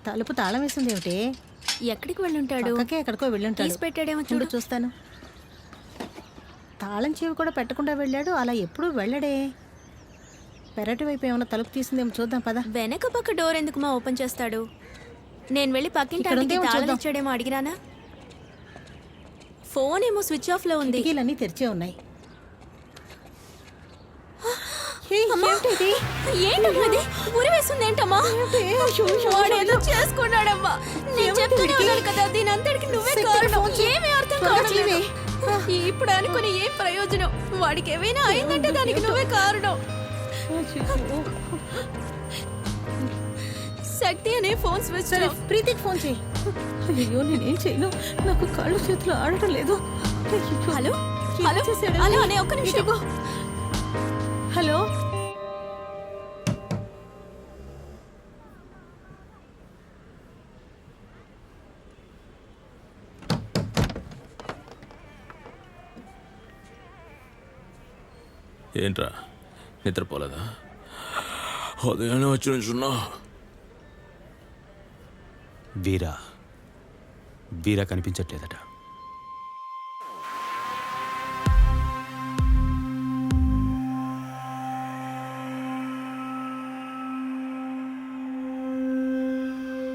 తలుపు తాళం వేసింది ఏమిటి? ఎక్కడికి వెళ్ళుంటాడు? పక్కకే ఎక్కడికో వెళ్ళుంటాడు. తీసి పెట్టాడేమో చూడు, చూడు. చూస్తాను. తాళం చెవి కూడా పెట్టకుండా వెళ్ళాడు. అలా ఎప్పుడూ వెళ్ళడే. పెరటి వైపు ఏమైనా తలుపు తీసిందేమో చూద్దాం పద. వెనక పక్క డోర్ ఎందుకు మా ఓపెన్ చేస్తాడు? నేను వెళ్ళి పక్కింటి ఇక్కడ ఆంటీకి ఉందేమో తాళం చూద్దాం. ఇచ్చాడేమో అడిగిరానా? ఫోన్ ఏమో స్విచ్ ఆఫ్ లో ఉంది. కిటికీలన్నీ తెరిచే ఉన్నాయి. అమ్మా! ఏంటమ్మా ఇది? ఉరి వేస్తుంది ఏంటమ్మా? వాడేదో చేసుకున్నాడమ్మా. నేను చెప్తూనే ఉన్నాను కదా, దీని అంతటికి నువ్వే కారణం. ఏమీ అర్థం కావట్లేదు. ఇప్పుడు అనుకుని ఏం ప్రయోజనం? వాడికి ఏమైనా అయిందంటే దానికి నువ్వే కారణం. శక్తి అనే ఫోన్ స్విచ్ సరే, ఆఫ్. ప్రీతికి ఫోన్ చేయి. అయ్యో నేనేం చేయను, నాకు కాళ్ళు చేతులు ఆడటం లేదు. హలో ఏం హలో చేశాడు? హలో అనే ఒక్క నిమిషం. ఇదిగో. హలో, ఏంట్రా నిద్రపోలేదా? ఉదయాన్నే వచ్చి నుంచున్నా. వీరా కనిపించట్లేదట.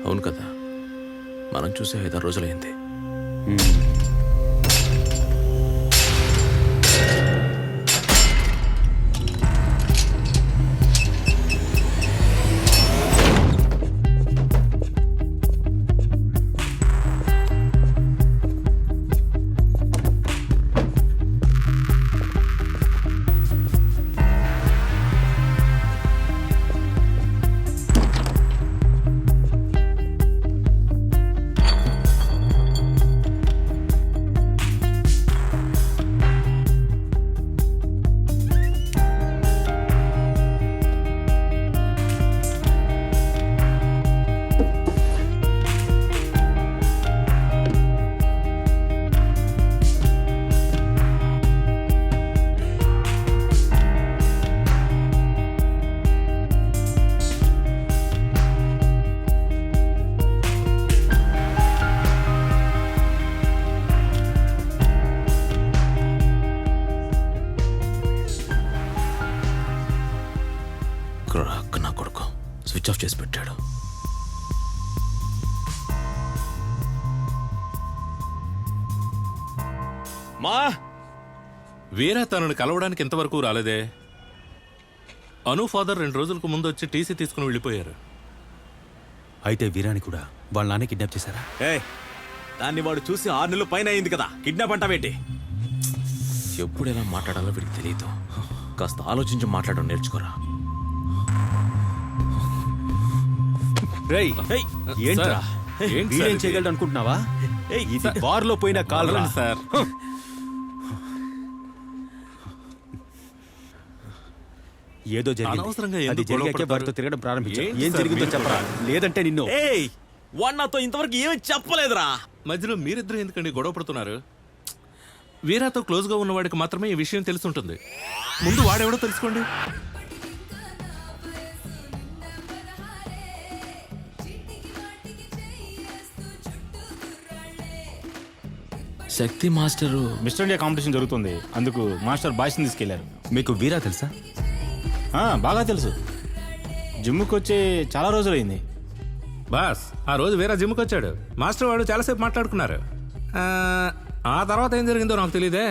అవును కదా, మనం చూసే 5-6 రోజులైంది. నా కొడుకు స్విచ్ ఆఫ్ చేసి పెట్టాడు. మా వీరా తనను కలవడానికి ఇంతవరకు రాలేదే. అను ఫాదర్ 2 రోజులకు ముందు వచ్చి టీసీ తీసుకుని వెళ్ళిపోయారు. అయితే వీరాని కూడా వాళ్ళ నాన్న కిడ్నాప్ చేశారా? దాన్ని వాడు చూసి 6 నెలలు పైన అయింది కదా, కిడ్నాప్ అంటావేంటి? ఎప్పుడు ఎలా మాట్లాడాలో వీడికి తెలియదు. కాస్త ఆలోచించి మాట్లాడడం నేర్చుకోరా. ఏంట్రా ఏంటి వీడేం సార్ చేయగలడు అనుకుంటున్నావా? ఇది సార్, బార్లో పోయిన కాల్ రా. సార్ ఏదో అనవసరంగా జరిగింది. ఎందుకు అది జరిగాకే గొడవ వారితో పడతారు? తిరగడం ప్రారంభించాడు. ఏంటి ఏం సార్ జరిగిందో మీరు చెప్పరా, లేదంటే నిన్ను. వాడు నాతో ఇంతవరకు ఏమీ చెప్పలేదురా. మధ్యలో మీరిద్దరు ఎందుకండి గొడవ పడుతున్నారు? వీరాతో క్లోజ్గా ఉన్నవాడికి మాత్రమే ఈ విషయం తెలుసుంటుంది. ముందు వాడెవడో తెలుసుకోండి. శక్తి మాస్టరు మిస్టర్ ఇండియా కాంపిటీషన్ జరుగుతుంది, అందుకు మాస్టర్ బాయ్స్ని తీసుకెళ్లారు. మీకు వీరా తెలుసా? బాగా తెలుసు. జిమ్కి వచ్చి చాలా రోజులైంది. బాస్, ఆ రోజు వీరా జిమ్కి వచ్చాడు. మాస్టర్ వాడు చాలాసేపు మాట్లాడుకున్నారు. ఆ తర్వాత ఏం జరిగిందో నాకు తెలియదే.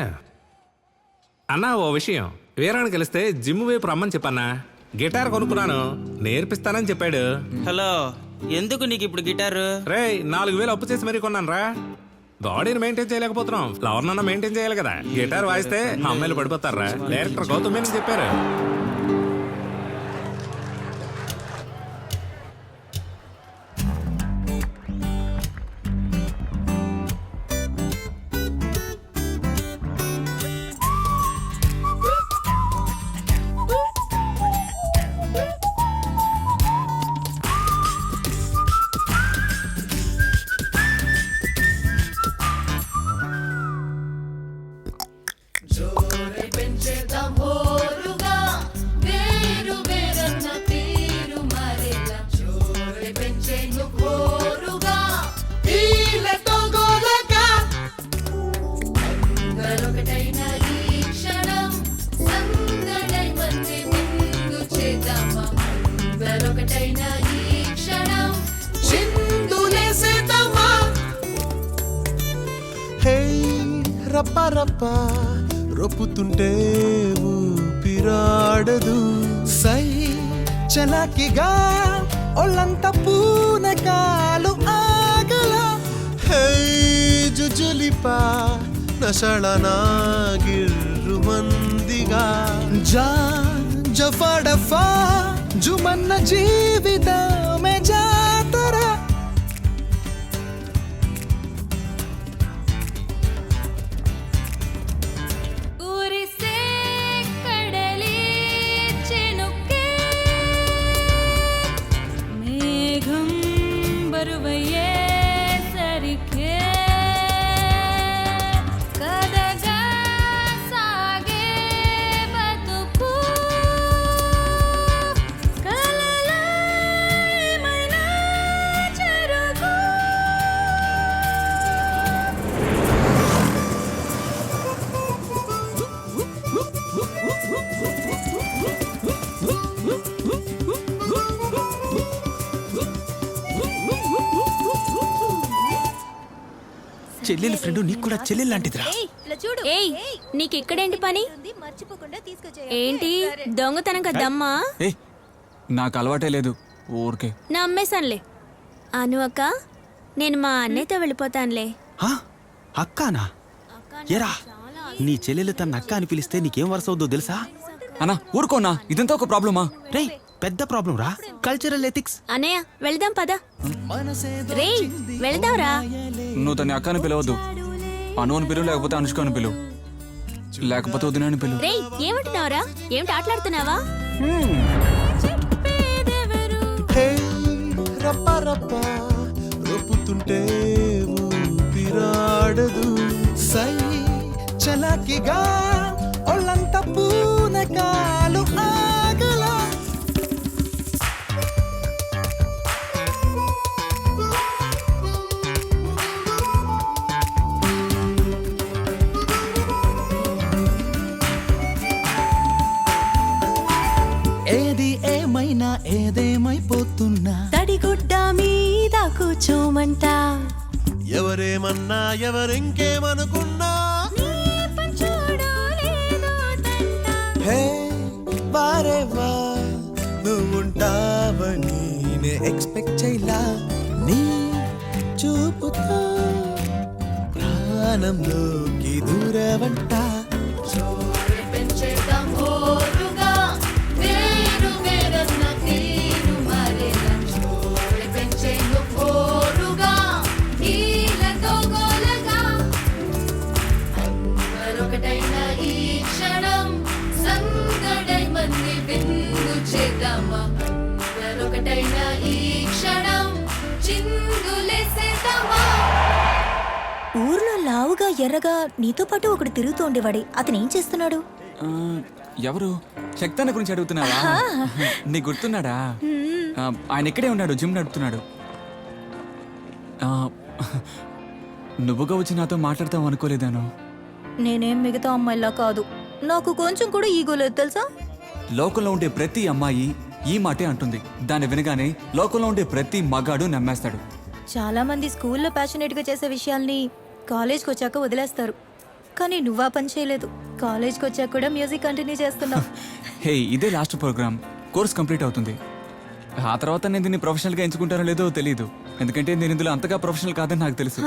అన్నా, ఓ విషయం, వీరాని కలిస్తే జిమ్ వైపు రమ్మని చెప్పన్నా. గిటార్ కొనుక్కున్నాను, నేర్పిస్తానని చెప్పాడు. హలో, ఎందుకు నీకు ఇప్పుడు గిటారు? రేయ్, 4,000 అప్పు చేసి మరీ కొన్నాను రా. బాడీని మెయింటైన్ చేయలేకపోతున్నాం, ఫ్లవర్ నన్నా మెయింటైన్ చేయాలి కదా. గిటార్ వాయిస్తే అమ్మాయిలు పడిపోతారా? డైరెక్టర్ గౌతమ్ అని చెప్పారు. మరొకటైన ఈ క్షణం చిందులేసేద్దామా హే రప్ప రప్ప రొప్పుతుంటే ఊపిరాడదు సై చలాకిగా ఒళ్ళంత పూనకాలు ఆగల హే జుజులిపా నషళనాగిర్రుమందిగా జా జఫడఫా జుమన్న జీవితమే జాతర ఊరిసే కడలి చినుకే మేఘం బరువయ్యే సరికే కదగా సాగే బతుకు కలలా ఏమైనా జరుగు చెల్లెలి ఫ్రెండ్ నీకు కూడా చెల్లెలు లాంటిదిరా. ఏయ్ నీకు ఇక్కడేంటి పని? ఏంటి దొంగతనంగా దమ్మా? ఏ నాకు అలవాటే లేదు ఊరికే. నమ్మేశానులే. అను అక్క, నేను మా అన్నయ్యతో వెళ్ళిపోతానులే. హా? అక్కానా? ఎరా నీ చెల్లెలు తన అక్క అని పిలిస్తే నీకేం వరుస అవుద్దో తెలుసా? అన్నా ఊరుకోనా, ఇదంతా ఒక ప్రాబ్లమా? రేయ్ పెద్ద ప్రాబ్లం రా, కల్చరల్ ఎథిక్స్. అన్నయ్య వెళ్దాం పద. రే వెళ్దాంరా. నువ్వు తన అక్కని పిలవద్దు. అను అని పిలువు, లేకపోతే అనుష్క అని పిలువు, లేకపోతే వదిన అని పిలువు. రే ఏమంటున్నావురా? ఏమిటి ఆటలాడుతున్నావా? హే రప్ప రప్ప రొప్పుతుంటే ఊపిరాడదు సై చలాకిగా ఒళ్ళంత పూనకాలు ఆగల ఏది ఏమైనా ఏదేమైపోతున్నా తడిగుడ్డ మీద కూర్చోమంట. ఎవరేమన్నా ఎవరింకేమనుకున్నా హే వారేవా నువ్వుంటావని నే ఎక్స్పెక్ట్ చేయలా నీ చూపుతో ప్రాణంలోకి దూరవంట మరొకటైన ఈ క్షణం సంగడై మంది బిందు చేద్దామా? మరొకటైన ఈ క్షణం చిందులేసేద్దామా? ఊర్లో లావుగా ఎర్రగా నీతో పాటు ఒకడు తిరుగుతూ ఉండేవాడే, అతను ఏం చేస్తున్నాడు? ఆ, ఎవరు? శక్తాన్న గురించి అడుగుతున్నావా? నీకు గుర్తున్నాడా? ఆయన ఇక్కడే ఉన్నాడు, జిమ్ నడుపుతున్నాడు. ఆ, నువ్వుగా వచ్చి నాతో మాట్లాడతావు అనుకోలేదాను. నేనేం మిగతా అమ్మాయిలా కాదు, నాకు కొంచెం కూడా ఈగో లేదు తెలుసా? లోకంలో ఉండే ప్రతి అమ్మాయి ఈ మాటే అంటుంది. దాన్ని వినగానే లోకంలో ఉండే ప్రతి మగాడు నమ్మేస్తాడు. చాలా మంది స్కూల్లో ప్యాషనేట్గా చేసే విషయాల్ని కాలేజ్కి వచ్చాక వదిలేస్తారు, కానీ నువ్వా పని చేయలేదు. కాలేజ్కి వచ్చాక కూడా మ్యూజిక్ కంటిన్యూ చేస్తున్నావు. హే, ఇదే లాస్ట్ ప్రోగ్రామ్, కోర్స్ కంప్లీట్ అవుతుంది. ఆ తర్వాత నేను దీన్ని ప్రొఫెషనల్గా ఎంచుకుంటానో లేదో తెలియదు, ఎందుకంటే నేను ఇందులో అంతగా ప్రొఫెషనల్ కాదని నాకు తెలుసు.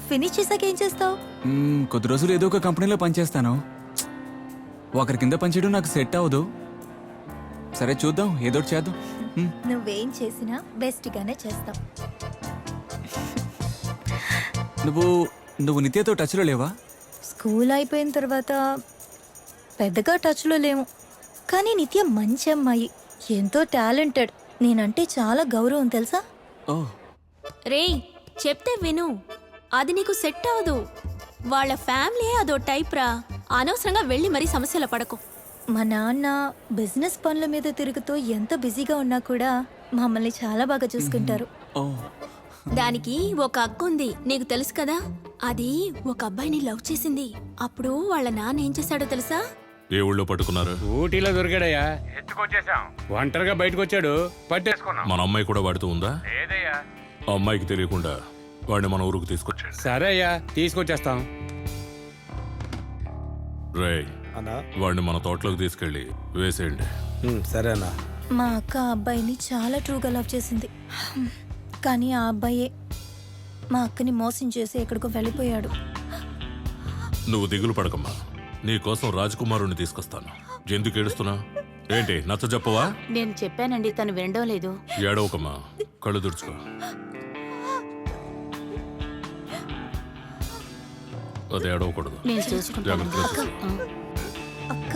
ఫినిష్ చేశాక ఏం చేస్తావు? కొద్ది రోజులు ఏదో ఒక కంపెనీలో పనిచేస్తాను. ఒకరి కింద పనిచేయడం నాకు సెట్ అవ్వదు. సరే చూద్దాం, ఏదో ఒకటి చేద్దాం. నువ్వేం చేసినా బెస్ట్గానే చేస్తావు. నువ్వు నిత్యతో టచ్లో లేవా? స్కూల్ అయిపోయిన తర్వాత పెద్దగా టచ్లో లేము, కానీ నిత్య మంచి అమ్మాయి, ఎంతో టాలెంటెడ్. నేనంటే చాలా గౌరవం తెలుసా? ఓ రేయ్ చెప్తే విను, అది నీకు సెట్ అవ్వదు. వాళ్ళ ఫ్యామిలీ అదో టైప్ రా. అనవసరంగా వెళ్ళి మరీ సమస్యలు పడకు. మా నాన్న బిజినెస్ పనుల మీద తిరుగుతూ ఎంత బిజీగా ఉన్నా కూడా మమ్మల్ని చాలా బాగా చూసుకుంటారు. దానికి ఒక అక్క ఉంది, నీకు తెలుసు కదా. అది ఒక అబ్బాయిని లవ్ చేసింది. అప్పుడు వాళ్ళ నాన్న ఏం చేశాడో తెలుసా? ఏ ఊళ్ళో పట్టుకున్నారు? ఊటీలో దొరికాడయ్యా, ఎత్తుకొచ్చేసాం. ఒంటరిగా బయటకు వచ్చాడు, పట్టేసుకున్నాం. మన అమ్మాయి కూడా వాడుతూ ఉందా? లేదయ్యా. ఆ అమ్మాయికి తెలియకుండా వాడిని మన ఊరుకు తీసుకొచ్చాడు. సరే అయ్యా, తీసుకొచ్చేస్తాం. రే, వాడిని మన తోటలోకి తీసుకెళ్ళి వేసేయండి. సరే అన్నా. మా అక్క ఆ అబ్బాయిని చాలా ట్రూగా లవ్ చేసింది. కానీ ఆ అబ్బాయే మా అక్కని మోసం చేసి ఎక్కడికో వెళ్ళిపోయాడు. నువ్వు దిగులు పడకమ్మా, నీకోసం రాజకుమారుని తీసుకొస్తాను. ఎందుకు ఏడుస్తున్నా? ఏంటి నచ్చ చెప్పవా? నేను చెప్పానండి, తను వినడం లేదు. ఏడవకమ్మా, కళ్ళు తుడుచుకో. అది ఏడవకూడదు. నేను చూసుకుంటాను. జాగ్రత్తగా చూసుకో. అక్క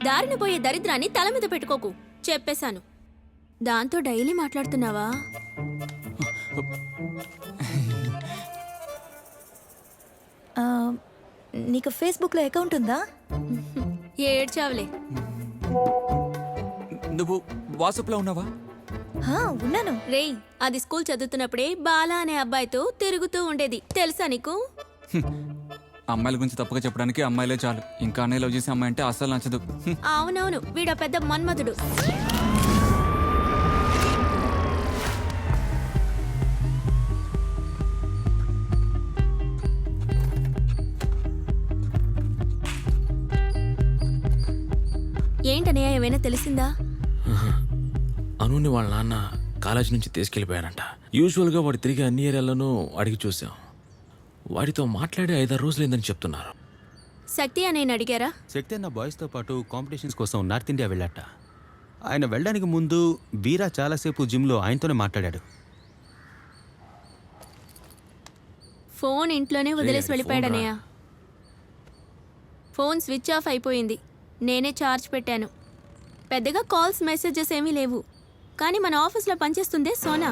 దారిన పోయే దరిద్రాన్ని తల మీద పెట్టుకోకు, చెప్పేశాను. దాంతో డైలీ మాట్లాడుతున్నావా? ఆ, నీకు ఫేస్బుక్లో అకౌంట్ ఉందా? ఏడ్చావులే. నువ్వు వాట్సాప్లో ఉన్నావా? ఉన్నాను. రేయ్, అది స్కూల్ చదువుతున్నప్పుడే బాలా అనే అబ్బాయితో తిరుగుతూ ఉండేది, తెలుసా నీకు? అమ్మాయిల గురించి తప్పుగా చెప్పడానికి అమ్మాయిలే చాలు. ఇంకా అన్నయ్య లవ్ చేసే అమ్మాయి అంటే అస్సలు నచ్చదు. అవునవును, వీడ పెద్ద మన్మధుడు. ఏంటనయ్య, ఏమైనా తెలిసిందా? అనుని వాళ్ళ నాన్న కాలేజ్ నుంచి తీసుకెళ్ళిపోయారంట. యూజువల్గా వాడు తిరిగి అన్ని ఏరియాలను అడిగి చూసాం. వాడితో మాట్లాడి 5-6 రోజులైందని చెప్తున్నారు. శక్తి అని అడిగారా? శక్తి అన్న బాయ్స్తో పాటు కాంపిటీషన్స్ కోసం నార్త్ ఇండియా వెళ్ళాట. ఆయన వెళ్ళడానికి ముందు వీరా చాలాసేపు జిమ్లో ఆయనతోనే మాట్లాడాడు. ఫోన్ ఇంట్లోనే వదిలేసి వెళ్ళిపోయాడనయ్య. ఫోన్ స్విచ్ ఆఫ్ అయిపోయింది. నేనే ఛార్జ్ పెట్టాను. పెద్దగా కాల్స్ మెసేజెస్ ఏమీ లేవు. కానీ మన ఆఫీస్లో పనిచేస్తుందే సోనా.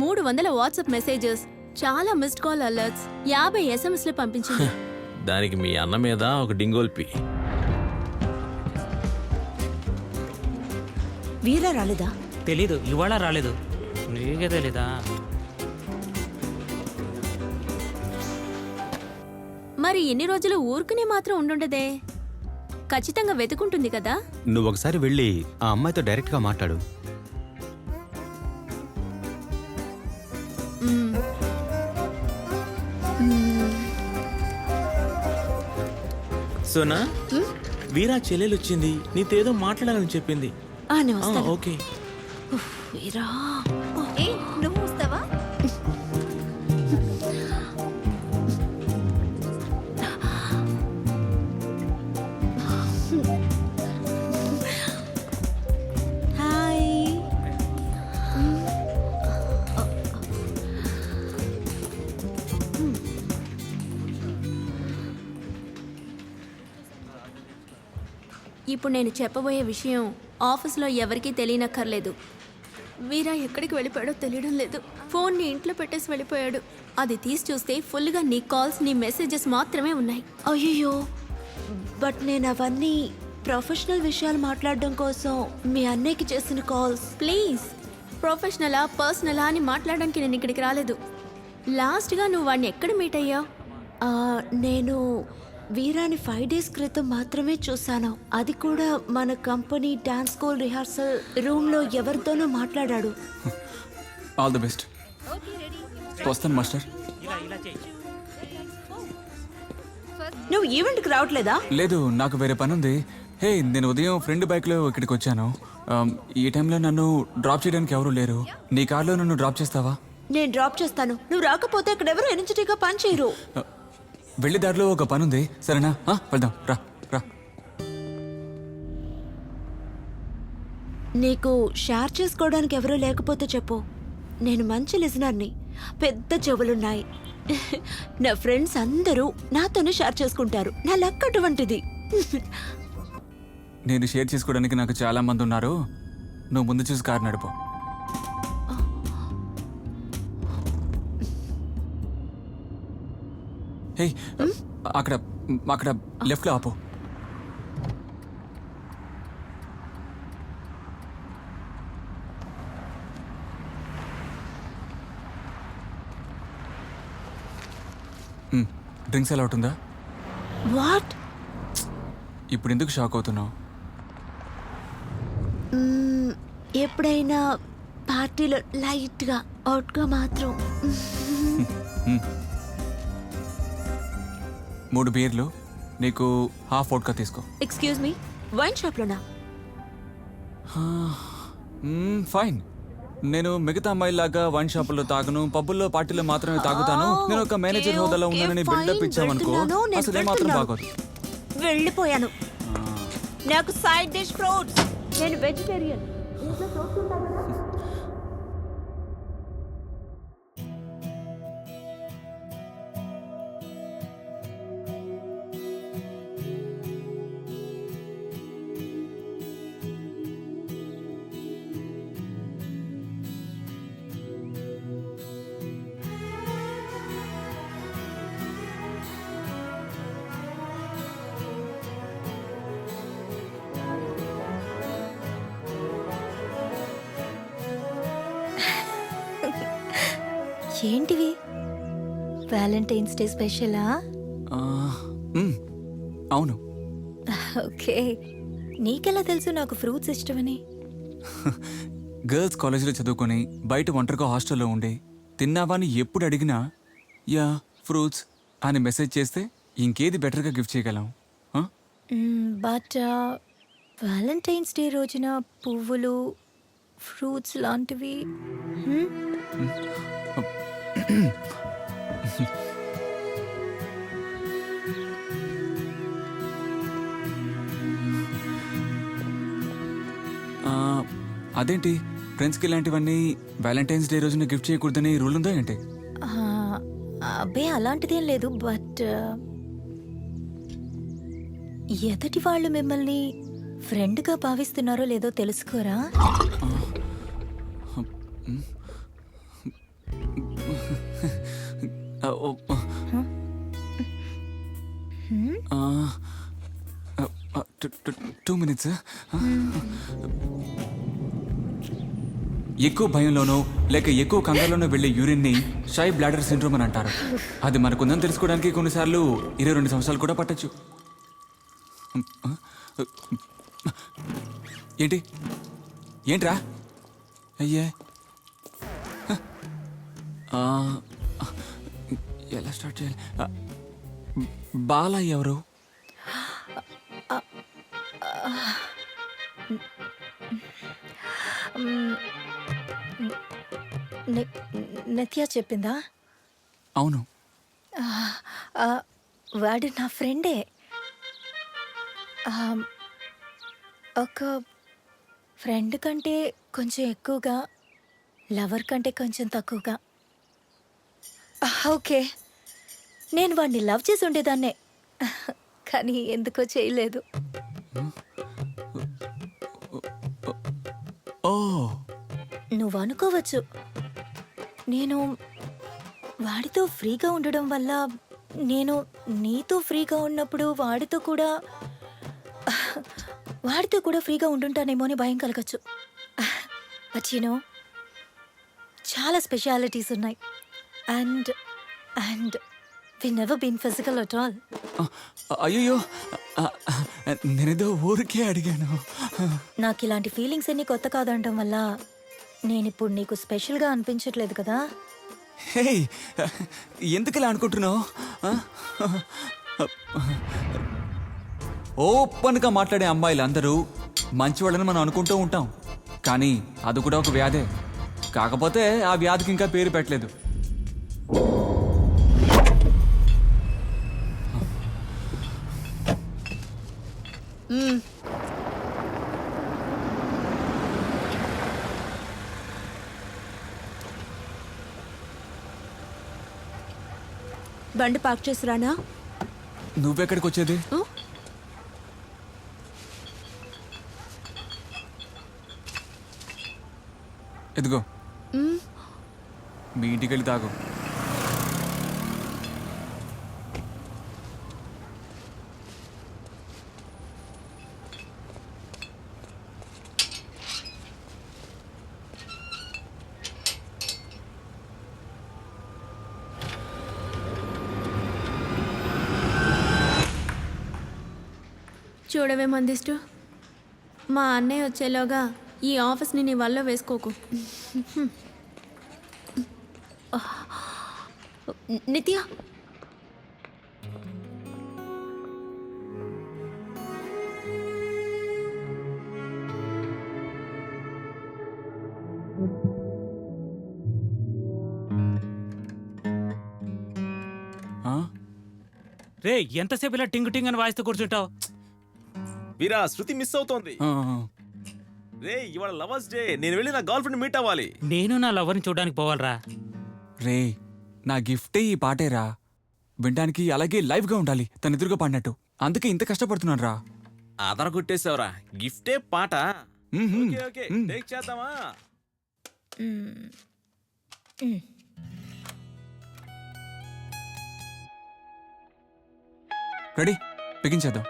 300 వాట్సాప్ మెసేజెస్, చాలా మిస్డ్ కాల్ అలర్ట్స్, 50 ఎస్ఎంఎస్లు పంపించింది. దానికి మీ అన్న మీద ఒక డింగోల్పి. వీరా రాలేదా? తెలీదు, ఇవాళ రాలేదు. నీకే తెలీదా? మరి ఎన్ని రోజులు ఊరుకునే మాత్రం ఉండుండదే. ఖచ్చితంగా వెతుకుంటుంది కదా. నువ్వు ఒకసారి వెళ్ళి ఆ అమ్మాయితో డైరెక్ట్గా మాట్లాడు. సోనా, వీరా చెల్లెలు వచ్చింది, నీతో ఏదో మాట్లాడాలని చెప్పింది. ఓకే. వీరా, నువ్వు వస్తావా? హాయ్. ఇప్పుడు నేను చెప్పబోయే విషయం ఆఫీస్లో ఎవరికీ తెలియనక్కర్లేదు. వీరా ఎక్కడికి వెళ్ళిపోయాడో తెలియడం లేదు. ఫోన్ని ఇంట్లో పెట్టేసి వెళ్ళిపోయాడు. అది తీసి చూస్తే ఫుల్గా నీ కాల్స్, నీ మెసేజెస్ మాత్రమే ఉన్నాయి. అయ్యో, బట్ నేను అవన్నీ ప్రొఫెషనల్ విషయాలు మాట్లాడడం కోసం మీ అన్నయ్యకి చేసిన కాల్స్. ప్లీజ్, ప్రొఫెషనలా పర్సనలా అని మాట్లాడడానికి నేను ఇక్కడికి రాలేదు. లాస్ట్గా నువ్వు వాడిని ఎక్కడ మీట్ అయ్యావు? నేను వీరాని 5 days క్రితం మాత్రమే చూశాను. అది కూడా మన కంపెనీ డాన్స్ స్కూల్ రిహార్సల్ రూమ్లో ఎవరితోనో మాట్లాడాడు. All the best. వస్తాను మాస్టర్. నువ్వు ఈవెంట్కి రావట్లేదా? లేదు, నాకు వేరే పని ఉంది. హే, నేను ఉదయం ఫ్రెండ్ బైక్లో ఇక్కడికి వచ్చాను. ఈ టైంలో నన్ను డ్రాప్ చేయడానికి ఎవరు లేరు. నీ కార్లో నన్ను డ్రాప్ చేస్తావా? నేను డ్రాప్ చేస్తాను. నువ్వు రాకపోతే ఇక్కడ ఎవరు ఎనర్జెటిక్గా పని చేయరు. వెళ్ళి దారిలో ఒక పని ఉంది, సరేనా? వెళ్దాం, రా రా. నీకు షేర్ చేసుకోవడానికి ఎవరూ లేకపోతే చెప్పు. నేను మంచి లిజనర్ని, పెద్ద చెవులున్నాయి. నా ఫ్రెండ్స్ అందరూ నాతోనే షేర్ చేసుకుంటారు. నా లక్ అటువంటిది. నేను షేర్ చేసుకోవడానికి నాకు చాలా మంది ఉన్నారు. నువ్వు ముందు చూసి కారు నడుపు. హే, అక్కడ అక్కడ లెఫ్ట్లో ఆపు. డ్రింక్స్ అలౌట్ ఉందా? వాట్? ఇప్పుడు ఎందుకు షాక్ అవుతున్నావు? ఎప్పుడైనా పార్టీలో లైట్గా అవుట్గా మాత్రం. 3 బీర్లు నీకు హాఫ్ వోడ్కా తీసుకో. ఎక్స్క్యూజ్ మీ, వైన్ షాప్లోనా? ఫైన్. నేను మిగతా అమ్మాయిలాగా వైన్ షాపుల్లో తాగను, పబ్బుల్లో పార్టీలో మాత్రమే తాగుతాను. నేను ఒక మేనేజర్ హోదాలో ఉన్నానని బిల్డప్ ఇచ్చామనుకో అసలే మాత్రం బాగోదు. వెళ్ళిపోయాను. నాకు సైడ్ డిష్ ఫ్రూట్స్. నేను వెజిటేరియన్. ఏంటివి? వ్యాలంటైన్స్ డే స్పెషలా? అవును. ఓకే, నీకెలా తెలుసు నాకు ఫ్రూట్స్ ఇష్టమని? గర్ల్స్ కాలేజీలో చదువుకొని బయట ఒంటరిగా హాస్టల్లో ఉండి తిన్నావా అని ఎప్పుడు అడిగినా యా ఫ్రూట్స్ అని మెసేజ్ చేస్తే ఇంకేది బెటర్గా గిఫ్ట్ చేయగలం? బట్ వ్యాలంటైన్స్ డే రోజున పువ్వులు, ఫ్రూట్స్ లాంటివి అదేంటి, ఫ్రెండ్స్కి ఇలాంటివన్నీ వ్యాలంటైన్స్ డే రోజున గిఫ్ట్ చేయకూడదని రూల్ ఉందా ఏంటి? అబ్బే అలాంటిదేం లేదు. బట్ ఎదటి వాళ్ళు మిమ్మల్ని ఫ్రెండ్గా భావిస్తున్నారో లేదో తెలుసుకోరా? Two minutes. ఎక్కువ భయంలోనో లేక ఎక్కువ కంగారులోనో వెళ్ళే యూరిన్ని షై బ్లాడర్ సిండ్రోమ్ అని అంటారు. అది మనకుందని తెలుసుకోవడానికి కొన్నిసార్లు 22 సంవత్సరాలు కూడా పట్టచ్చు. ఏంటి ఏంట్రా? అయ్యే, ఎలా స్టార్ట్ చేయాలి? బాల ఎవరు? నిత్య చెప్పిందా? అవును. వాడు నా ఫ్రెండే. ఒక ఫ్రెండ్ కంటే కొంచెం ఎక్కువగా, లవర్ కంటే కొంచెం తక్కువగా. ఓకే, నేను వాడిని లవ్ చేసి ఉండేదాన్నే, కానీ ఎందుకో చేయలేదు. ఓ, నువ్వు అనుకోవచ్చు నేను వాడితో ఫ్రీగా ఉండడం వల్ల నేను నీతో ఫ్రీగా ఉన్నప్పుడు వాడితో కూడా ఫ్రీగా ఉండుంటానేమో అని భయం కలగచ్చు. బట్ యు నో, చాలా స్పెషాలిటీస్ ఉన్నాయి. And and we never been physical at all. అయ్యో, నేనేదో ఊరికే అడిగాను. నాకు ఇలాంటి ఫీలింగ్స్ అన్ని కొత్త కాదంటం వల్ల నేనిప్పుడు నీకు స్పెషల్గా అనిపించట్లేదు కదా. హే, ఎందుకు ఇలా అనుకుంటున్నావు? ఓపెన్గా మాట్లాడే అమ్మాయిలు అందరూ మంచివాళ్ళని మనం అనుకుంటూ ఉంటాం, కానీ అది కూడా ఒక వ్యాధే. కాకపోతే ఆ వ్యాధికి ఇంకా పేరు పెట్టలేదు. బండి పార్క్ చేసి రానా? నువ్వెక్కడికి వచ్చేది? ఎదుగో, మీ ఇంటికి వెళ్ళి తాగు. చూడవే మందిష్టు, మా అన్నయ్య వచ్చేలోగా ఈ ఆఫీస్ని నీ వల్ల వేసుకోకు. నిత్య, ఆ? రే ఎంతసేపు ఇలా టింగ్ టింగ్ అని వాయిస్తూ కూర్చుంటావు? వీరా శృతి మిస్ అవుతోంది. ఆ, రే ఇవాళ లవర్స్ డే, నేను వెళ్ళి నా గర్ల్ ఫ్రెండ్ మీట్ అవ్వాలి. నేను నా లవర్ని చూడడానికి పోవాలరా. రే నా గిఫ్టే ఈ పాటేరా. వినడానికి అలాగే లైవ్గా ఉండాలి, తన ఎదురుగా పాడినట్టు. అందుకే ఇంత కష్టపడుతున్నాను రా. ఆధార కొట్టేసావురా, గిఫ్టే పాట. మ్మ్హ్మ్. ఓకే ఓకే, టేక్ చేద్దామా? రెడీ, బిగించేద్దాం.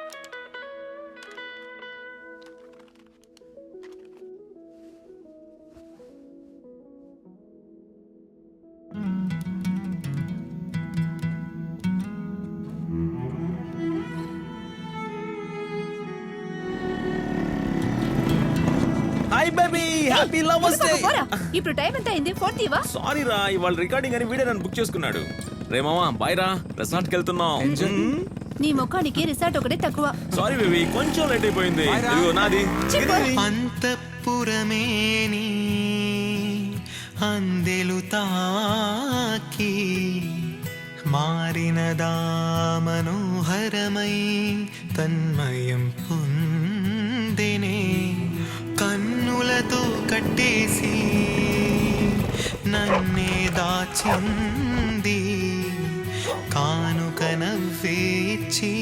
Hi baby, happy lovers day. ఇప్పుడు టైం ఎంత అయింది? 4 తీవా? సారీ రా, ఇవాళ రికార్డింగ్ అని వీడియో నన్ను బుక్ చేసుకున్నాడు. రే మామా బాయ్ రా, రెస్టారెంట్కి వెళ్తున్నాం. నీ ముఖానికి రిసార్ట్ ఒకటే తక్కువ. సారీ బేబీ, కొంచెం లేట్ అయిపోయింది. ఇదిగో నాది. అంతఃపురమేని అందెలు తాకి మారినదా మనోహరమై తన్మయం పొందెనే. కన్నులతో కట్టేసి నన్నే దాచింది, కానుక నవ్వేచి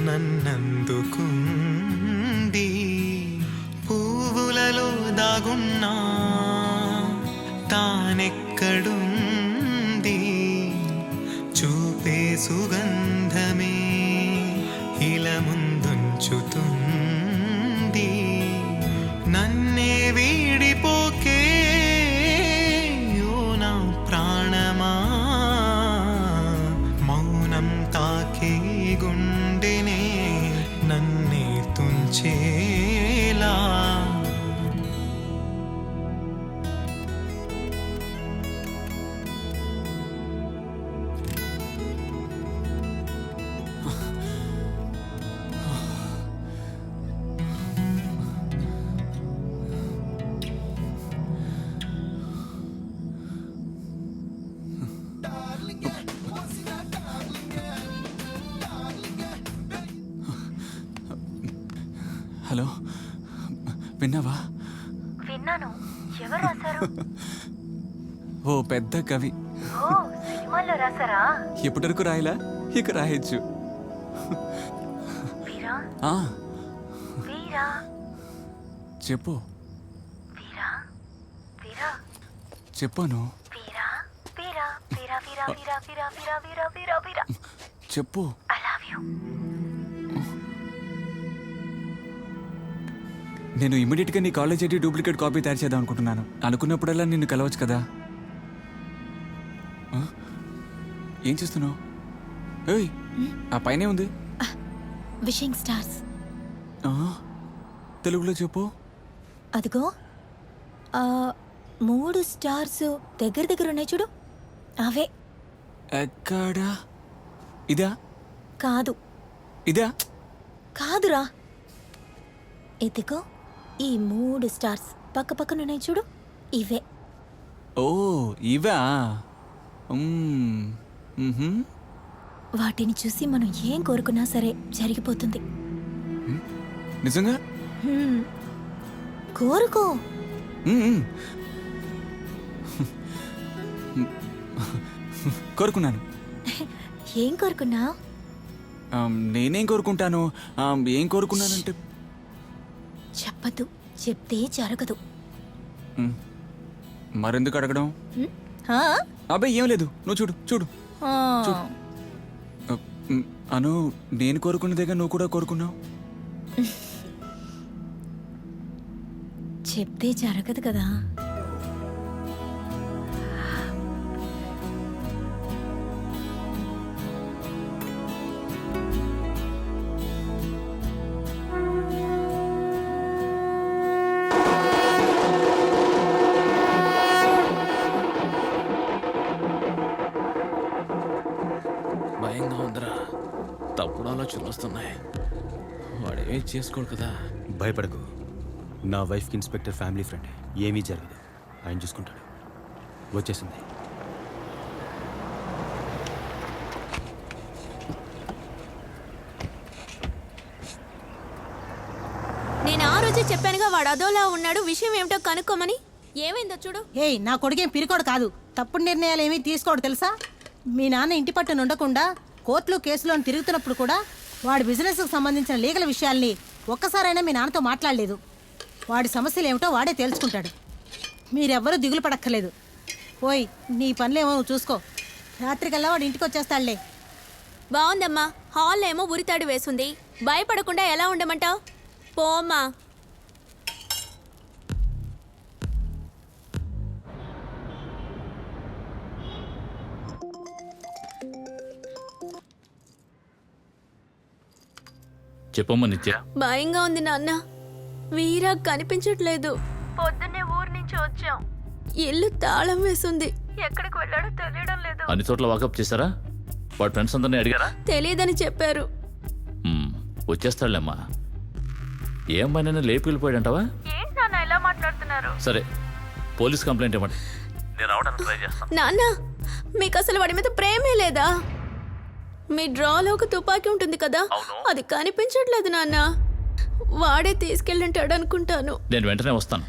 నన్నందుకుంది. పువ్వులలో దాగున్నా తానెక్కడుంది, చూపే సుగంధమే ఇలా ముందుంచుతుంది. నన్నే వీడిపోకే ఓ నా ప్రాణమా, మౌనం తాకే గుండెనే నన్నే తుంచేలా. హలో, విన్నావా? విన్నాను. ఎవరు రాశారు? ఓ పెద్ద కవి. ఓ, సినిమాలో రాశారా? ఎప్పటివరకు రాయలా, ఇక రాయొచ్చు. వీరా, ఆ, వీరా, చెప్పు. వీరా, వీరా, చెప్పాను. వీరా, వీరా, వీరా, వీరా, వీరా, వీరా, వీరా, వీరా, వీరా, వీరా. చెప్పు. I love you. నేను ఇమీడియట్గా నీ కాలేజ్ ఐడి డూప్లికేట్ కాపీ తయారు చేద్దాం అనుకుంటున్నాను. అనుకున్నప్పుడల్లా నిన్ను కలవచ్చు కదా. ఆ? ఏం చేస్తున్నావు? ఏయ్, ఆ పైనే ఉంది. Wishing stars. ఆ? తెలుగులో చెప్పు. అదిగో 3 స్టార్స్ దగ్గర దగ్గర ఉన్నాయి చూడు, అవే. ఎక్కడా? ఇదా? కాదు. ఇదా? కాదురా, ఇదిగో ఈ 3 స్టార్స్ పక్క పక్కన ఉన్నాయి చూడు, ఇవే. ఓ ఇవా? మ్మ్హ్మ్. వాటిని చూసి మనం ఏం కోరుకున్నా సరే జరిగిపోతుంది. నిజంగా? కోరుకో. మ్మ్. కోరుకున్నాను. ఏం కోరుకున్నా? నేనేం కోరుకుంటాను? ఏం కోరుకున్నానంటే చెప్పదు, చెప్తే జరగదు. మరెందుకు అడగడం? అబ్బాయి ఏం లేదు, నువ్వు చూడు చూడు చూడు. అను, నేను కోరుకున్నదేగా నువ్వు కూడా కోరుకున్నావు. చెప్తే జరగదు కదా. ఆలోచనలు వస్తున్నాయి. వాడు ఏం చేసుకోడు కదా. భయపడకు, నా వైఫ్కి ఇన్స్పెక్టర్ ఫ్యామిలీ ఫ్రెండ్, ఏమీ జరగదు, ఆయన చూసుకుంటాడు. వచ్చేసింది. నేను ఆ రోజే చెప్పానుగా వాడు అదోలా ఉన్నాడు, విషయం ఏమిటో కనుక్కోమని. ఏమైందో చూడు. ఏయ్, నా కొడుకేం పిరికోడు కాదు, తప్పుడు నిర్ణయాలు ఏమీ తీసుకోడు తెలుసా. మీ నాన్న ఇంటి పట్టున ఉండకుండా కోర్టులు కేసులు అని తిరుగుతున్నప్పుడు కూడా వాడి బిజినెస్కు సంబంధించిన లీగల్ విషయాల్ని ఒక్కసారైనా మీ నాన్నతో మాట్లాడలేదు. వాడి సమస్యలు ఏమిటో వాడే తేల్చుకుంటాడు. మీరెవ్వరూ దిగులు పడక్కర్లేదు. ఓయ్, నీ పనులేమో నువ్వు చూసుకో. రాత్రికల్లా వాడు ఇంటికి వచ్చేస్తాడులే. బాగుందమ్మా, హాల్ ఏమో ఉరితాడు వేసుంది. భయపడకుండా ఎలా ఉండమంటావు? పోమ్మా. చెప్పమ్మా నిత్య. భయంగా ఉంది నాన్న. వీరా కనిపించట్లేదు. పొద్దున్నే ఊరు నుంచి వచ్చాం. ఇల్లు తాళం వేసుంది. ఎక్కడికి వెళ్ళాడో తెలియడం లేదు. అన్ని చోట్ల వాకప్ చేశారా? వాడు ఫ్రెండ్స్ అందరినీ అడిగారా? తెలియదని చెప్పారు. వచ్చేస్తాడులేమ్మా. ఏం పనైనా లేపి వెళ్ళిపోయాడంటావా? ఏంటి నాన్న ఎలా మాట్లాడుతున్నారు? సరే, పోలీస్ కంప్లైంట్ ఇవ్వండి, నేను రావడానికి ట్రై చేస్తాను. నాన్న, మీకు అసలు వాడి మీద ప్రేమే లేదా? మీ డ్రాలో ఒక తుపాకీ ఉంటుంది కదా, అది కనిపించట్లేదు నాన్న. వాడే తీసుకెళ్ళింటాడు అనుకుంటాను. నేను వెంటనే వస్తాను.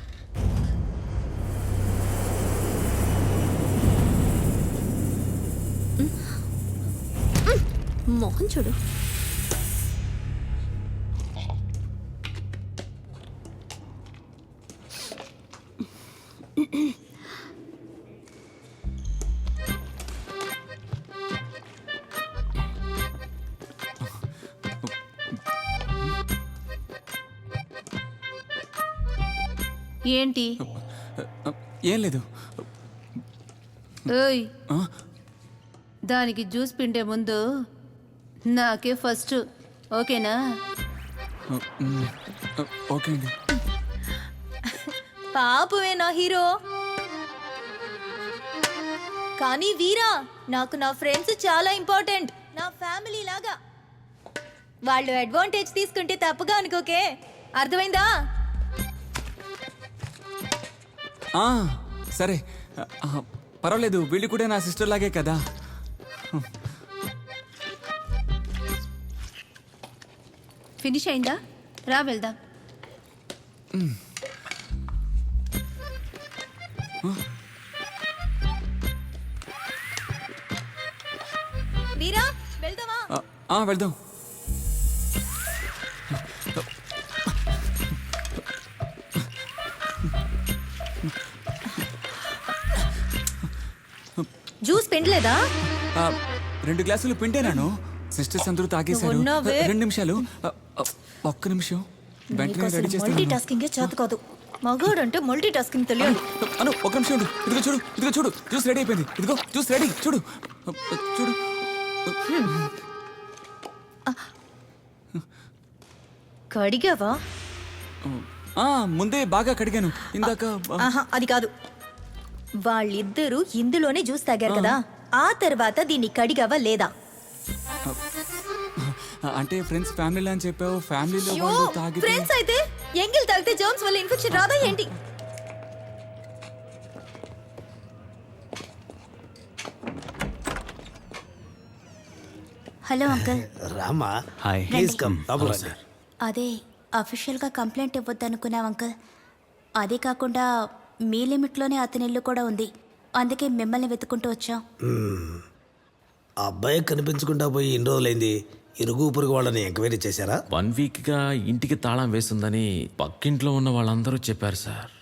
మోహన్ చూడు. ఏంటి? ఏం లేదు. ఓయ్, దానికి జ్యూస్ పిండే ముందు నాకే ఫస్ట్, ఓకేనా? ఓకే అండి. పాపమే నా హీరో. కానీ వీరా, నాకు నా ఫ్రెండ్స్ చాలా ఇంపార్టెంట్, నా ఫ్యామిలీ లాగా. వాళ్ళు అడ్వాంటేజ్ తీసుకుంటే తప్పుగా అనుకోకే, అర్థమైందా? సరే, పర్వాలేదు, వీళ్ళు కూడా నా సిస్టర్ లాగే కదా. ఫినిష్ అయిందా? రా వెళ్దాం. వీరా, వెళ్దామా? వెళ్దాం. జ్యూస్ పిండలేదా? 2 గ్లాసులు పిండేనాను. సిస్టర్స్ అందరూ తాగేశారు. 2 నిమిషాలు, ఒక్క నిమిషం, వెంటనే రెడీ చేస్తాను. మల్టీ టాస్కింగ్ చేత కాదు, మగాడు అంటే మల్టీ టాస్కింగ్ తెలియదు. ఒక నిమిషం ఉండు. ఇదిగో చూడు, ఇదిగో చూడు, జ్యూస్ రెడీ అయిపోయింది. ఇదిగో జ్యూస్ రెడీ, చూడు చూడు. కడిగావా? ముందే బాగా కడిగాను ఇందాక. అది కాదు, వాళ్ళిద్దరూ ఇందులోనే జ్యూస్ తాగారు కదా, ఆ తర్వాత దీన్ని కడిగావా లేదా? అంటే ఫ్రెండ్స్ ఫ్యామిలీ అని చెప్పావు. ఫ్యామిలీలో వాళ్ళు తాగితే ఫ్రెండ్స్ అయితే ఎంగిల్ తాగితే జర్మ్స్ వల్ల ఇన్ఫెక్షన్ రాదా ఏంటి? Hello uncle. Rama. Hi. Please come. అదే అఫీషియల్గా కంప్లైంట్ ఇవ్వద్దనుకున్నాం అంకుల్. అదే కాకుండా మీ లిమిట్లోనే అతని ఇల్లు కూడా ఉంది, అందుకే మిమ్మల్ని వెతుకుంటూ వచ్చాం. అబ్బాయి కనిపించకుండా పోయి ఇన్ని రోజులైంది. ఇరుగు పొరుగు వాళ్ళని ఎంక్వైరీ చేశారా? 1 వీక్గా ఇంటికి తాళం వేస్తుందని పక్కింట్లో ఉన్న వాళ్ళందరూ చెప్పారు సార్.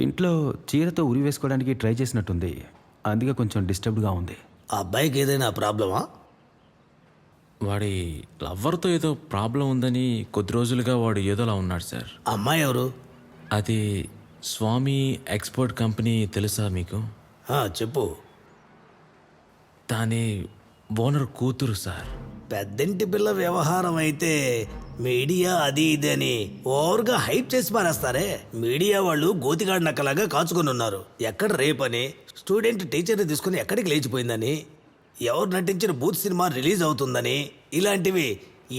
ఇంట్లో చీరతో ఉరి వేసుకోవడానికి ట్రై చేసినట్టుంది, అందుకే కొంచెం డిస్టర్బ్డ్గా ఉంది. అబ్బాయికి ఏదైనా ప్రాబ్లమా? వాడి లవ్వర్తో ఏదో ప్రాబ్లం ఉందని కొద్ది రోజులుగా వాడు ఏదోలా ఉన్నాడు సార్. అమ్మాయి ఎవరు? అది స్వామి ఎక్స్పోర్ట్ కంపెనీ, తెలుసా మీకు? చెప్పు. దాని ఓనర్ కూతురు సార్. పెద్దంటి పిల్ల వ్యవహారం అయితే మీడియా అది ఇది అని ఓవర్గా హైప్ చేసి పారేస్తారే. మీడియా వాళ్ళు గోతిగాడి నక్కలాగా కాచుకొని ఉన్నారు. ఎక్కడ రేపని, స్టూడెంట్ టీచర్ని తీసుకుని ఎక్కడికి లేచిపోయిందని. ఎవరు నటించిన బూత్ సినిమా రిలీజ్ అవుతుందని, ఇలాంటివి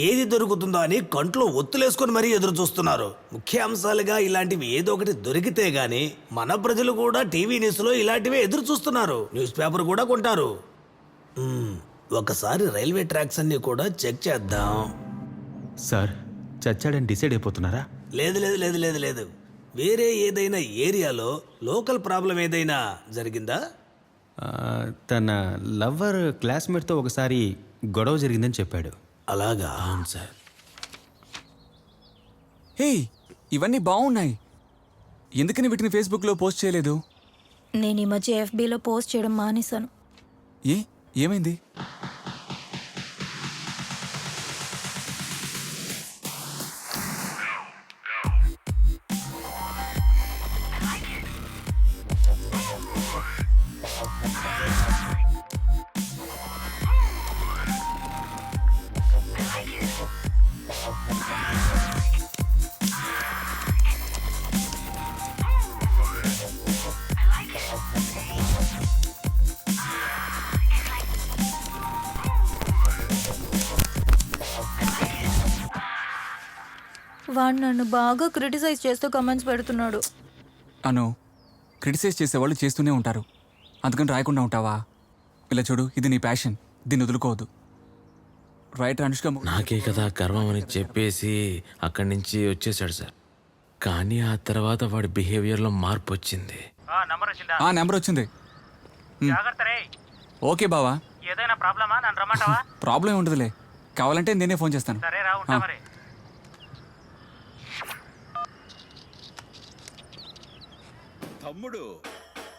ఏది దొరుకుతుందో అని కంట్లో ఒత్తులేసుకొని మరీ ఎదురు చూస్తున్నారు. ముఖ్య అంశాలుగా ఇలాంటివి ఏదో ఒకటి దొరికితే గాని మన ప్రజలు కూడా టీవీ న్యూస్లో ఇలాంటివే ఎదురు చూస్తున్నారు. న్యూస్ పేపర్ కూడా కొంటారు. ఒకసారి రైల్వే ట్రాక్స్ అన్ని కూడా చెక్ చేద్దాం. సార్ చచ్చాడని డిసైడ్ అయిపోతున్నారా? లేదు లేదు లేదు లేదు లేదు వేరే ఏదైనా ఏరియాలో లోకల్ ప్రాబ్లం ఏదైనా జరిగిందా? తన లవ్వర్ క్లాస్మేట్తో ఒకసారి గొడవ జరిగిందని చెప్పాడు. అలాగా? అవును సార్. హే, ఇవన్నీ బాగున్నాయి. ఎందుకని వీటిని ఫేస్బుక్లో పోస్ట్ చేయలేదు? నేను ఈ మధ్య ఎఫ్బీలో పోస్ట్ చేయడం మానేశాను. ఏమైంది? వాడు నన్ను బాగా క్రిటిసైజ్ చేస్తూ కమెంట్స్ పెడుతున్నాడు. అను, క్రిటిసైజ్ చేసేవాళ్ళు చేస్తూనే ఉంటారు. అందుకని రాయకుండా ఉంటావా? ఇలా చూడు, ఇది నీ ప్యాషన్, దీన్ని వదులుకోవద్దు. రైట్ అనుష్క? నాకే కదా గర్వం అని చెప్పేసి అక్కడి నుంచి వచ్చేసాడు సార్. కానీ ఆ తర్వాత వాడి బిహేవియర్లో మార్పు వచ్చింది. నెంబర్ వచ్చింది. ఓకే బావా. ఏదైనా ప్రాబ్లమా? నన్ను రమ్మంటావా? ప్రాబ్లం ఉండదులే, కావాలంటే నేనే ఫోన్ చేస్తాను. సరే రా, ఉంటా మరి. తమ్ముడు,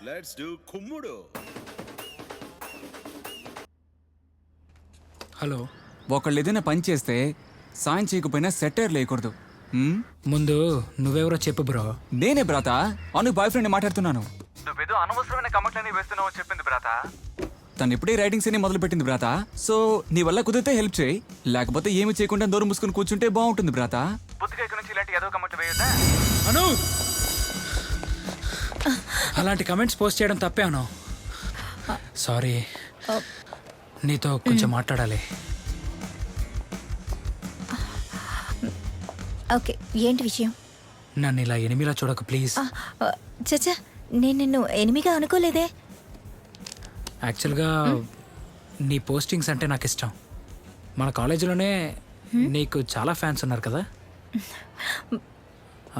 లెట్స్ డు కుమ్ముడు. హలో. ఒకళ్ళు ఏదైనా పని చేస్తే సాయం చేయకపోయినా సెటైర్ లేకూడదు. ముందు నువ్వెవరో చెప్పు బ్రో. నేనే బ్రాత, అను బాయ్ ఫ్రెండ్ మాట్లాడుతున్నాను. నువ్వేదో అనవసరమైన కమెంట్లని వేస్తున్నావు చెప్పింది బ్రాత. తను ఇప్పుడే రైటింగ్స్ అని మొదలు పెట్టింది బ్రాత. సో నీ వల్ల కుదిరితే హెల్ప్ చేయి, లేకపోతే ఏమి చేయకుండా నోరు మూసుకుని కూర్చుంటే బాగుంటుంది బ్రాత. బుద్ధిగా ఇక్కడ నుంచి ఇలాంటి ఏదో కమెంట్ వేయొద్దా? అను, అలాంటి కమెంట్స్ పోస్ట్ చేయడం తప్పే అను. సారీ, నీతో కొంచెం మాట్లాడాలి. ఓకే, ఏంటి విషయం? నన్ను ఇలా ఎనిమిలా చూడకు ప్లీజ్. చచ్చా, నేను నిన్ను ఎనిమిగా అనుకోలేదే. యాక్చువల్గా నీ పోస్టింగ్స్ అంటే నాకు ఇష్టం. మన కాలేజీలోనే నీకు చాలా ఫ్యాన్స్ ఉన్నారు కదా,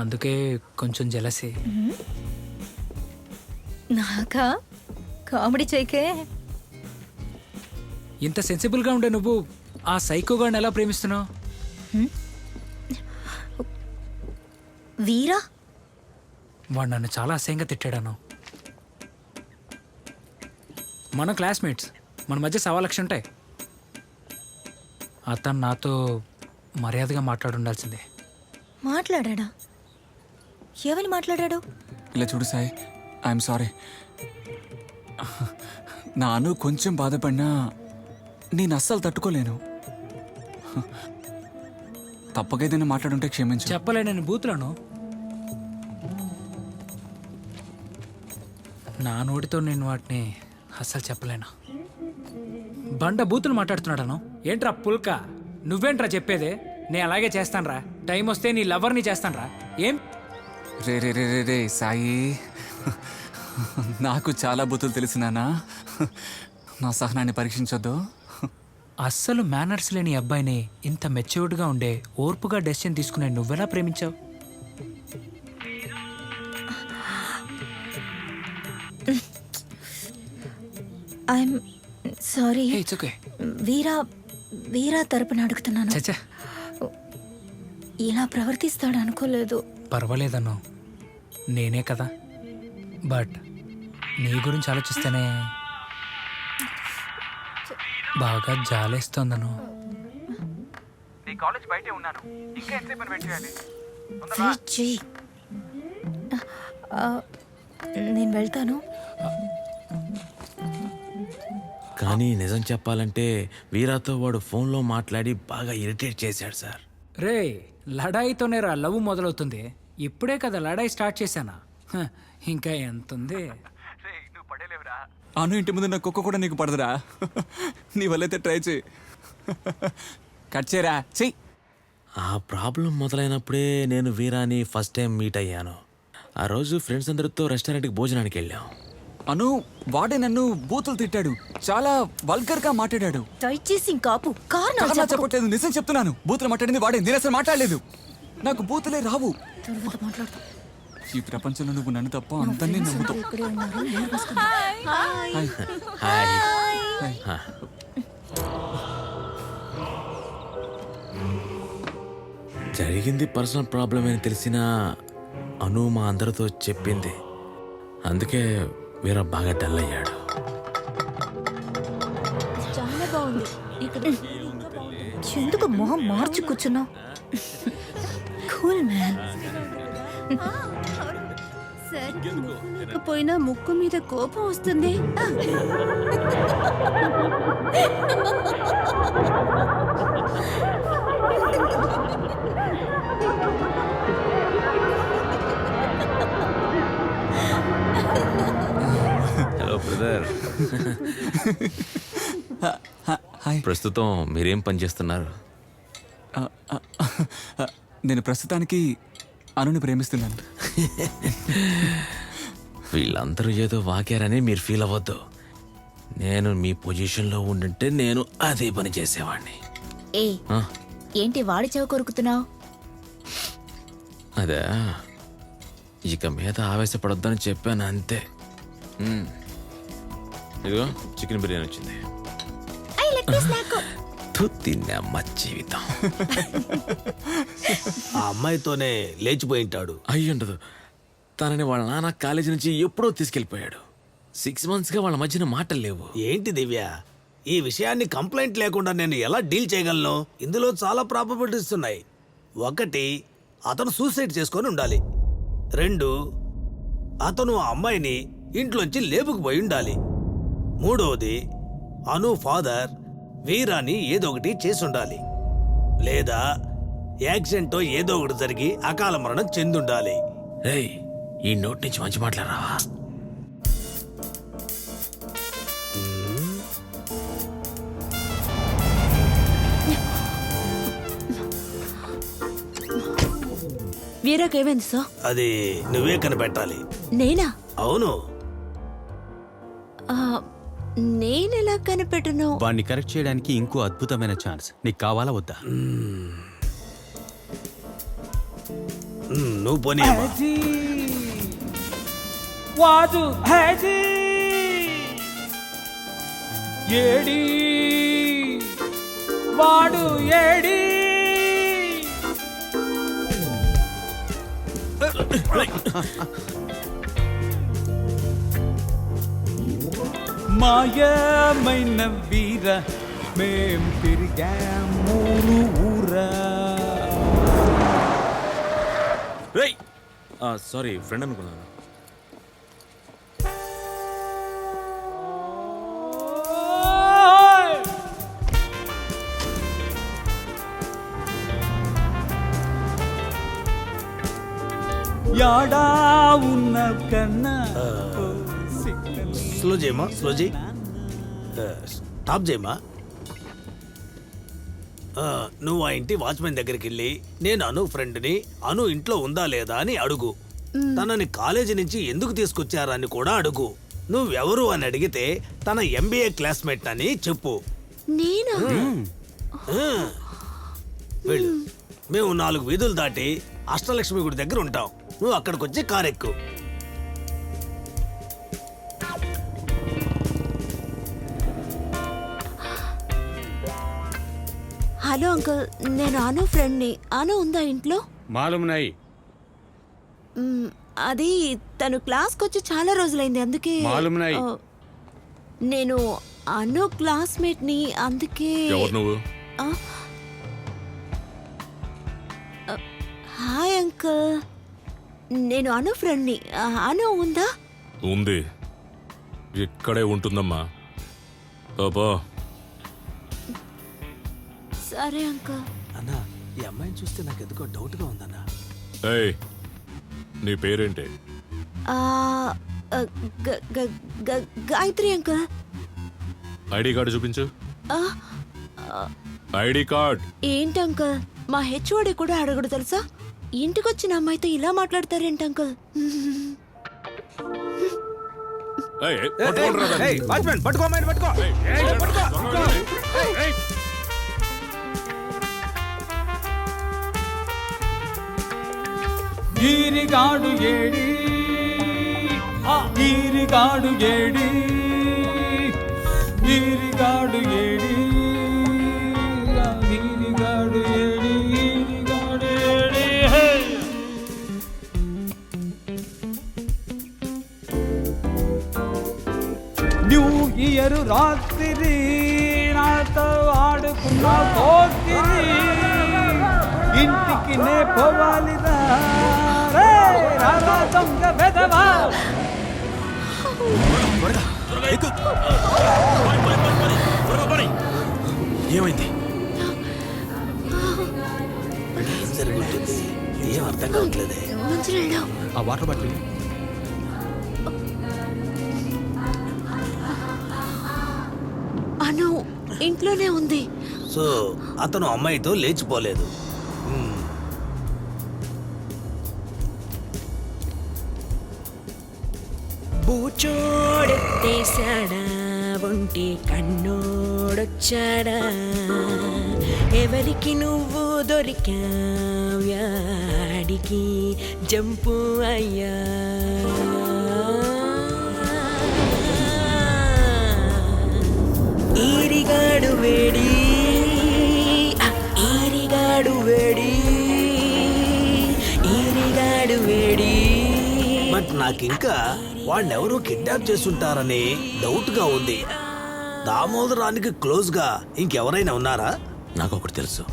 అందుకే కొంచెం జెలసీ. నాకా? కామెడీ చేయకే. ఇంత సెన్సిబుల్గా ఉండే నువ్వు ఆ సైకోగాడిని ఎలా ప్రేమిస్తున్నావు? వీరా? వాడు నన్ను చాలా అసహ్యంగా తిట్టాడను. మన క్లాస్మేట్స్, మన మధ్య 1,00,000 ఉంటాయి. అతను నాతో మర్యాదగా మాట్లాడుండాల్సిందే. మాట్లాడా? ఏమని మాట్లాడాడు? ఇలా చూడు సాయి, ఐఎమ్ సారీ. నా అను కొంచెం బాధపడినా నేను అస్సలు తట్టుకోలేను. తప్పక ఏదైనా మాట్లాడుంటే క్షమించు. చెప్పలేనని బూతులను నా నోటితో నేను వాటిని అస్సలు చెప్పలేను. బండ బూతులు మాట్లాడుతున్నాడను. ఏంట్రా పుల్క, నువ్వేంట్రా చెప్పేదే? నేను అలాగే చేస్తానురా. టైం వస్తే నీ లవర్ని చేస్తానురా. ఏం రే రే రే రే రే సాయి, నాకు చాలా బూతులు తెలిసినానా. నా సహనాన్ని పరీక్షించొద్దు. అస్సలు మేనర్స్ లేని అబ్బాయిని ఇంత మెచ్యూర్డ్గా ఉండే ఓర్పుగా డెసిషన్ తీసుకునే నువ్వెలా ప్రేమించావు? I'm sorry. It's okay. Veera తరపున అడుగుతున్నాను. చచ్చా, ఇలా ప్రవర్తిస్తాడు అనుకోలేదు. పర్వాలేదను, నేనే కదా. బట్ నీ గురించి ఆలోచిస్తేనే బాగా జాలేస్తోందను. నీ కాలేజ్ బయటే ఉన్నాను, ఇంకా ఎంతసేపు అని వెయిట్ చేయాలి? నేను వెళ్తాను. కానీ నిజం చెప్పాలంటే వీరాతో వాడు ఫోన్లో మాట్లాడి బాగా ఇరిటేట్ చేశాడు సార్. రే, లడాయితోనే రా లవ్ మొదలవుతుంది. ఇప్పుడే కదా లడాయి స్టార్ట్ చేశానా? ఇంకా ఎంతుంది? అను ఇంటి ముందు నా కుక్క కూడా నీకు పడదురా. నీ వల్లైతే ట్రై చేయి. కట్ చేయరా, చెయ్యి. ఆ ప్రాబ్లం మొదలైనప్పుడే నేను వీరాని ఫస్ట్ టైం మీట్ అయ్యాను. ఆ రోజు ఫ్రెండ్స్ అందరితో రెస్టారెంట్కి భోజనానికి వెళ్ళాం. అను వాడే నన్ను బూతులు తిట్టాడు, చాలా వల్గర్ గా మాట్లాడాడు. దయచేసి ఇంకాపు కారణాలు కారణాలు చెప్పట్లేదు, నిజం చెప్తున్నాను. బూతులు మాట్లాడింది వాడే, నేను అసలు మాట్లాడలేదు. నాకు బూతులే రావు. తర్వాత మాట్లాడతాం. ఈ ప్రపంచంలో నువ్వు నన్ను తప్ప అందరినీ నమ్ముతావు. హాయ్. హాయ్. జరిగింది పర్సనల్ ప్రాబ్లం అని తెలిసిన అను మా అందరితో చెప్పింది. అందుకే వీర బాగా డల్ అయ్యాడు. చాలా బాగుంది ఇక్కడ. ఎందుకు మొహం మార్చి కూర్చున్నావు? Cool man. పోయినా ముక్కు మీద కోపం వస్తుంది. Hello brother. ప్రస్తుతం మీరేం పని చేస్తున్నారు? నేను ప్రస్తుతానికి అనుని ప్రేమిస్తున్నాను. వీళ్ళందరూ ఏదో వాకారని మీరు ఫీల్ అవ్వద్దు. నేను మీ పొజిషన్లో ఉండుంటే నేను అదే పని చేసేవాడిని. ఏ ఏంటి వాడి చెవి కొరుకుతున్నావు? అదే ఇక మీద ఆవేశపడొద్దని చెప్పాను అంతే. ఇదిగో చికెన్ బిర్యానీ వచ్చింది. తిన్నమ్మ జీవితం. ఆ అమ్మాయితోనే లేచిపోయి ఉంటాడు. అయ్యుండదు, తనని వాళ్ళ నాన్న కాలేజీ నుంచి ఎప్పుడో తీసుకెళ్ళిపోయాడు. 6 monthsగా వాళ్ళ మధ్యన మాటలు లేవు. ఏంటి దివ్య, ఈ విషయాన్ని కంప్లైంట్ లేకుండా నేను ఎలా డీల్ చేయగలను? ఇందులో చాలా ప్రాబబిలిటీస్ ఉన్నాయి. 1, అతను సూసైడ్ చేసుకొని ఉండాలి. 2, అతను ఆ అమ్మాయిని ఇంట్లోంచి లేపుకుపోయి ఉండాలి. 3వది, అను ఫాదర్ వీరాని ఏదో ఒకటి చేసి ఉండాలి. లేదా యాక్సిడెంట్తో ఏదో ఒకటి జరిగి అకాల మరణం చెందుండాలి. రేయ్, ఈ నోటి నుంచి మంచి మాట్లాడరావా? వీరాకేమైంది సార్? అది నువ్వే కనిపెట్టాలి. నేనా? అవును. నేనెలా కనిపెట్టను? వాడిని కరెక్ట్ చేయడానికి ఇంకో అద్భుతమైన ఛాన్స్ నీకు కావాలా వద్దా? నువ్వు పోనీ అమ్మా. వాదు హేజీ ఏడి వాడు ఏడి. మాయమైన వీర మేం తిరిగాం ఊరు ఊరా. రేయ్, సారీ ఫ్రెండ్ అనుకున్నాను. యాడా ఉన్న కన్నా స్లో చేయమా, స్లో చేయి. స్టాప్ చేయమా. నువ్వు ఆ ఇంటి వాచ్మెన్ దగ్గరికి వెళ్ళి నేను అను ఫ్రెండ్ని, అను ఇంట్లో ఉందా లేదా అని అడుగు. తనని కాలేజీ నుంచి ఎందుకు తీసుకొచ్చారా అని కూడా అడుగు. నువ్వెవరు అని అడిగితే తన MBA క్లాస్మేట్ అని చెప్పు. నేనా? వెళ్ళు. మేము 4 వీధులు దాటి అష్టలక్ష్మి గుడి దగ్గర ఉంటాం. నువ్వు అక్కడికి వచ్చి కారు ఎక్కు. హలో అంకుల్, నేను అను ఫ్రెండ్ని. అను ఉందా ఇంట్లో? మాలుమునాయి. అది తను క్లాస్కి వచ్చి చాలా రోజులైంది, అందుకే. మాలుమునాయి. నేను అను క్లాస్మేట్ని, అందుకే. ఎవరు నువ్వు? హాయ్ అంకుల్, నేను అను ఫ్రెండ్ని. అను ఉందా? ఉంది, ఇక్కడే ఉంటుందమ్మా. బాబా సరే అంకుల్. అన్నా, ఈ అమ్మాయిని చూస్తే నాకు ఎందుకో డౌట్గా ఉందన్నా. ఏయ్, నీ పేరేంటి? గాయత్రి అంకుల్. ఐడి కార్డు చూపించు. ఆ, ఐడి కార్డ్. ఏంటి అంకుల్, మా హెచ్ఓడి కూడా అడగడు తెలుసా? ఇంటికొచ్చిన అమ్మాయితో ఇలా మాట్లాడతారేంటి అంకుల్? ఈరిగాడు ఏడి, ఈరిగాడు ఏడి, ఈరిగాడు ఏడి, ఈరిగాడు ఏడి, ఈరిగాడు ఏడి. న్యూ ఇయర్ రాత్రి నాతో ఆడుకున్న పోకిరి, ఇంటికి నే పోవాలిరా రే రారా దొంగ వెధవా. ఏమైంది? ఏం జరుగుతుంది? ఏం అర్థం కావట్లేదే. ఆ వాటర్ బాటిల్ అను ఇంట్లోనే ఉంది. సో అతను అమ్మాయితో లేచిపోలేదు. బూచోడెత్తేశాడా, ఒంటి కన్నోడొచ్చాడా, ఎవరికి నువ్వు దొరికావ్యాడికి జంపు అయ్యా. ఈరిగాడు వేడి, ఈరిగాడు వేడి, ఈరిగాడు వేడి. బట్ నాకింకా వాడినెవరూ కిడ్నాప్ చేసుంటారని డౌట్ గా ఉంది. దామోదరానికి క్లోజ్ గా ఇంకెవరైనా ఉన్నారా? నాకు ఒకటి తెలుసు.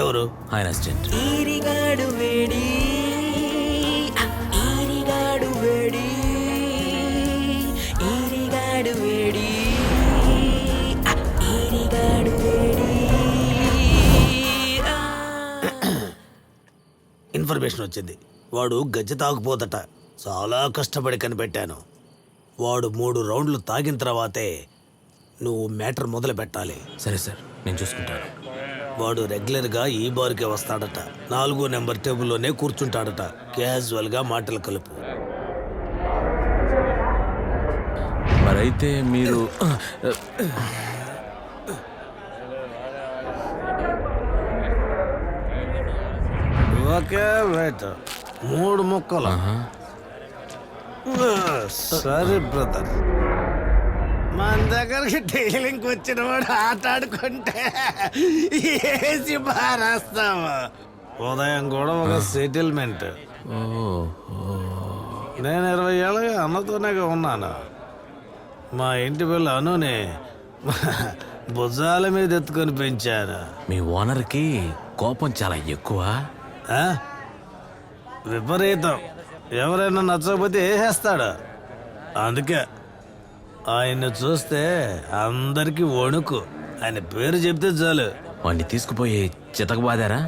ఎవరు? ఆయన అసిస్టెంట్. ఈరిగాడు వేడి, ఈరిగాడు వేడి, ఈరిగాడు వేడి, ఈరిగాడు వేడి. ఇన్ఫర్మేషన్ వచ్చింది. వాడు గజ్జె తాగుపోదట. చాలా కష్టపడి కనిపెట్టాను. వాడు 3 రౌండ్లు తాగిన తర్వాతే నువ్వు మ్యాటర్ మొదలు పెట్టాలి. సరే సార్, నేను చూసుకుంటాను. వాడు రెగ్యులర్గా ఈ బార్కే వస్తాడట. 4వ నెంబర్ టేబుల్లోనే కూర్చుంటాడట. క్యాజువల్గా మాటలు కలుపు. మరైతే మీరు ఓకే రైట్. 3 ముక్కలు. సరే బ్రదర్, మన దగ్గరికి డీలింగ్ వచ్చిన వాడు ఆట ఆడుకుంటే ఏసి బారేస్తాము. ఉదయం కూడా ఒక సెటిల్మెంట్. నేను 20 ఏళ్ళగా అన్నతోనే ఉన్నాను. మా ఇంటి పిల్ల అనుని భుజాల మీద ఎత్తుకొని పెంచాను. మీ ఓనర్కి కోపం చాలా ఎక్కువ. విపరీతం. ఎవరైనా నచ్చకపోతే వేసేస్తాడు. అందుకే ఆయన్ని చూస్తే అందరికీ వణుకు. ఆయన పేరు చెప్తే చాలు. వాడిని తీసుకుపోయి చితకబాదారా?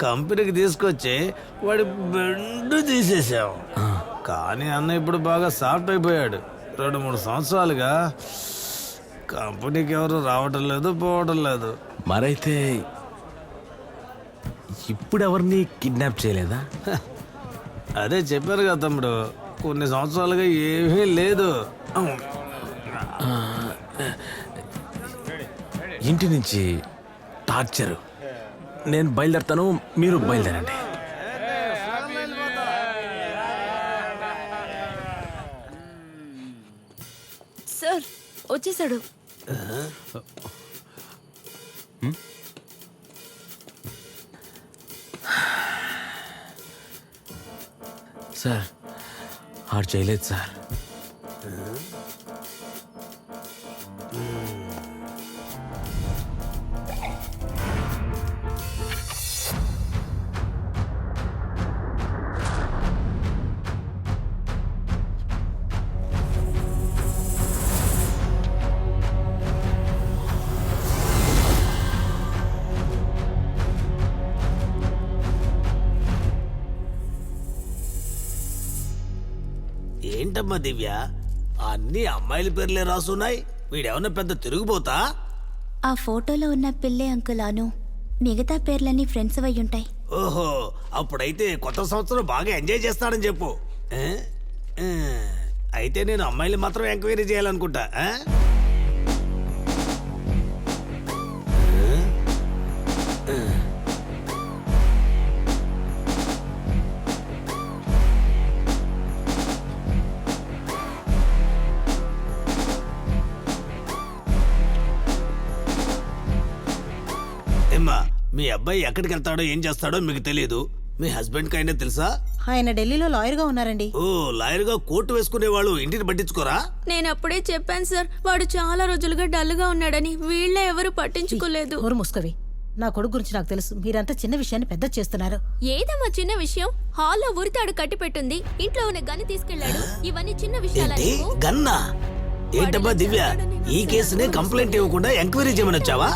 కంపెనీకి తీసుకొచ్చి వాడి బెండు తీసేసాం. కానీ అన్న ఇప్పుడు బాగా సాఫ్ట్ అయిపోయాడు. 2-3 సంవత్సరాలుగా కంపెనీకి ఎవరు రావటం లేదు, పోవటం లేదు. మరైతే ఇప్పుడు ఎవరిని కిడ్నాప్ చేయలేదా? అదే చెప్పారు కదా తమ్ముడు, కొన్ని సంవత్సరాలుగా ఏమీ లేదు. ఇంటి నుంచి టార్చరు. నేను బయలుదేరుతాను, మీరు బయలుదేరండి. సార్ వచ్చేసాడు. సార్ ఆడు చేయలేదు సార్. ఏంటమ్మా దివ్య, అన్ని అమ్మాయిల పేర్లే రాసున్నాయి. వీడేమన్నా పెద్ద తిరుగుబోతా? ఆ ఫోటోలో ఉన్న పిల్లే అంకుల్ అను, మిగతా పేర్లన్నీ ఫ్రెండ్స్ అయి ఉంటాయి. ఓహో, అప్పుడైతే కొత్త సంవత్సరం బాగా ఎంజాయ్ చేస్తాడని చెప్పు. అయితే నేను అమ్మాయిలు మాత్రం ఎంక్వైరీ చేయాలనుకుంటా. ఏమ్మా, మీ అబ్బాయి ఎక్కడికి వెళ్తాడో ఏం చేస్తాడో మీకు తెలియదు. మీ హస్బెండ్ కైనా తెలుసా? ఆయన ఢిల్లీలో లాయర్గా ఉన్నారండి. ఓ, లాయర్గా కోర్టు వేసుకునే వాళ్ళు ఇంటిని పట్టించుకోరా? నేను అప్పుడే చెప్పాను సార్, వాడు చాలా రోజులుగా డల్ గా ఉన్నాడని. వీళ్ళే ఎవరు పట్టించుకోలేదు. ఊరు ముసుకవి. నా కొడుకు గురించి నాకు తెలుసు. మీరంతా చిన్న విషయాన్ని పెద్ద చేస్తున్నారు. ఏదమ్మా చిన్న విషయం? హాల్లో ఉరితాడు కట్టి పెట్టుంది, ఇంట్లో ఉన్న గన్ను తీసుకెళ్లాడు. ఇవన్నీ చిన్న విషయాలు. గన్నా? ఏంటమ్మా దివ్య, ఈ కేసునే కంప్లైంట్ ఇవ్వకుండా ఎంక్వైరీ చేయమని వచ్చావా?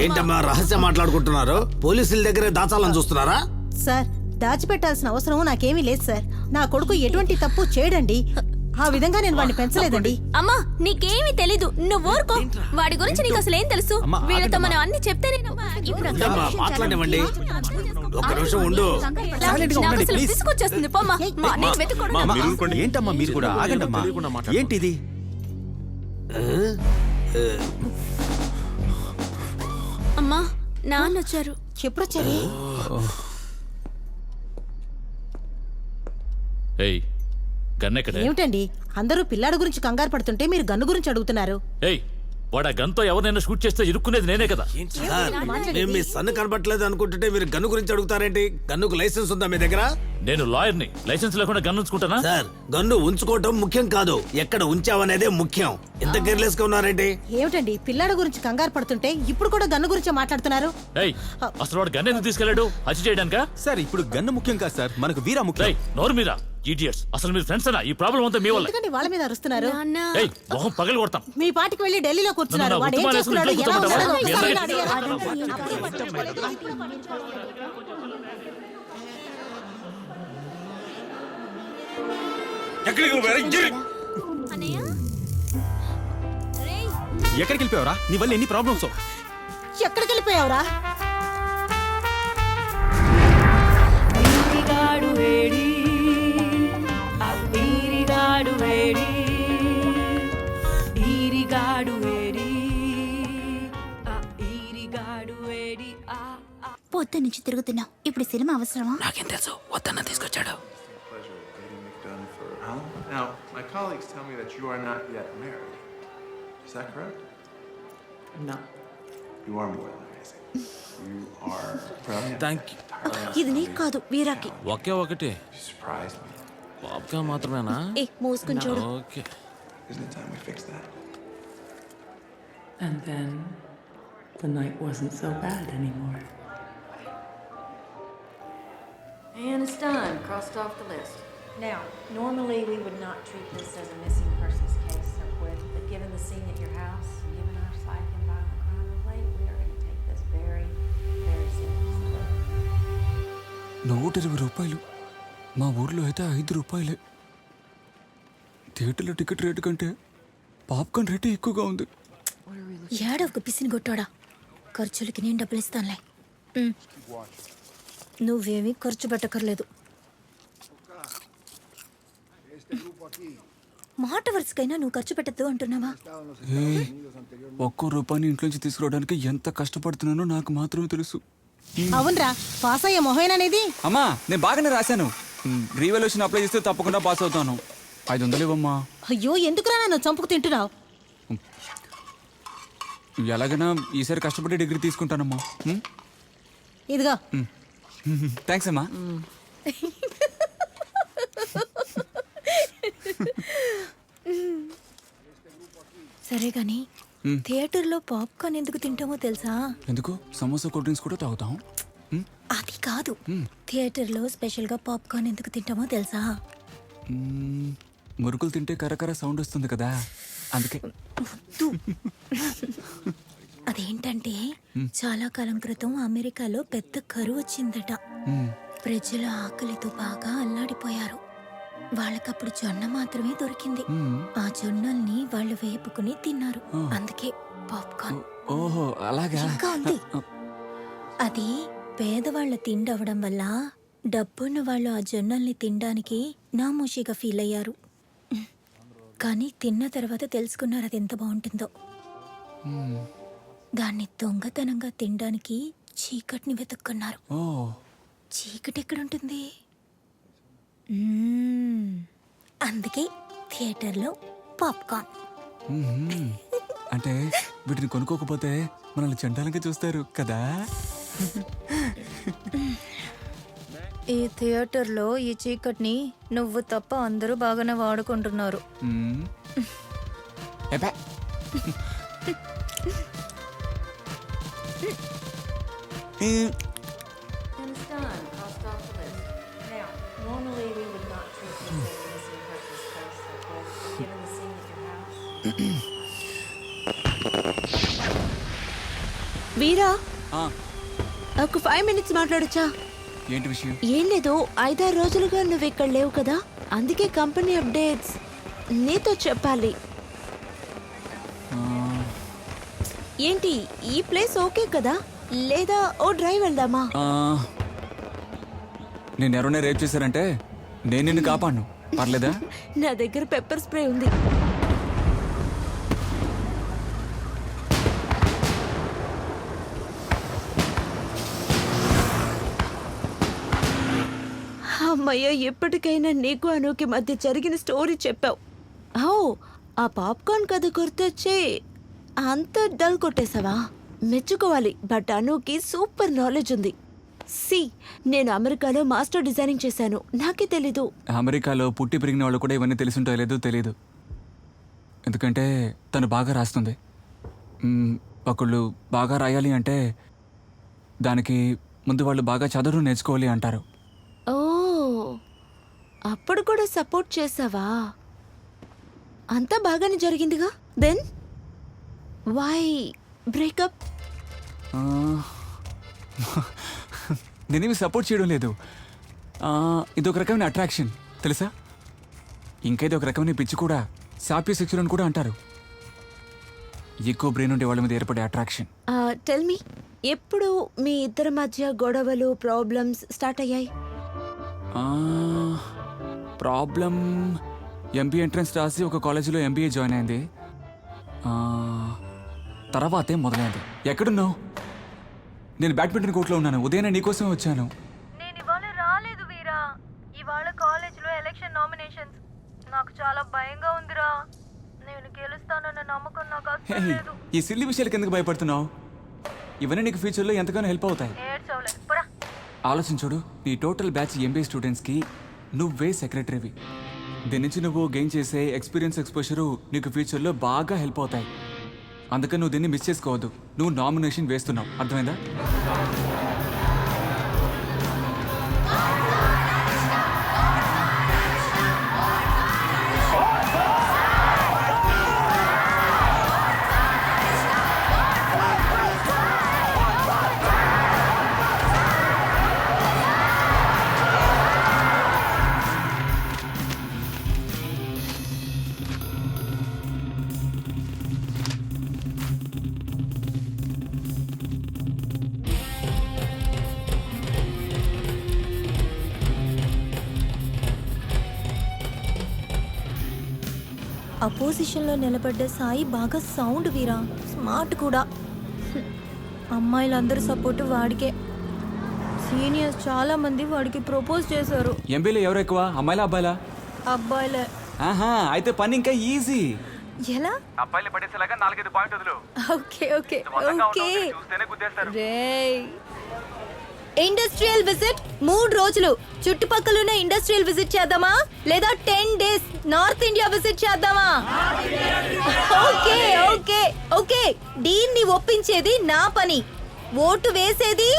ఏంటమ్మా రహస్యం మాట్లాడుకుంటున్నారు? పోలీసుల దగ్గరే దాచాలని చూస్తున్నారా? సార్, దాచిపెట్టాల్సిన అవసరం నాకేమీ లేదు సార్. నా కొడుకు ఎటువంటి తప్పు చేయడండి. ఆ విధంగా నేను వాడిని పెంచలేదండి. అమ్మా, నీకేమీ తెలీదు, నువ్వు ఊరుకో. వాడి గురించి నీకు అసలు ఏం తెలుసు? వీళ్ళతో మనం అన్ని చెప్తేనేనమ్మా. మాట్లాడివ్వండి. ఒక్క నిమిషం ఉండు. తీసుకొచ్చేస్తుంది పోమ్మా. ఏంటమ్మా మీరు కూడా ఆగండమ్మా. ఏంటిది? అమ్మా, నాన్న వచ్చారు. ఎప్పుడు వచ్చారు? ఏమిటండి అందరూ పిల్లాడి గురించి కంగారు పడుతుంటే మీరు గన్ను గురించి అడుగుతున్నారు? వాడు ఆ గన్తో ఎవరినైనా షూట్ చేస్తే ఇరుక్కునేది నేనే కదా. మేము మీ సన్ను కనబట్టలేదు అనుకుంటుంటే మీరు గన్ను గురించి అడుగుతారేంటి? గన్నుకు లైసెన్స్ ఉందా మీ దగ్గర? నేను లాయర్ని, లైసెన్స్ లేకుండా గన్ను ఉంచుకుంటానా? సార్, గన్ను ఉంచుకోవటం ముఖ్యం కాదు, ఎక్కడ ఉంచావనేదే ముఖ్యం. ఎంత కేర్లెస్ గా ఉన్నారేంటి? ఏమిటండి పిల్లాడి గురించి కంగారు పడుతుంటే ఇప్పుడు కూడా గన్ను గురించి మాట్లాడుతున్నారు? అసలు వాడు గన్ ఎందుకు తీసుకెళ్లాడు? హత్య చేయడానికా? సార్, ఇప్పుడు గన్ను ముఖ్యం కాదు సార్, మనకు వీరా ముఖ్యం. నోరు మీరా ఇడియట్స్, అసలు మీరు ఫ్రెండ్స్ అనా? ఈ ప్రాబ్లం అంతా మీ వల్ల. ఎందుకండి వాళ్ళ మీద అరుస్తున్నారు? మొహం పగలు కొడతాం. మీ పాటికి వెళ్ళి ఢిల్లీలో కూర్చున్నారు. వాడు ఏం చేస్తున్నాడో ఎలా ఉన్నాడో ఒకసారి అడిగారా? ఎక్కడికి వెళ్ళిపోయావరా? నీ వల్ల ఎన్ని ప్రాబ్లమ్స్. ఎక్కడికి వెళ్ళిపోయావురా? పొద్దు నుంచి తిరుగుతున్నావు, ఇప్పుడు సినిమా అవసరమా? నాకేం తెలుసు, వద్దన్న తీసుకొచ్చాడు. Now, my colleagues tell me that you are not yet married. Is that correct? No. You are more than amazing. You are brilliant. Thank you. ఇది నీకు కాదు, వీరాకి. ఒకే ఒకటి. You surprised me. బాబ్గా మాత్రమేనా? మూసుకుని చూడు. Okay. Isn't it time we fix that? And then the night wasn't so bad anymore. And it's done. Crossed off the list. Now, normally we would not treat this as a missing persons case, so but given the scene at your house, given our psych and violent crime of late, we are going to take this very, very seriously. 120 రూపాయలు. మా ఊర్లో అయితే 5 రూపాయలే. థియేటర్లో ticket rate కంటే popcorn rate ఎక్కువగా ఉంది. ఏడవకు పిసిని కొట్టాడా. ఖర్చులకి నేను డబ్బులు ఇస్తానులే. నువ్వేమీ ఖర్చు పెట్టకర్లేదు. మాట వరుసకైనా నువ్వు ఖర్చు పెట్టద్దు అంటున్నావా? ఒక్కో రూపాయిని ఇంట్లోంచి తీసుకురావడానికి ఎంత కష్టపడుతున్నానో నాకు మాత్రమే తెలుసు. అవునరా, పాస్ అయ్యే మొహేననేది. అమ్మా, నేను బాగానే రాశాను. రీవాల్యుయేషన్ అప్లై చేస్తే తప్పకుండా పాస్ అవుతాను. 500 ఇవ్వమ్మా. అయ్యో, ఎందుకురా నన్ను చంపుకు తింటున్నావు? ఎలాగైనా ఈసారి కష్టపడి డిగ్రీ తీసుకుంటానమ్మా. ఇదిగో. థ్యాంక్స్ అమ్మా. సరే గాని థియేటర్లో పాప్కార్న్ ఎందుకు తింటామో తెలుసా? ఎందుకు? సమోసా కూల్ డ్రింక్స్ కూడా తాగుతాం. అది కాదు, థియేటర్లో స్పెషల్గా పాప్కార్న్ ఎందుకు తింటామో తెలుసా? మురుకులు తింటే కరకర సౌండ్ వస్తుంది కదా, అందుకే. అదేంటంటే చాలా కాలం క్రితం అమెరికాలో పెద్ద కరువు వచ్చిందట. ప్రజలు ఆకలితో బాగా అల్లాడిపోయారు. వాళ్ళకప్పుడు జొన్న మాత్రమే దొరికింది. ఆ జొన్నల్ని వాళ్ళు వేపుకుని తిన్నారు. అందుకే పాప్కార్న్. ఓహో అలాగా. ఇంకా ఉంది. అది పేదవాళ్ల తిండి అవడం వల్ల డబ్బున్న వాళ్ళు ఆ జొన్నల్ని తినడానికి నామోషిగా ఫీల్ అయ్యారు. కానీ తిన్న తర్వాత తెలుసుకున్నారు అది ఎంత బాగుంటుందో. దాన్ని దొంగతనంగా తినడానికి చీకటిని వెతుక్కున్నారు. చీకటి ఎక్కడుంటుంది? అందుకే థియేటర్లో పాప్కార్న్. అంటే వీటిని కొనుక్కోకపోతే మనల్ని చండాలంగా చూస్తారు కదా. ఈ థియేటర్లో ఈ చీకటిని నువ్వు తప్ప అందరూ బాగానే వాడుకుంటున్నారు. And it's done. Crossed off the list. Now, normally we would not treat this as a missing persons case, so but given the scene at your house. వీరా, ఒక 5 minutes మాట్లాడొచ్చా? ఏంటి విషయం? ఏం లేదు, 5-6 రోజులుగా నువ్వు ఇక్కడ లేవు కదా, అందుకే కంపెనీ అప్డేట్స్ నీతో చెప్పాలి. ఏంటి ఈ ప్లేస్ ఓకే కదా, లేదా ఓ డ్రైవ్ వెళ్దామా? నేను ఎవరైనా రేప్ చేశారంటే నేను నిన్ను కాపాడను, పర్లేదా? నా దగ్గర పెప్పర్ స్ప్రే ఉంది. అమ్మయ్య, ఎప్పటికైనా నీకు అనుకి మధ్య జరిగిన స్టోరీ చెప్పావు. ఆ పాప్కార్న్ కథ గుర్తొచ్చి అంత డల్ కొట్టేశావా? మెచ్చుకోవాలి, బట్ అనుకి సూపర్ నాలెడ్జ్ ఉంది. నేను అమెరికాలో మాస్టర్ డిజైనింగ్ చేశాను, నాకే తెలీదు. అమెరికాలో పుట్టి పెరిగిన వాళ్ళు కూడా ఇవన్నీ తెలుసుంటో లేదో తెలీదు, ఎందుకంటే తను బాగా రాస్తుంది. ఒకళ్ళు బాగా రాయాలి అంటే దానికి ముందు వాళ్ళు బాగా చదువు నేర్చుకోవాలి అంటారు. ఓ, అప్పుడు కూడా సపోర్ట్ చేసావా? అంతా బాగానే జరిగిందిగా. Then why breakup? నేనేమి సపోర్ట్ చేయడం లేదు, ఇదొక రకమైన అట్రాక్షన్ తెలుసా. ఇంకా ఇది ఒక రకమైన పిచ్చి కూడా, సాపీ సెక్చురల్ అని కూడా అంటారు. ఎక్కువ బ్రెయిన్ ఉండే వాళ్ళ మీద ఏర్పడే అట్రాక్షన్. టెల్ మీ, ఎప్పుడు మీ ఇద్దరి మధ్య గొడవలు, ప్రాబ్లమ్స్ స్టార్ట్ అయ్యాయి? ప్రాబ్లం ఎంబీఏ ఎంట్రన్స్ రాసి ఒక కాలేజీలో ఎంబీఏ జాయిన్ అయింది, తర్వాతే మొదలైంది. ఎక్కడున్నావు? నేను బ్యాడ్మింటన్ కోర్టులో ఉన్నాను, ఉదయం నీకోసమే వచ్చాను. నేను ఇవాళ రాలేదు వీరా, ఇవాళ కాలేజ్లో ఎలక్షన్ నామినేషన్స్. నాకు చాలా భయంగా ఉందిరా, నేను గెలుస్తానన్న నమ్మకం నాకు అస్సలు లేదు. ఈ సిల్లీ విషయాలకు ఎందుకు భయపడుతున్నావు? ఇవన్నీ నీకు ఫ్యూచర్లో ఎంతగానో హెల్ప్ అవుతాయి. ఆలోచించుడు, నీ టోటల్ బ్యాచ్ ఎంబీఏ స్టూడెంట్స్కి నువ్వే సెక్రటరీవి. దీని నుంచి నువ్వు గెయిన్ చేసే ఎక్స్పీరియన్స్, ఎక్స్పోజరు నీకు ఫ్యూచర్లో బాగా హెల్ప్ అవుతాయి. అందుకని నువ్వు దీన్ని మిస్ చేసుకోవద్దు. నువ్వు నామినేషన్ వేస్తున్నావు, అర్థమైందా? అపోజిషన్లో నిలబడ్డ సాయి బాగా సౌండ్ వీరా, స్మార్ట్ కూడా. అమ్మాయిలందరూ సపోర్టు వాడికే. సీనియర్స్ చాలా మంది వాడికి ప్రపోజ్ చేశారు. ఎంబీలో ఎవరు ఎక్కువ, అమ్మాయిలా అబ్బాయిలా? అబ్బాయిలే. అయితే పని ఇంకా ఈజీ. ఎలా? అబ్బాయిలు పడేసేలాగా 4-5 పాయింట్ వదులు. Okay okay okay. రేయ్, ఇండస్ట్రియల్ విజిట్ 3 రోజులు. చుట్టుపక్కల ఇండస్ట్రియల్ విజిట్ చేద్దామా, లేదా 10 days నార్త్ ఇండియా విజిట్ చేద్దామా? Okay okay okay. దీన్ని ఒప్పించేది నా పని, ఓటు వేసేది.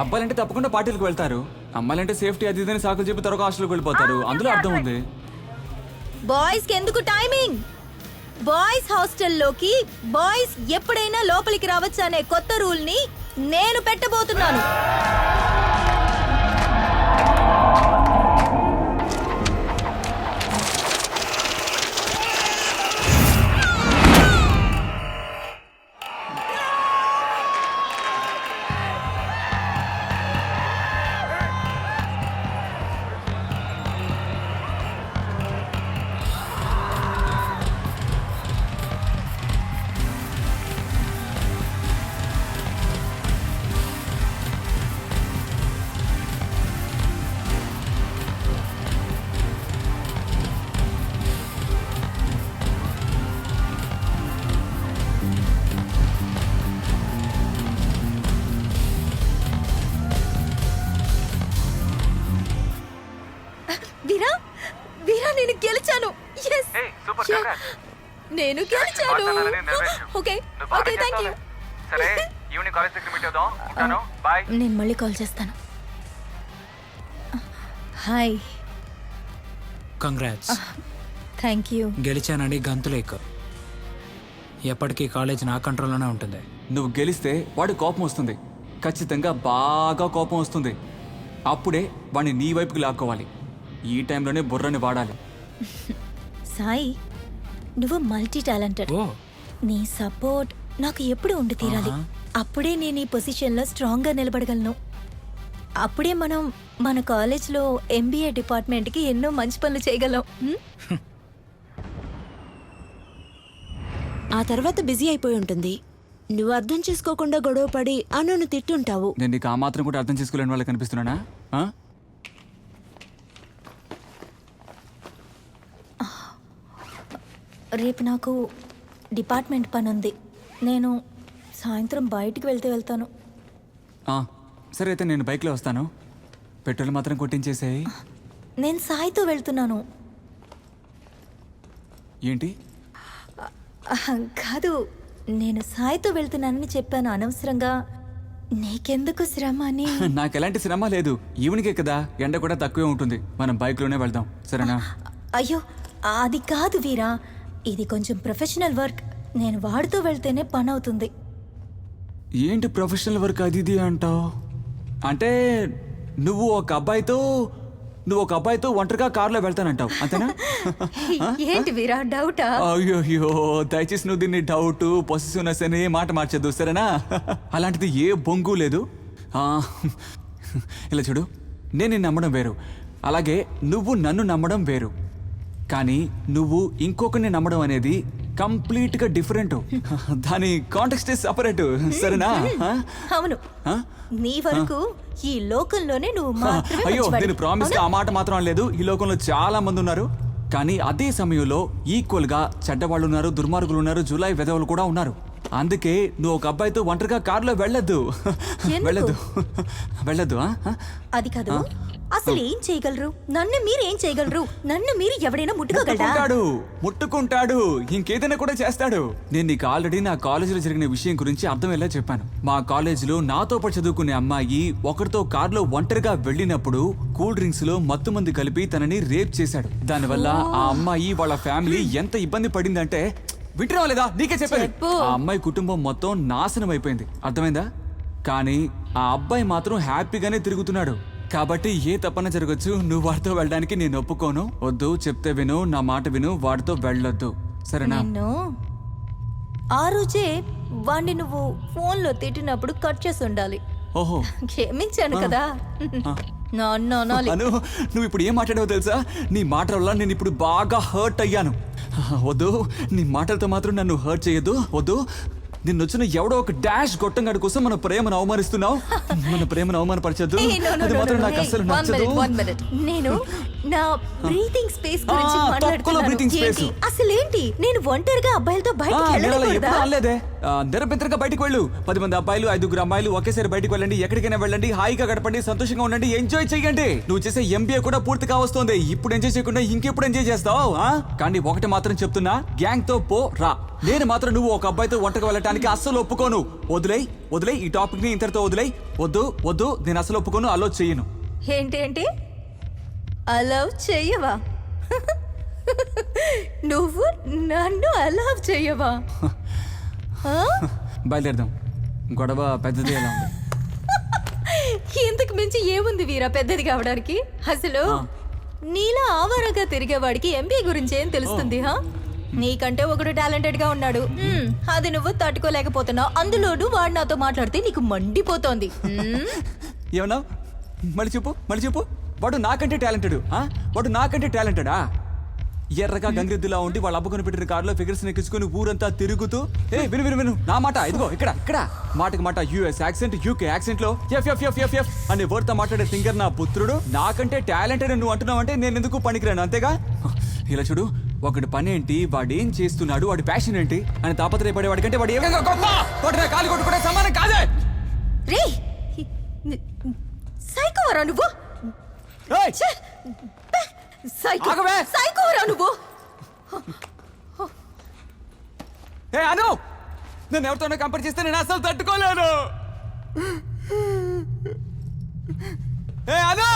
అబ్బాయిలంటే తప్పకుండా పార్టీలకు వెళ్తారు, అమ్మాయిలంటే సేఫ్టీ అది ఇదని సాకులు చెప్పి త్వరగా హాస్టల్కి వెళ్ళిపోతారు. అందులో అర్థం ఉంది. బాయ్స్ కి ఎందుకు టైమింగ్? బాయ్స్ హాస్టల్లోకి బాయ్స్ ఎప్పుడైనా లోపలికి రావచ్చు అనే కొత్త రూల్ ని నేను పెట్టబోతున్నాను. నేను గెలిచాను. Okay okay thank you. సరే ఈవినింగ్ కాలేజ్ దగ్గర మీట్ అవుదాం. ఉంటాను. బాయ్. నేను మళ్ళీ కాల్ చేస్తాను. హాయ్. కంగ్రాట్స్. Thank you. గెలిచానని గంతులేకు. ఎప్పటికీ కాలేజ్ నా కంట్రోల్లోనే ఉంటుంది. నువ్వు గెలిస్తే వాడి కోపం వస్తుంది, ఖచ్చితంగా బాగా కోపం వస్తుంది. అప్పుడే వాడిని నీ వైపుకి లాక్కోవాలి. ఈ టైంలోనే బుర్రని వాడాలి. సాయి, నువ్వు మల్టీ టాలెంటెడ్. నీ సపోర్ట్ నాకు ఎప్పుడు ఉండి తీరాలి. అప్పుడే నేను ఈ పొజిషన్లో స్ట్రాంగ్గా నిలబడగలను. అప్పుడే మనం మన కాలేజ్లో MBA డిపార్ట్మెంట్కి ఎన్నో మంచి పనులు చేయగలం. ఆ తర్వాత బిజీ అయిపోయి ఉంటుంది. నువ్వు అర్థం చేసుకోకుండా గొడవ పడి అనును తిట్టుంటావు. నేను నీకు ఆ మాత్రం కూడా అర్థం చేసుకోలేని వాళ్ళకి కనిపిస్తున్నానా? రేపు నాకు డిపార్ట్మెంట్ పని ఉంది. నేను సాయంత్రం బయటికి వెళ్తాను. సరే అయితే నేను బైక్లో వస్తాను. పెట్రోల్ మాత్రం కొట్టించేసేయి. నేను సాయితో వెళ్తున్నాను. ఏంటి? కాదు, నేను సాయితో వెళ్తున్నానని చెప్పాను. అనవసరంగా నీకెందుకు శ్రమ అని. నాకు ఎలాంటి శ్రమ లేదు. ఈవినింగే కదా, ఎండ కూడా తక్కువే ఉంటుంది. మనం బైక్లోనే వెళ్దాం, సరేనా? అయ్యో అది కాదు వీరా, ఇది కొంచెం ప్రొఫెషనల్ వర్క్. నేను వాడితో వెళ్తేనే పని అవుతుంది. ఏంటి ప్రొఫెషనల్ వర్క్ అది ఇది అంటావు? అంటే నువ్వు ఒక అబ్బాయితో ఒంటరిగా కారులో వెళ్తానంటావు, అంతేనా? ఏంటి వీరా, డౌటా? అయ్యో దయచేసి నువ్వు దీన్ని డౌట్ పొసెసివ్నెస్ అనే మాట మార్చద్దు, సరేనా? అలాంటిది ఏ బొంగు లేదు. ఇలా చూడు, నేను నిన్ను నమ్మడం వేరు, అలాగే నువ్వు నన్ను నమ్మడం వేరు. కానీ నువ్వు ఇంకొకరిని నమ్మడం అనేది కంప్లీట్గా డిఫరెంట్. దాని కాంటెక్స్ట్ సపరేట్, సరేనా? అవును, నీ వరకు ఈ లోకంలోనే నువ్వు మాత్రమే. అయ్యో, మంచివాడివి. నేను ప్రామిస్ గా ఆ మాట మాత్రం అనలేదు. ఈ లోకంలో చాలా మంది ఉన్నారు, కానీ అదే సమయంలో ఈక్వల్ గా చెడ్డవాళ్ళు ఉన్నారు, దుర్మార్గులు ఉన్నారు, జూలై వెధవలు కూడా ఉన్నారు. అందుకే నువ్వు ఒక అబ్బాయితో ఒంటరిగా కారులో వెళ్ళొద్దు. వెళ్ళొద్దు. అది కాదు, అసలు ఏం చేయగలరు? నన్ను మీరు ఏం చేయగలరు? నన్ను మీరు ఎవరైనా ముట్టుకుంటాడు, ఇంకేదైనా కూడా చేస్తాడు. నేను నీకు ఆల్రెడీ నా కాలేజీలో జరిగిన విషయం గురించి అర్థమయ్యేలా చెప్పాను. మా కాలేజీలో నాతో పాటు చదువుకునే అమ్మాయి ఒకరితో కారులో ఒంటరిగా వెళ్ళినప్పుడు కూల్ డ్రింక్స్ లో మత్తు మందు కలిపి తనని రేప్ చేశాడు. దానివల్ల ఆ అమ్మాయి వాళ్ళ ఫ్యామిలీ ఎంత ఇబ్బంది పడిందంటే, వింటున్నావా లేదా? నీకే చెప్పాను. ఆ అమ్మాయి కుటుంబం మొత్తం నాశనం అయిపోయింది, అర్థమైందా? కానీ ఆ అబ్బాయి మాత్రం హ్యాపీగానే తిరుగుతున్నాడు. కాబట్టి ఏ తప్పన జరగచ్చు, నువ్వు వాడితో వెళ్ళడానికి నేను ఒప్పుకోను. వద్దు, చెప్తే విను, నా మాట విను, వాడితో వెళ్ళొద్దు, సరేనా? ఆ రోజే వాణ్ణి నువ్వు ఫోన్లో తిట్టినప్పుడు కట్ చేసి ఉండాలి. ఓహో, క్షమించాను కదా. నువ్వు ఇప్పుడు ఏం మాట్లాడావో తెలుసా? నీ మాటల వల్ల నేను ఇప్పుడు బాగా హర్ట్ అయ్యాను. వద్దు, నీ మాటలతో మాత్రం నన్ను హర్ట్ చేయొద్దు. వద్దు, నిన్నొచ్చిన ఎవడో ఒక డాష్ గొట్టంగాడి కోసం మన ప్రేమను అవమానిస్తున్నావు. మన ప్రేమను అవమానపరచద్దు, అది మాత్రం నాకు అసలు నచ్చదు. నేను నా బ్రీతింగ్ స్పేస్ గురించి మాట్లాడుతున్నాను. అసలేంటి, నేను ఒంటరిగా అబ్బాయిలతో బయటికి వెళ్ళలేదే. నిరభ్యంతరంగా బయటికి వెళ్ళు. 10 మంది అబ్బాయిలు, 5 అమ్మాయిలు ఒకేసారి బయటికి వెళ్ళండి. ఎక్కడికైనా వెళ్ళండి, హాయిగా గడపండి, సంతోషంగా ఉండండి, ఎంజాయ్ చెయ్యండి. నువ్వు చేసే MBA కూడా పూర్తిగా వస్తుంది. ఇప్పుడు ఎంజాయ్ చేయకుండా ఇంకెప్పుడు ఎంజాయ్ చేస్తావు? కానీ ఒకటి మాత్రం చెప్తున్నా, గ్యాంగ్ తో పో రా. నేను మాత్రం నువ్వు ఒక అబ్బాయితో ఒంటరిగా వెళ్ళటానికి అస్సలు ఒప్పుకోను. వదిలేయ్, ఈ టాపిక్ ని ఇంతటితో వదిలేయ్. వద్దు, నేను అసలు ఒప్పుకోను, అలో చెయ్యను. ఏంటి అలౌ చెయ్యవా? నువ్వు నన్ను అలౌ చెయ్యవా? బయలుదేరదాం, గొడవ పెద్దది ఎలా ఉంది? ఇంతకు మించి ఏముంది వీరా పెద్దది కావడానికి? అసలు నీలా ఆవారగా తిరిగేవాడికి MBA గురించి ఏం తెలుస్తుంది? నీకంటే ఒకడు టాలెంటెడ్ గా ఉన్నాడు, అది నువ్వు తట్టుకోలేకపోతున్నావు. అందులోనూ వాడు నాతో మాట్లాడితే నీకు మండిపోతోంది. ఏమన్నా? మళ్ళీ చెప్పు. వాడు నాకంటే టాలెంటెడా? ఎర్రగా గంగిరెద్దులా ఉండి వాళ్ళ అబ్బ కొనిపెట్టిన కారులో ఫిగర్స్ ఎక్కించుకుని ఊరంతా తిరుగుతూ, విను నా మాట, ఇదిగో ఇక్కడ మాటకి మాట US యాక్సెంట్, UK యాక్సెంట్ లో ఎఫ్ అనే వర్డ్ తో మాట్లాడే సింగర్ నా పుత్రుడు. నాకంటే టాలెంటెడ్ నువ్వు అంటున్నావు అంటే నేను ఎందుకు పనికిరాను, అంతేగా? ఇలా చూడు, ఒకటి పని ఏంటి, వాడేం చేస్తున్నాడు, వాడి ప్యాషన్ ఏంటి అని తాపత్రయపడేవాడి కంటే వాడు ఏమైనా గొప్ప కాలు కొట్టుకుంటే సమానం కాదే. రే సైకోవరా నువ్వు? సైకోవరా నువ్వు? ఏ అను, నన్ను ఎవరితోనే కంపేర్ చేస్తే నేను అసలు తట్టుకోలేను. ఏ అను,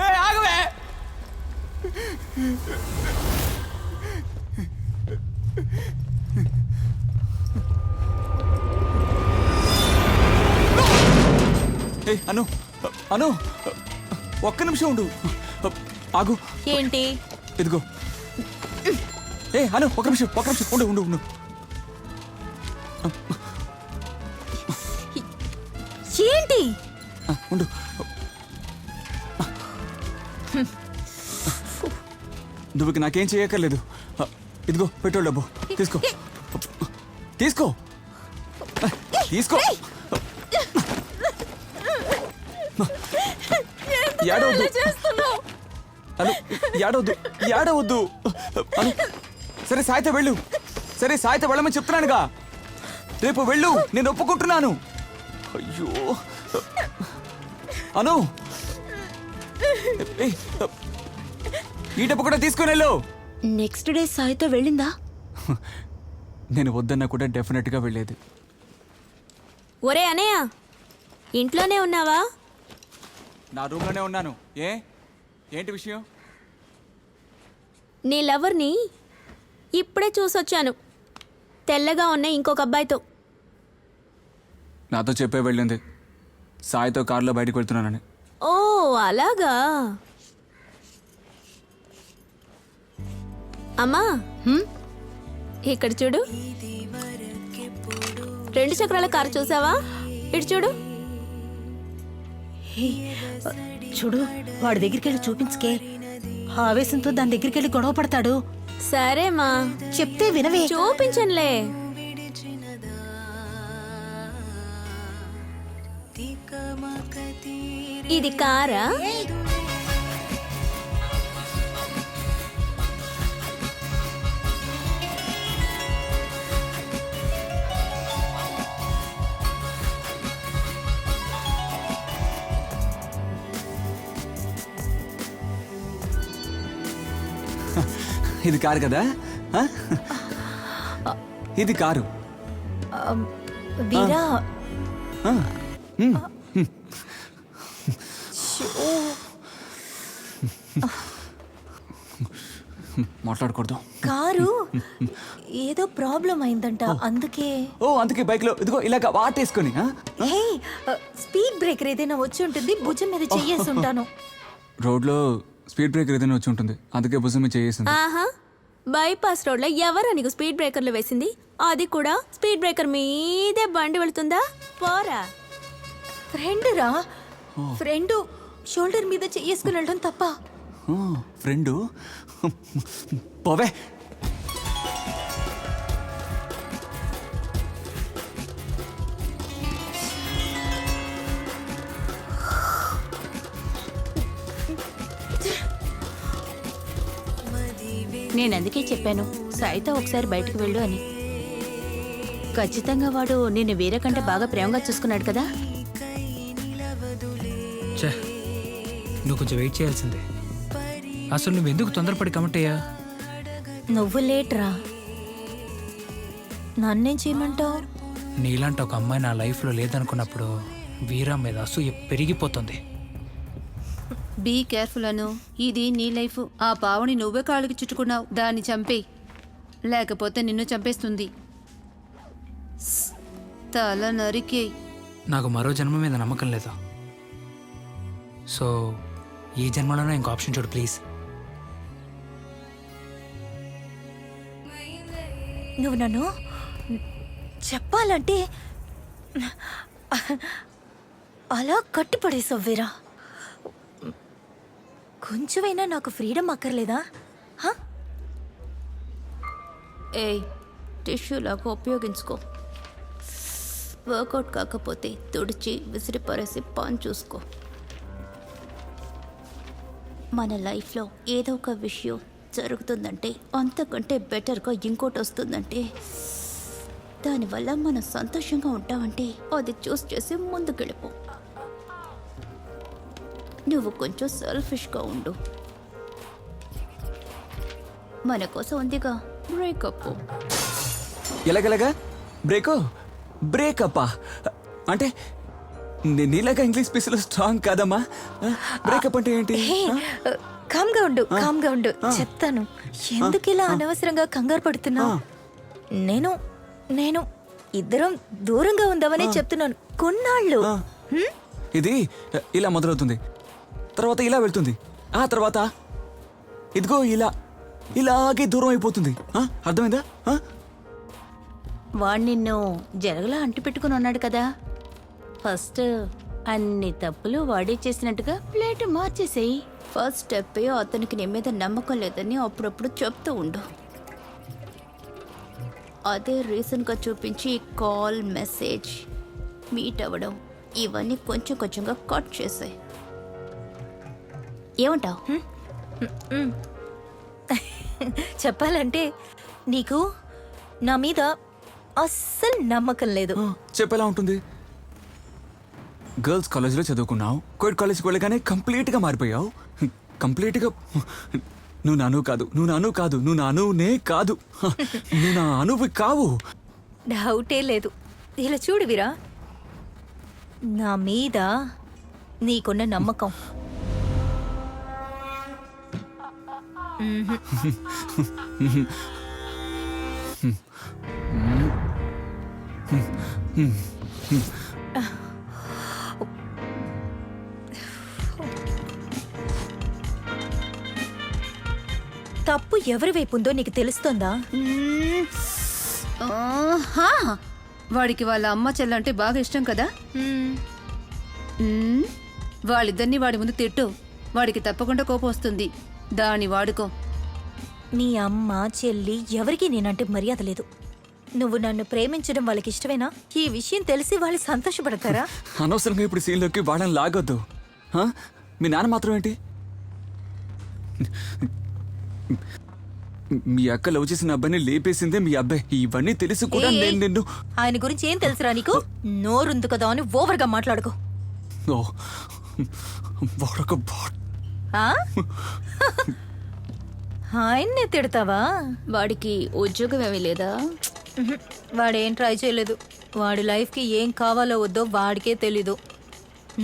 ఏ ఆగవే. ఏ అను, అను ఒక్క నిమిషం ఉండు, ఆగు. ఏంటి? ఇదిగో. ఏ అను ఒక నిమిషం ఉండు ఉండు ఉండు. ఏంటి? ఉండు. నువ్వు నాకేం చేయక్కర్లేదు. ఇదిగో పెట్రోల్ డబ్బు తీసుకో. తీసుకో తీసుకో. ఏడవద్దు. అను సరే సాయితో వెళ్ళు. సరే సాయితో వెళ్ళమని చెప్తున్నానుగా. రేపు వెళ్ళు, నేను ఒప్పుకుంటున్నాను. అయ్యో అను, ఈ డబ్బు కూడా తీసుకుని వెళ్ళు. నెక్స్ట్ డే సాయితో వెళ్ళిందా? నేను వద్దన్నా కూడా డెఫినెట్గా వెళ్ళేది. ఒరే అనయ్య, ఇంట్లోనే ఉన్నావా? నా రూమ్లోనే ఉన్నాను. ఏంటి విషయం? నీ లవర్ని ఇప్పుడే చూసొచ్చాను, తెల్లగా ఉన్న ఇంకొక అబ్బాయితో. నాతో చెప్పే వెళ్ళింది సాయితో కారులో బయటకు వెళ్తున్నానని. ఓ అలాగా. అమ్మా ఇక్కడ చూడు. 2 చక్రాల కారు చూసావా? ఇటు చూడు. చూడు, వాడి దగ్గరికి వెళ్ళి చూపించుకే. ఆవేశంతో దాని దగ్గరికి వెళ్ళి గొడవ పడతాడు. సరేమా, చెప్తే వినవే. చూపించనులే. ఇది కారా? ఇది కారు కదా? ఇది కారు. వీరా, మాట్లాడకూడదు. కారు ఏదో ప్రాబ్లం అయిందంట, అందుకే. అందుకే బైక్ లో ఇదిగో ఇలాగ వాటేసుకొని. హే, స్పీడ్ బ్రేకర్ ఏదైనా వచ్చి ఉంటుంది, భుజం మీద చెయ్యేసి ఉంటాను. రోడ్లో స్పీడ్ బ్రేకర్ ఏదైనా వచ్చి ఉంటుంది, అందుకే భుజం మీద చేయేసింది. ఆహా, బైపాస్ రోడ్ లో ఎవరా నీకు స్పీడ్ బ్రేకర్లు వేసింది? అది కూడా స్పీడ్ బ్రేకర్ మీదే బండి వెళ్తుందా? పోరా. ఫ్రెండ్ రా, ఫ్రెండ్ షోల్డర్ మీద చెయ్యేసుకుని వెళ్ళడం తప్ప. ఫ్రెండు పోవే. నేను అందుకే చెప్పాను సాయితో ఒకసారి బయటకు వెళ్ళు అని. ఖచ్చితంగా వాడు నిన్ను వేరే కంటే బాగా ప్రేమగా చూసుకున్నాడు కదా. నువ్వు కొంచెం వెయిట్ చేయాల్సిందే. అసలు నువ్వు ఎందుకు తొందరపడి కమిట్ అయ్యా? నువ్వు లేట్రా, నన్నేం చేయమంటావు? నీలాంటి ఒక అమ్మాయి నా లైఫ్లో లేదనుకున్నప్పుడు వీరా మీద అసూయ పెరిగిపోతుంది. బీ కేర్ఫుల్ అను, ఇది నీ లైఫ్. ఆ పావుని నువ్వే కాళ్ళకి చుట్టుకున్నావు, దాన్ని చంపేయి, లేకపోతే నిన్ను చంపేస్తుంది. తల నరికేయి. నాకు మరో జన్మ మీద నమ్మకం లేదు. సో ఈ జన్మలోనే ఇంకో ఆప్షన్ చూడు ప్లీజ్. నువ్వు నన్ను చెప్పాలంటే అలా కట్టిపడేసావు వీరా. కొంచెమైనా నాకు ఫ్రీడమ్ అక్కర్లేదా? ఏయ్, టిష్యూ లాగా ఉపయోగించుకో. వర్కౌట్ కాకపోతే తుడిచి విసిరి పరేసి పాన్ చూసుకో. మన లైఫ్లో ఏదో ఒక విషయం జరుగుతుందంటే, అంతకంటే బెటర్గా ఇంకోటి వస్తుందంటే, దానివల్ల మనం సంతోషంగా ఉంటామంటే అది చూస్ చేసి ముందుకెళ్ళిపో. నువ్వు కొంచెం సెల్ఫిష్గా ఉండు. మన కోసం ఉందిగా బ్రేకప్. ఎలాగలాగా బ్రేకప్పా అంటే నీలాగా ఇంగ్లీష్ పీసులో స్ట్రాంగ్ కాదమ్మా. బ్రేకప్ అంటే ఏంటి? కామ్గా ఉండు చెప్తాను. ఎందుకు ఇలా అనవసరంగా కంగారు పడుతున్నావు? నేను ఇద్దరం దూరంగా ఉందామనే చెప్తున్నాను. కొన్నాళ్ళు ఇది ఇలా మొదలవుతుంది, తర్వాత ఇలా వెళ్తుంది, ఆ తర్వాత ఇదిగో ఇలాగే దూరం అయిపోతుంది. అర్థమైందా? వాడు నిన్ను జరగలా అంటి పెట్టుకుని ఉన్నాడు కదా. ఫస్ట్ అన్ని తప్పులు వాడే చేసినట్టుగా ప్లేట్ మార్చేసేయి. ఫస్ట్ స్టెప్ అతనికి నీ మీద నమ్మకం లేదని అప్పుడప్పుడు చెప్తూ ఉండు. అదే రీజన్గా చూపించి కాల్, మెసేజ్, మీట్ అవ్వడం ఇవన్నీ కొంచెం కొంచెంగా కట్ చేసాయి. ఏమంటావు? చెప్పాలంటే నీకు నా మీద అస్సలు నమ్మకం లేదు. చెప్పేలా ఉంటుంది. గర్ల్స్ కాలేజ్లో చదువుకున్నావు, కోయిడ్ కాలేజ్కి వెళ్ళగానే కంప్లీట్గా మారిపోయావు. కంప్లీట్గా నువ్వు నా అనునే కాదు, నువ్వు నా అనువి కావు. డౌటే లేదు. ఇలా చూడు వీరా, నా మీద నీకున్న నమ్మకం తప్పు ఎవరి వైపు ఉందో నీకు తెలుస్తోందా? వాడికి వాళ్ళ అమ్మ చెల్లంటే బాగా ఇష్టం కదా. వాళ్ళిద్దరినీ వాడి ముందు తిట్టు, వాడికి తప్పకుండా కోపం వస్తుంది. దాన్ని వాడుకో. నీ అమ్మ చెల్లి ఎవరికి నేనంటే మర్యాద లేదు. నువ్వు నన్ను ప్రేమించడం వాళ్ళకి ఇష్టమేనా? ఈ విషయం తెలిసి వాళ్ళు సంతోషపడతారా? అనవసరంగా ఇప్పుడు సీన్లోకి వాళ్ళని లాగొద్దు. మీ నాన్న మాత్రం ఏంటి? మీ అక్క లవ్ చేసిన అబ్బాయిని లేపేసిందే మీ అబ్బాయి. ఇవన్నీ తెలిసి కూడా నేను నిన్ను... ఆయన గురించి ఏం తెలుసురా నీకు? నోరుంది కదా అని ఓవర్గా మాట్లాడుకో. ఆయన్నే తిడతావా? వాడికి ఉద్యోగం ఏమీ లేదా? వాడేం ట్రై చేయలేదు. వాడి లైఫ్కి ఏం కావాలో వద్దో వాడికే తెలీదు.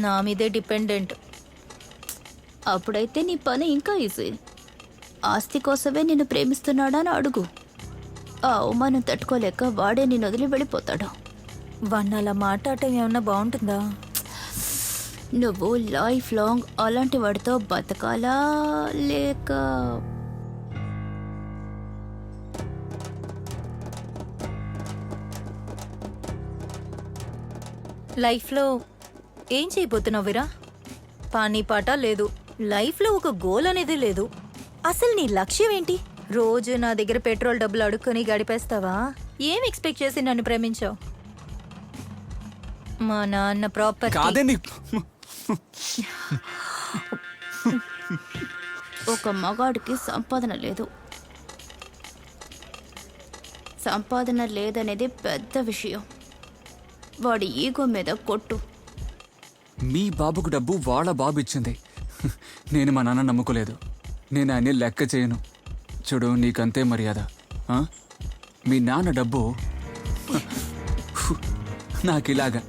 నా మీదే డిపెండెంట్. అప్పుడైతే నీ పని ఇంకా ఈజీ. ఆస్తి కోసమే నిన్ను ప్రేమిస్తున్నాడా అని అడుగు. ఆ అవమానం తట్టుకోలేక వాడే నిన్ను వదిలి వెళ్ళిపోతాడు. వాడిని అలా మాట్లాడటం ఏమన్నా బాగుంటుందా? నువ్వు లైఫ్ లాంగ్ అలాంటి వాడితో బతకాలా లేక... లైఫ్లో ఏం చేయబోతున్నావు వీరా? పానీ పాట లేదు. లైఫ్లో ఒక గోల్ అనేది లేదు. అసలు నీ లక్ష్యం ఏంటి? రోజు నా దగ్గర పెట్రోల్ డబ్బులు అడుక్కొని గడిపేస్తావా? ఏం ఎక్స్పెక్ట్ చేసి నన్ను ప్రేమించావు? మా నాన్న ప్రాపర్టీ. ఒక మగాడికి సంపాదన లేదు. సంపాదన లేదనేది పెద్ద విషయం. వాడి ఈగో మీద కొట్టు. మీ బాబుకు డబ్బు వాళ్ళ బాబు ఇచ్చింది. నేను మా నాన్న నమ్ముకోలేదు. నేను ఆయన్ని లెక్క చేయను. చూడు, నీకంతే మర్యాద. మీ నాన్న డబ్బు నాకిలాగా.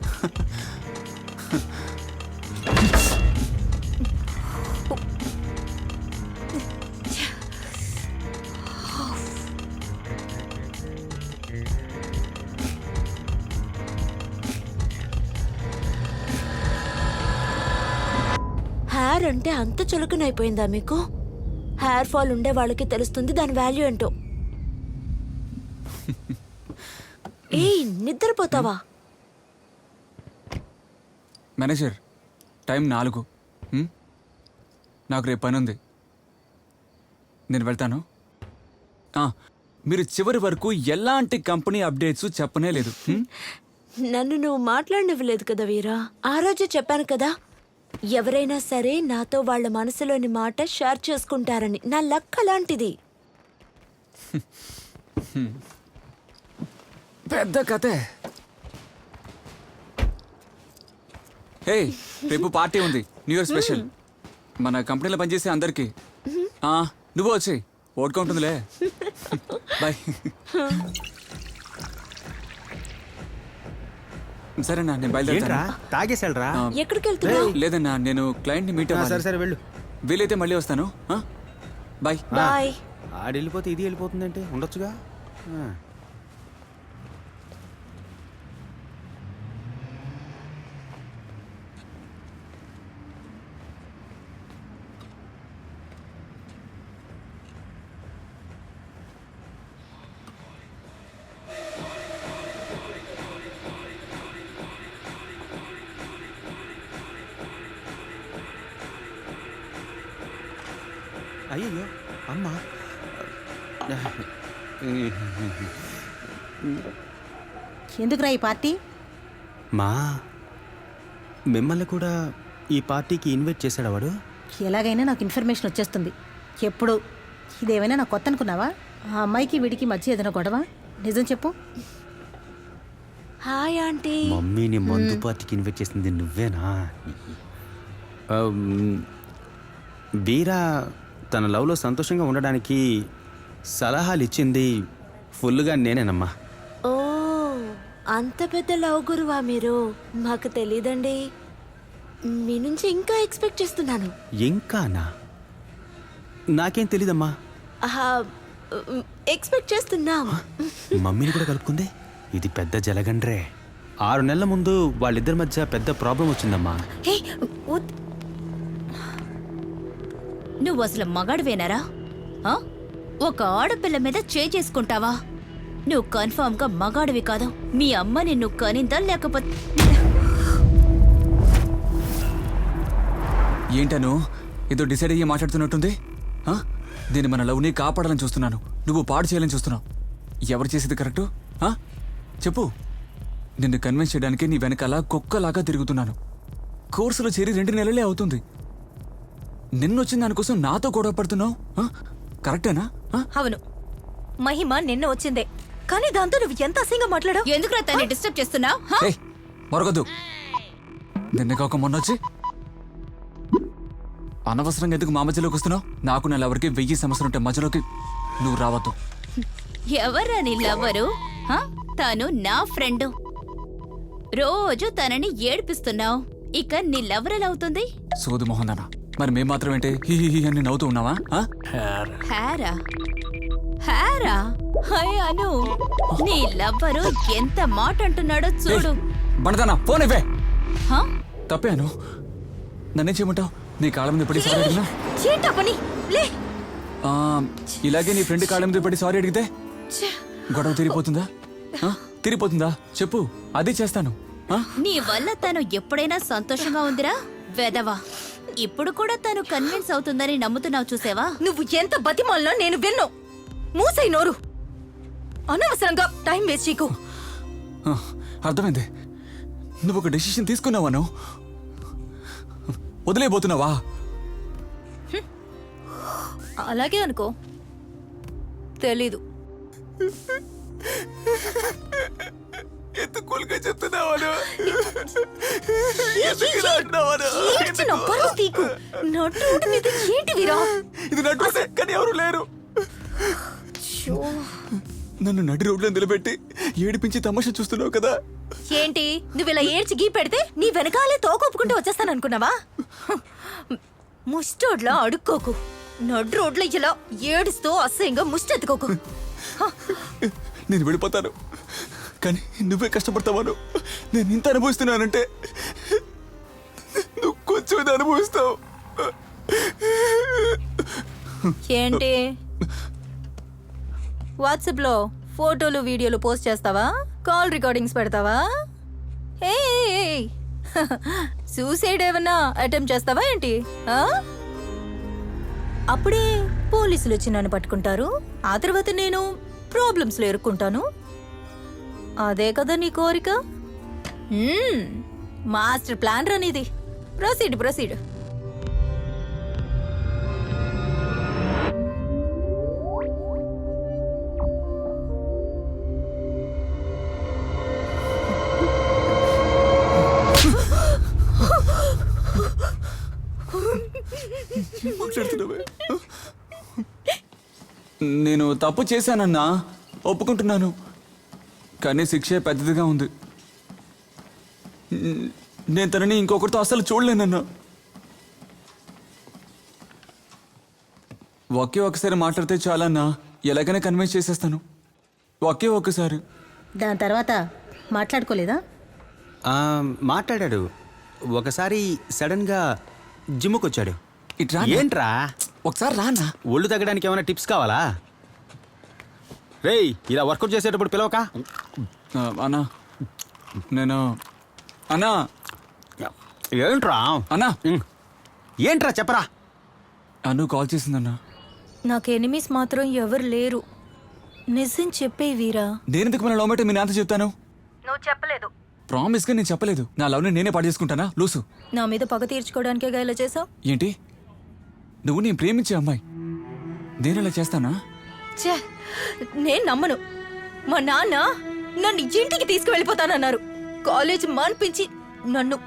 హెయిర్ అంటే అంత చులకనైపోయిందా మీకు? హెయిర్ ఫాల్ ఉండే వాళ్ళకి తెలుస్తుంది దాని వాల్యూ ఏంటో. ఏయ్, నిద్రపోతావా? Manager, time 4. నాకు రేపు పని ఉంది, నేను వెళ్తాను. మీరు చివరి వరకు ఎలాంటి కంపెనీ అప్డేట్స్ చెప్పనే లేదు. నన్ను నువ్వు మాట్లాడనివ్వలేదు కదా వీరా. ఆ రోజు చెప్పాను కదా, ఎవరైనా సరే నాతో వాళ్ళ మనసులోని మాట షేర్ చేసుకుంటారని. నా లక్ అలాంటిది. పెద్ద కథే. హే, రేపు పార్టీ ఉంది, న్యూ ఇయర్ స్పెషల్. మన కంపెనీలో పనిచేసే అందరికి. నువ్వు వచ్చి ఓటుగా ఉంటుందిలే. బాయ్. సరేనా నేను బయలుదేరా. తాగేసాడరా? ఎక్కడికి వెళ్తున్నావు? లేదన్నా నేను క్లయింట్ని మీట్ అవ్వాలి. సరే సరే వెళ్ళు. వీలైతే మళ్ళీ వస్తాను. బాయ్. బాయ్. ఆడు వెళ్ళిపోతే ఇది వెళ్ళిపోతుందంటే ఉండొచ్చుగా. అయ్యో అమ్మా. ఎందుకురా ఈ పార్టీ? మా మిమ్మల్ని కూడా ఈ పార్టీకి ఇన్వైట్ చేశాడు వాడు. ఎలాగైనా నాకు ఇన్ఫర్మేషన్ వచ్చేస్తుంది. ఎప్పుడు ఇదేమైనా నాకు కొత్త అనుకున్నావా? ఆ అమ్మాయికి వీడికి మధ్య ఏదైనా గొడవ? నిజం చెప్పు. Hi aunty. మమ్మీని మందు పార్టీకి ఇన్వైట్ చేసింది నువ్వేనా? బీరా తన లవ్లో సంతోషంగా ఉండడానికి సలహాలు ఇచ్చింది ఫుల్గా నేనేనమ్మా. ఓ అంత పెద్ద లవ్ గురువా మీరు? మాకు తెలీదండి. మీ నుంచి ఇంకా ఎక్స్పెక్ట్ చేస్తున్నాను. ఇంకానా? నాకేం తెలీదమ్మా. ఎక్స్పెక్ట్ చేస్తున్నాం. మమ్మీని కూడా కలుపుకుందే. ఇది పెద్ద జలగండ్రే. 6 నెలల ముందు వాళ్ళిద్దరి మధ్య పెద్ద ప్రాబ్లం వచ్చిందమ్మా. నువ్వు అసలు మగాడివేనారా? ఒక ఆడపిల్ల మీద చేసుకుంటావా? నువ్వు కన్ఫర్మ్ గా మగాడివి కాదు. మీ అమ్మ నిన్ను కనిందా లేకపోతే? ఏంటను ఏదో డిసైడ్ అయ్యి మాట్లాడుతున్నట్టుంది. దీన్ని మన లవ్ని కాపాడాలని చూస్తున్నాను, నువ్వు పాడు చేయాలని చూస్తున్నావు. ఎవరు చేసేది కరెక్టు? చెప్పు. నిన్ను కన్విన్స్ చేయడానికి నీ వెనకాల కుక్కలాగా తిరుగుతున్నాను. కోర్సులో చేరి 2 నెలలే అవుతుంది. నిన్నొచ్చిన దానికోసం నాతో గొడవ పడుతున్నావు. కరెక్టేనా? అవును, మహిమ నిన్న వచ్చిందే, కానీ దాంతో నువ్వు ఎంత అసహ్యంగా మాట్లాడావు. ఎందుకు తన్ని డిస్టర్బ్ చేస్తున్నావు? మరొకద్దు. నిన్న కాక మొన్నొచ్చి అనవసరంగా ఎందుకు మా మధ్యలోకి వస్తున్నావు? నాకు నా లవర్కి 1000 సమస్యలు ఉంటే మధ్యలోకి నువ్వు రావద్దు. ఎవరా నీ లవ్వరు? తను నా ఫ్రెండ్. రోజు తనని ఏడిపిస్తున్నావు. ఇక నీ లవర్ ఎలా అవుతుంది? సోదు మోహన్. మరి మేము మాత్రం ఏంటి హీ హీ అని నవ్వుతూ ఉన్నావా? హేరా హేరా హాయ్ అను, నీ లవ్వరు ఎంత మాట అంటున్నాడో చూడు. బండదానా ఫోన్ ఇవ్వే. తప్పాను, నన్నేం చేయమంటావు? నీ కాళ్ళ మీద పడి సారీ అడిగినా? ఇలాగే నీ ఫ్రెండ్ కాళ్ళ మీద పడి సారీ అడిగితే గొడవ తిరిగిపోతుందా? తిరిగిపోతుందా చెప్పు, అది చేస్తాను. నీ వల్ల తను ఎప్పుడైనా సంతోషంగా ఉందిరా వెదవా? ఇప్పుడు కూడా తను కన్విన్స్ అవుతుందని నమ్ముతున్నావు చూసావా? నువ్వు ఎంత బతిమాలినా నేను విన్ను. మూసై నోరు. అనవసరంగా టైం వేస్ట్ చేయకు. అర్థమైంది. నువ్వు ఒక డెసిషన్ తీసుకున్నావాను, వదిలేబోతున్నావా? అలాగే అనుకో. తెలీదు. ఎంత కూల్గా చెప్తున్నావాను? ఇది నటు కానీ ఎవరు లేరు. నన్ను నడి రోడ్లో నిలబెట్టి ఏడిపించి తమాషా చూస్తున్నావు కదా. ఏంటి నువ్వు ఇలా ఏడ్చి గీ పెడితే నీ వెనకాలే తోకొప్పుకుంటూ వచ్చేస్తాననుకున్నావా? ముస్టోడ్లా అడుక్కోకు. నడు రోడ్లో ఇలా ఏడుస్తూ అసహ్యంగా ముష్టెత్తుకోకు. నేను వెళ్ళిపోతాను, కానీ నువ్వే కష్టపడతావాను. నేను ఇంత అనుభవిస్తున్నానంటే నువ్వు కొంచెం ఇది అనుభవిస్తావు. ఏంటి వాట్సాప్లో ఫోటోలు వీడియోలు పోస్ట్ చేస్తావా? కాల్ రికార్డింగ్స్ పెడతావా? సూసైడ్ ఏమన్నా అటెంప్ట్ చేస్తావా ఏంటి? అప్పుడే పోలీసులు వచ్చి నన్ను పట్టుకుంటారు. ఆ తర్వాత నేను ప్రాబ్లమ్స్లో ఇరుక్కుంటాను. అదే కదా నీ కోరిక? మాస్టర్ ప్లాన్ రానిది. Proceed proceed. నేను తప్పు చేశానన్నా, ఒప్పుకుంటున్నాను. కానీ శిక్షే పెద్దదిగా ఉంది. నేను తనని ఇంకొకరితో అస్సలు చూడలేనన్నా. ఒకే ఒకసారి మాట్లాడితే చాలన్నా, ఎలాగైనా కన్విన్స్ చేసేస్తాను. ఒకే ఒక్కసారి. దాని తర్వాత మాట్లాడుకోలేదా? మాట్లాడాడు. ఒకసారి సడన్గా జిమ్కి వచ్చాడు. ఇట్రా. ఏంట్రా? ఒకసారి రానా. ఒళ్ళు తగ్గడానికి ఏమైనా టిప్స్ కావాలా? రేయ్, ఇలా వర్కౌట్ చేసేటప్పుడు పిలవక. అన్నా నేను అన్నా. ఏంట్రా అన్నా? ఏంట్రా చెప్పరా. అను కాల్ చేసిందన్నా. నాకు ఎనిమీస్ మాత్రం ఎవరు లేరు. నిజం చెప్పే వీరా. నేనెందుకు మన లవ్ మ్యాటర్ మీ నాతో చెప్తాను? నువ్వు చెప్పలేదు. ప్రామిస్గా నేను చెప్పలేదు. నా లవ్ని నేనే పాడు చేసుకుంటానా లూసు? నా మీద పగ తీర్చుకోవడానికేగా ఇలా చేసావు. ఏంటి? నువ్వు నేను ప్రేమించే అమ్మాయి, నేను ఇలా చేస్తానా? ఛే, నేను నమ్మను. మా నాన్న నన్ను ఇంటికి తీసుకువెళ్ళిపోతానన్నారు. కాలేజ్ మాన్పించి నన్ను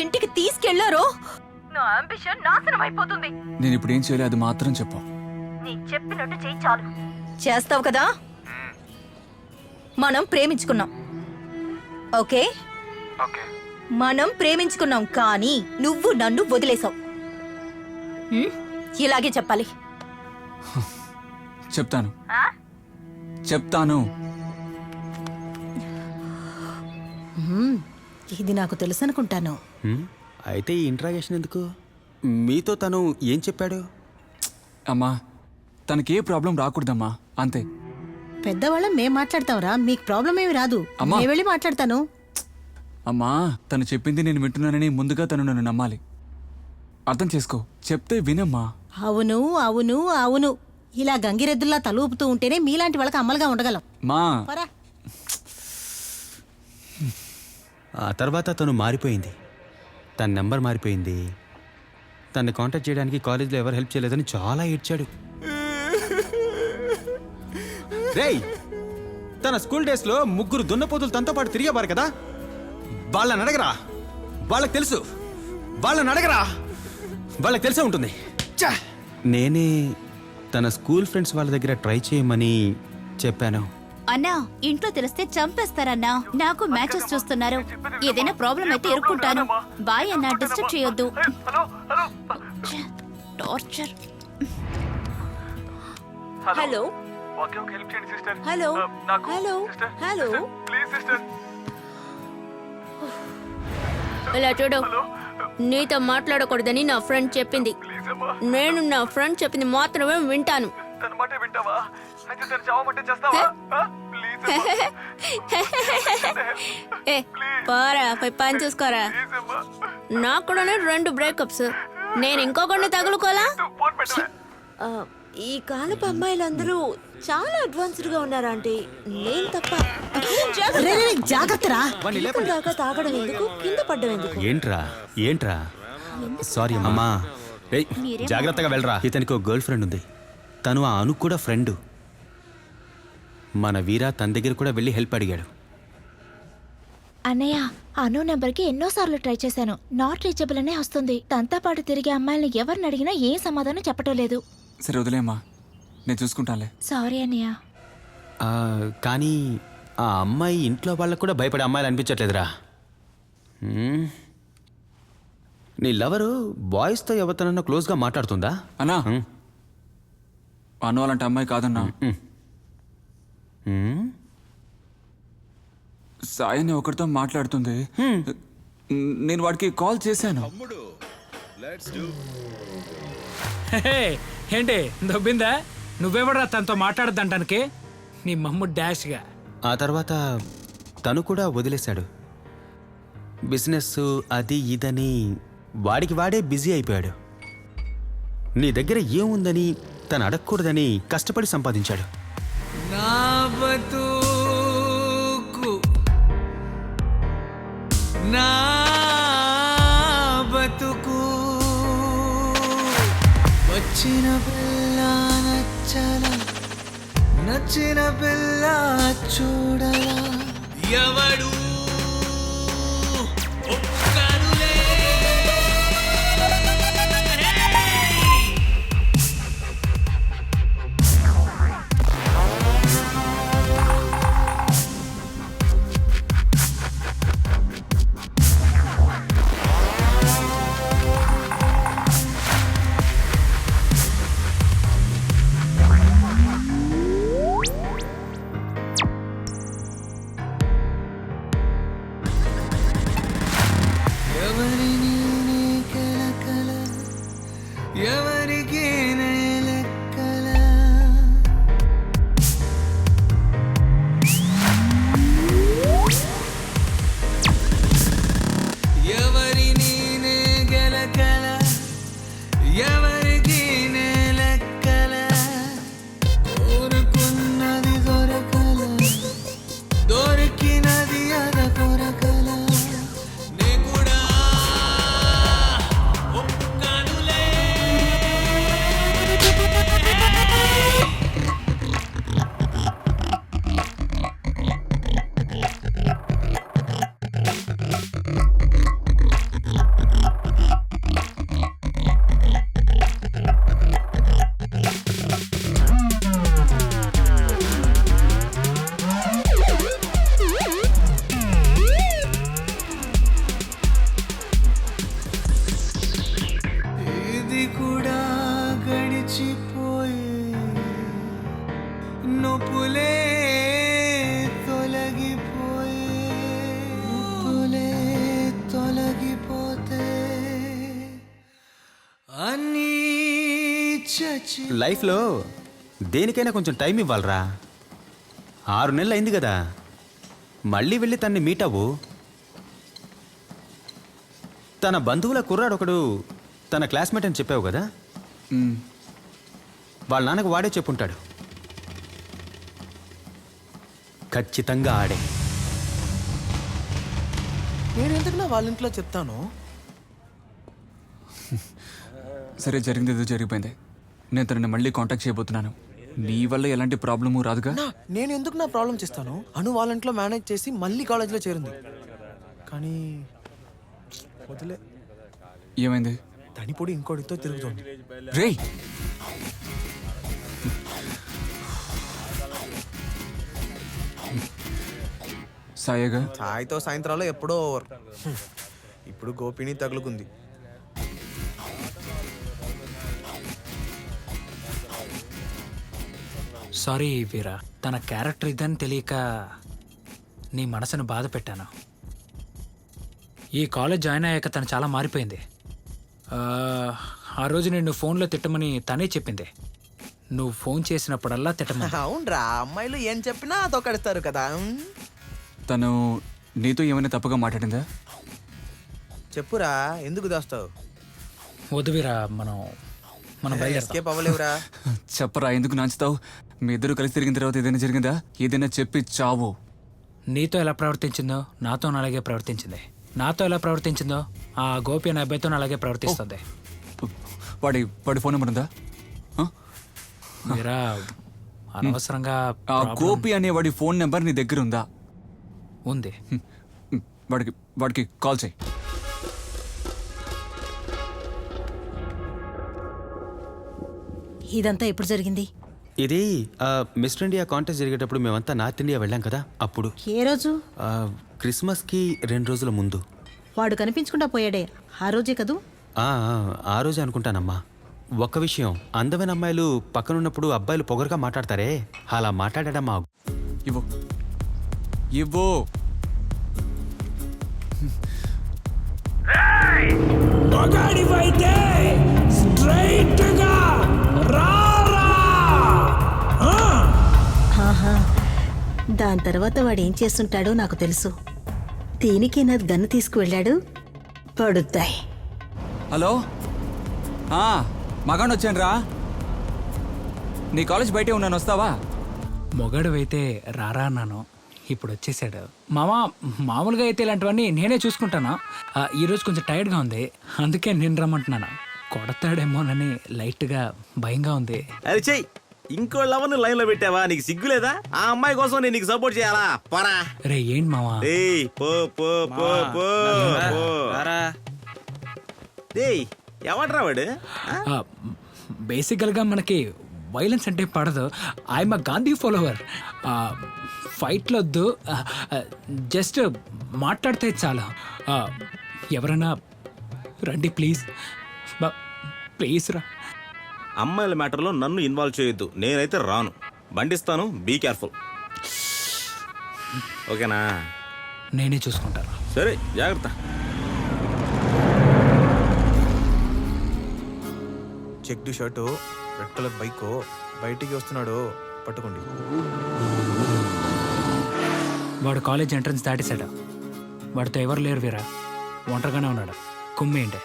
ఇంటికి తీసుకెళ్లారో నా అంబిషన్ నాశనం అయిపోతుంది. నేను ఇప్పుడు ఏం చేయాలి అది మాత్రం చెప్పు. నీ చెప్పినట్టు చెయ్యి చాలు. చేస్తావు కదా? మనం ప్రేమించుకున్నాం, ఓకే? మనం ప్రేమించుకున్నాం, కానీ నువ్వు నన్ను వదిలేసావు. ఇలాగే చెప్పాలి. చెప్తాను చెప్తాను. ఇది నాకు తెలుసు అనుకుంటాను. అయితే ఈ ఇంట్రాగేషన్ ఎందుకు? మీతో తను ఏం చెప్పాడు? అమ్మా, తనకి ఏ ప్రాబ్లం రాకూడదమ్మా, అంతే. పెద్దవాళ్ళం మేం మాట్లాడతాంరా, మీకు ప్రాబ్లం ఏమి రాదు. అమ్మా. నేను వెళ్ళి మాట్లాడతాను. అమ్మా, తను చెప్పింది నేను వింటున్నానని ముందుగా తను నన్ను నమ్మాలి. అర్థం చేసుకో, చెప్తే వినమ్మా. అవును అవును అవును, ఇలా గంగిరెద్దుల్లా తల ఊపుతూ ఉంటేనే మీలాంటి వాళ్ళకి అమ్మలుగా ఉండగలం. మా పరా. ఆ తర్వాత తను మారిపోయింది. తన నెంబర్ మారిపోయింది. తన్ని కాంటాక్ట్ చేయడానికి కాలేజ్లో ఎవరు హెల్ప్ చేయలేదని చాలా ఏడ్చాడు. రేయ్, తన స్కూల్ డేస్లో 3 దున్నపోతులు తనతో పాటు తిరిగేవారు కదా, వాళ్ళని అడగరా. వాళ్ళకి తెలుసు, వాళ్ళని అడగరా, వాళ్ళకి తెలిసే ఉంటుంది. నేనే తన స్కూల్ ఫ్రెండ్స్ వాళ్ళ దగ్గర ట్రై చేయమని చెప్పాను. అన్నా, ఇంట్లో తెలిస్తే చంపేస్తారన్నా. నాకు మ్యాచెస్ చూస్తున్నారు. ఏదైనా ప్రాబ్లం అయితే ఎరుక్కుంటాను. బాయ్ అన్నా, డిస్టర్బ్ చేయొద్దు. Torture. Hello hello hello hello. ఇలా చూడు, నీతో మాట్లాడకూడదని నా ఫ్రెండ్ చెప్పింది. నేను నా ఫ్రెండ్ చెప్పింది మాత్రమే వింటాను. ఏ, పోరా, పోయి పని చూసుకోరా. నాకు కూడా 2 బ్రేకప్స్. నేను ఇంకొకరిని తగులుకోలా? ఈ కాలపు అమ్మాయిలందరూ చాలా అడ్వాన్స్డ్ గా ఉన్నారు ఆంటీ. నేను తప్ప. జాగ్రత్తరా. దాకా తాగడం ఎందుకు, కింద పడ్డం ఎందుకు? ఏంట్రా ఏంట్రా? సారీ అమ్మా. రేయ్, జాగ్రత్తగా వెళ్ళరా. ఇతనికి ఒక గర్ల్ ఫ్రెండ్ ఉంది. తను ఆ అను కూడా ఫ్రెండ్. మన వీరా తన దగ్గర కూడా వెళ్ళి హెల్ప్ అడిగాడు. అన్నయ్య, అను నెంబర్కి ఎన్నోసార్లు ట్రై చేశాను. నాట్ రీచబుల్ అనే వస్తుంది. తనతో పాటు తిరిగే అమ్మాయిని ఎవరిని అడిగినా ఏం సమాధానం చెప్పటం లేదు. సరే వదిలేమ్మా, నేను చూసుకుంటానులే. సారీ అన్నయ్య. కానీ ఆ అమ్మాయి ఇంట్లో వాళ్ళకు కూడా భయపడే అమ్మాయిలు అనిపించట్లేదురా. నీ లవరు బాయ్స్తో ఎవరితోనన్నా క్లోజ్గా మాట్లాడుతుందా? అన్నా, అను అలాంటి అమ్మాయి కాదన్నా. సాయని ఒకరితో మాట్లాడుతుంది. నేను వాడికి కాల్ చేశాను. ఏంటి దొబ్బిందా? నువ్వెవడరా తనతో మాట్లాడద్దంటానికి? నీ మమ్ము డాష్గా. ఆ తర్వాత తను కూడా వదిలేశాడు. బిజినెస్ అది ఇదని వాడికి వాడే బిజీ అయిపోయాడు. నీ దగ్గర ఏముందని తను అడగకూడదని కష్టపడి సంపాదించాడు. నా బతుకు నా బతుకు వచ్చిన పిల్ల నచ్చల, నచ్చిన పిల్ల చూడలా, ఎవడు ఎవరిని నీ కలకల ఎవరికి నే లెక్కల ఎవరిని నే గెలకల ఎవరికి నే లెక్కల కోరుకున్నది దొరకల దొరికినది అద కొరకల నే కూడా ఒప్పుకానులే ఇది కూడా గడిచిపోయే నొప్పులే తొలగిపోయే నొప్పులే తొలగిపోతే అన్నీ చచ్చి లైఫ్లో దేనికైనా కొంచెం టైం ఇవ్వాలరా. 6 నెలలు అయింది కదా, మళ్ళీ వెళ్ళి తన్ని మీట్ అవ్వు. తన బంధువుల కుర్రాడొకడు తన క్లాస్మేట్ అని చెప్పావు కదా, వాళ్ళ నాన్నకు వాడే చెప్పుంటాడు. ఖచ్చితంగా ఆడే. నేను ఎందుకు నా వాళ్ళ ఇంట్లో చెప్తాను? సరే, జరిగింది ఏదో జరిగిపోయింది. నేను తనని మళ్ళీ కాంటాక్ట్ చేయబోతున్నాను. నీ వల్ల ఎలాంటి ప్రాబ్లము రాదుగా? నేను ఎందుకు నా ప్రాబ్లం చేస్తాను? అను వాళ్ళ ఇంట్లో మేనేజ్ చేసి మళ్ళీ కాలేజ్లో చేరింది. కానీ వదిలే. ఏమైంది? తనిపొడి ఇంకోటితో తిరుగుతోంది. రేయ్, సాయిగా సాయితో సాయంత్రాలు ఎప్పుడో ఓవర్. ఇప్పుడు గోపిని తగులుకుంది. సారీ వీరా, తన క్యారెక్టర్ ఇదని తెలియక నీ మనసును బాధ పెట్టాను. ఈ కాలేజ్ జాయిన్ అయ్యాక తను చాలా మారిపోయింది. ఆ రోజు నేను ఫోన్లో తిట్టమని తనే చెప్పింది. నువ్వు ఫోన్ చేసినప్పుడల్లా తిట్టమని. అవునరా, అమ్మాయిలు ఏం చెప్పినా తొక్కడిస్తారు కదా. తను నీతో ఏమైనా తప్పుగా మాట్లాడిందా? చెప్పురా, ఎందుకు దాస్తావు? వద్దు వీరా, మనం ఎస్కేప్ అవ్వలేవురా. చెప్పరా, ఎందుకు నాంచుతావు? మీ ఇద్దరు కలిసి తిరిగిన తర్వాత ఏదైనా జరిగిందా? ఏదైనా చెప్పి చావు. నీతో ఎలా ప్రవర్తించిందో నాతో అలాగే ప్రవర్తించింది. నాతో ఎలా ప్రవర్తించిందో ఆ గోపి అనే అబ్బాయితో అలాగే ప్రవర్తిస్తుంది. వాడి ఫోన్ నెంబర్ ఉందా? మీరా అనవసరంగా ఆ గోపి అనేవాడి ఫోన్ నెంబర్ నీ దగ్గర ఉందా? ఉంది. వాడికి కాల్ చేయి. ఇదంతా ఎప్పుడు జరిగింది? ఇది మిస్టర్ ఇండియా కాంటెస్ట్ జరిగేటప్పుడు మేమంతా నార్త్ ఇండియా వెళ్ళాం కదా, అప్పుడు. ఏ రోజు? క్రిస్మస్కి 2 రోజుల ముందు. వాడు కనిపించకుండా పోయాడే ఆ రోజే కదూ? ఆ రోజే అనుకుంటానమ్మా. ఒక్క విషయం, అందమైన అమ్మాయిలు పక్కనున్నప్పుడు అబ్బాయిలు పొగరుగా మాట్లాడతారే, అలా మాట్లాడాడమ్మా. ఇవ్వు ఇవ్వు. దాని తర్వాత వాడు ఏం చేస్తుంటాడో నాకు తెలుసు. దీనికి నా గన్ను తీసుకువెళ్ళాడు. పడుతాయి. హలో, మగాడు వచ్చాను రా. నీ కాలేజ్ బయటే ఉన్నాను, వస్తావా? మొగాడువైతే రారా అన్నాను, ఇప్పుడు వచ్చేసాడు. మామూలుగా అయితే ఇలాంటివన్నీ నేనే చూసుకుంటాను. ఈరోజు కొంచెం టైర్డ్గా ఉంది, అందుకే నేను రమ్మంటున్నాను. కొడతాడేమోనని లైట్గా భయంగా ఉంది. అది చెయ్యి. ఇంకో లవర్ని లైన్ లో పెట్టావా? నీకు సిగ్గులేదా? ఆ అమ్మాయి కోసం నేను నీకు సపోర్ట్ చేయాలా? పరా రే. ఏంటి మావా? ఎవడ్రా వాడు? బేసికల్గా మనకి వైలెన్స్ అంటే పడదు. I'm Gandhi follower. ఫైట్లు వద్దు, జస్ట్ మాట్లాడితే చాలు. ఎవరైనా రండి ప్లీజ్, ప్లీజ్ రా. అమ్మాయిల మ్యాటర్లో నన్ను ఇన్వాల్వ్ చేయొద్దు. నేనైతే రాను. బండిస్తాను, బీ కేర్ఫుల్. ఓకేనా? నేనే చూసుకుంటాను. సరే, జాగ్రత్త. Checked shirt, red colour bike, బయటికి వస్తున్నాడు, పట్టుకోండి. వాడు కాలేజ్ ఎంట్రన్స్ దాటేశాడు. వాడితో ఎవరు లేరు వీరా, ఒంటరిగానే ఉన్నాడు. కుమ్మేంటే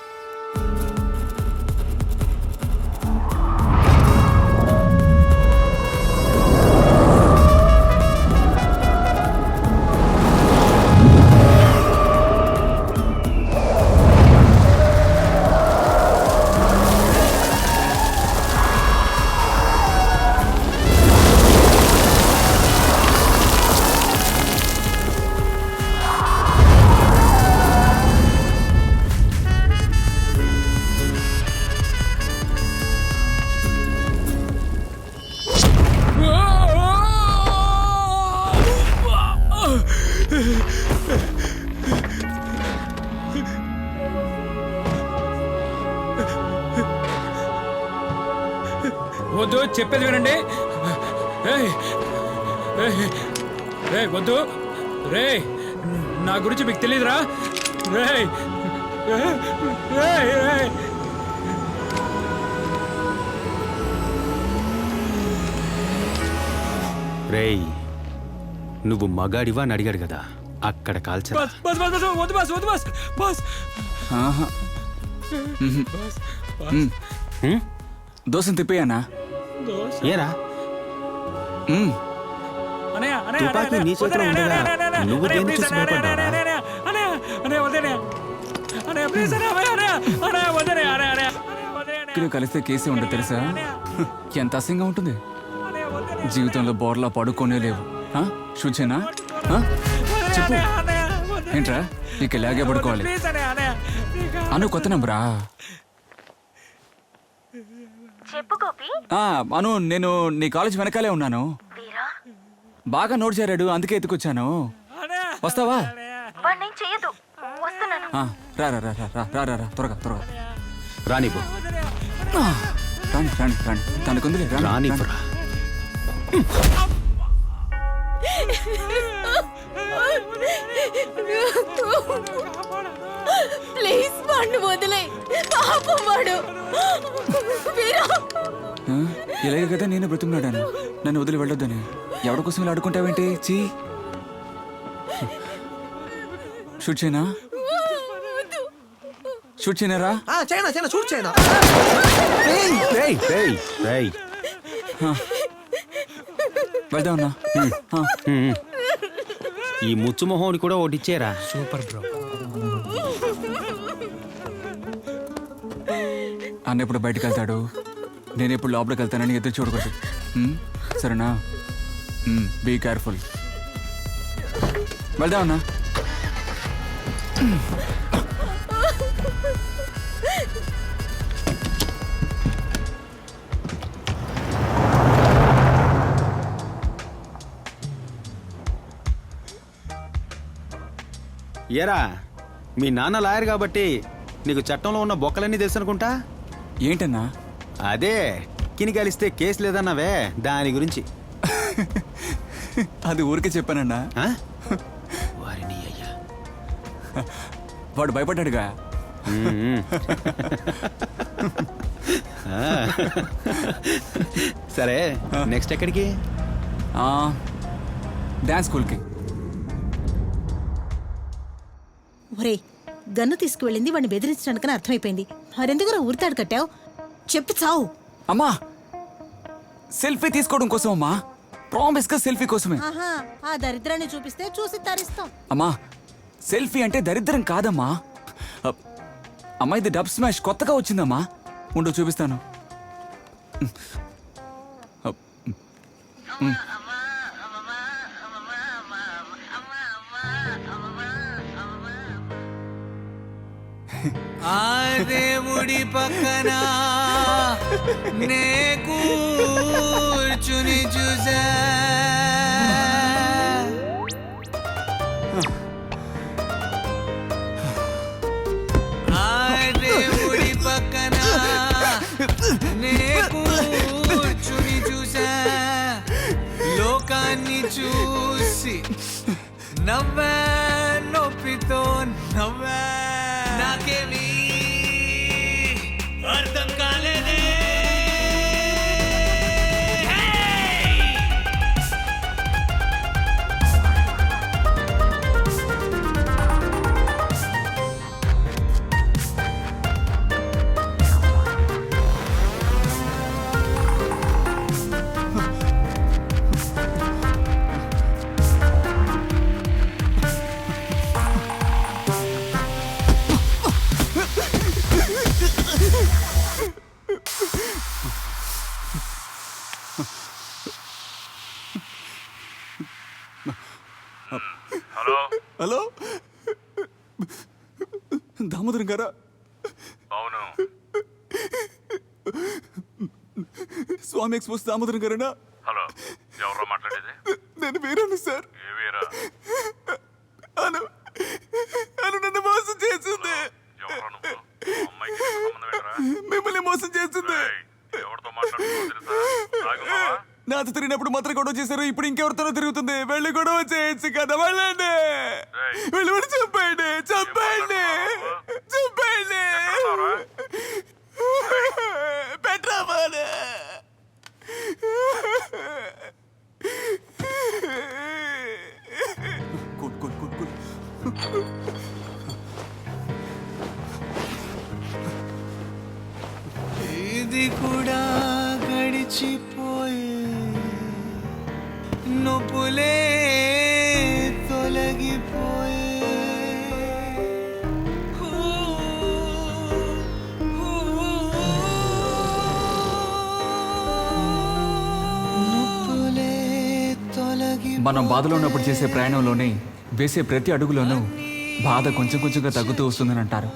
వద్దు, చెప్పేది వినండి. వద్దు రే, నా గురించి మీకు తెలియదురా. రేయ్, నువ్వు మగాడివా అని అడిగాడు కదా, అక్కడ కాల్చరా. వద్దు బాస్, వద్దు బాస్. బాస్ దోశను తిప్పేయన్నా. ఏరా తుపాకీ నీ చేతిలో ఉండగా నువ్వు దేన్ని చూసి భయపడ్డావురా? కలిస్తే కేసే ఉండదు తెలుసా? ఎంత అసహ్యంగా ఉంటుంది. జీవితంలో బోర్లా పడుకోనే లేవు. శుచేనా? చెప్పు ఏంట్రా, నీకు ఇలాగే పడుకోవాలి. అను కొత్త నంబరా? అను, నేను నీ కాలేజ్ వెనకాలే ఉన్నాను. బాగా నోట్ చేరాడు, అందుకే ఎత్తుకొచ్చాను. వస్తావా? రా రా రా రా రా రా రా, త్వరగా త్వరగా రానిపో. రాని రాని రాని, తనకుందిలే రాని. ప్లీజ్ వాడిని వదిలే, పాపం వాడు. ఇలాగే కదా నేను బ్రతుకున్నాడాను, నన్ను వదిలి వెళ్ళొద్దని. ఎవరి కోసం ఇలా అడుకుంటావేంటి? చీ. షూట్ చేయనా? షూట్ చేయనారా? షూట్ చేయనా? వెళ్దా ఉన్నా. ఈ ముచ్చు మొహోని కూడా ఓడిచ్చేరా. Super bro. అన్న ఎప్పుడు బయటకు వెళ్తాడు, నేను ఎప్పుడు లోపలికి వెళ్తానని ఎదురు చూడకూడదు. సరేనా? Be careful. వెళ్దా ఉన్నా. ఏరా, మీ నాన్న లాయర్ కాబట్టి నీకు చట్టంలో ఉన్న బొక్కలన్నీ తెలుసు అనుకుంటా. ఏంటన్నా? అదే కిని కలిస్తే కేసు లేదన్నావే, దాని గురించి. అది ఊరికే చెప్పానన్నా. వారిని అయ్యా, వాడు భయపడ్డాడుగా. సరే, నెక్స్ట్ ఎక్కడికి? డాన్స్ స్కూల్కి. ఒరే, గన్ను తీసుకువెళ్ళింది వాడిని బెదిరించడానికని అర్థమైపోయింది. మరెందుకు ఊరితాడు కట్టావు? చెప్పి చావు. అమ్మా, సెల్ఫీ తీసుకోవడం కోసం అమ్మా. ప్రామిస్ గా సెల్ఫీ కోసమే. ఆ దరిద్రాన్ని చూపిస్తే చూసి తరిస్తాం. అమ్మా, సెల్ఫీ అంటే దరిద్రం కాదమ్మా. అమ్మా, ఇది డబ్ స్మాష్ కొత్తగా వచ్చిందమ్మా. ఉండు చూపిస్తాను. దేవుడి పక్కన నే కూర్చుని చూసా, దేవుడి పక్కన నే కూర్చుని చూసా, లోకాన్ని చూసి నవ్వా, నొప్పితో నవ్వా, నాకేమీ అర్థం కాలేదే. దామోదరం గారా? అవును. స్వామి ఎక్స్పోస్ దామోదరం గారేనా? హలో, ఎవరో మాట్లాడేది? నేను వీరాను సార్. ఏ వీరా? అను నన్ను మోసం చేసింది. ఎవరో నువ్వు? అమ్మాయికి సంబంధం ఏంట్రా? మిమ్మల్ని మోసం చేసింది. ఎవరితో మాట్లాడుతున్నావో తెలుసా? తాగున్నావా? నాతో తిరిగినప్పుడు మాత్రం గొడవ చేశారు, ఇప్పుడు ఇంకెవరితోనో తిరుగుతుంది. వెళ్ళి గొడవ చేయొచ్చు కదా, వెళ్ళండి. వెళ్ళి చెప్పండి, చెప్పండి, చెప్పండి. పెట్టరామానే. ఇది కూడా గడిచిపోయే, నొప్పులే తొలగిపోయే. నొప్పులే తొలగి మనం బాధలో ఉన్నప్పుడు చేసే ప్రయాణంలోనే వేసే ప్రతి అడుగులోనూ బాధ కొంచెం కొంచెంగా తగ్గుతూ వస్తుందని అంటారు.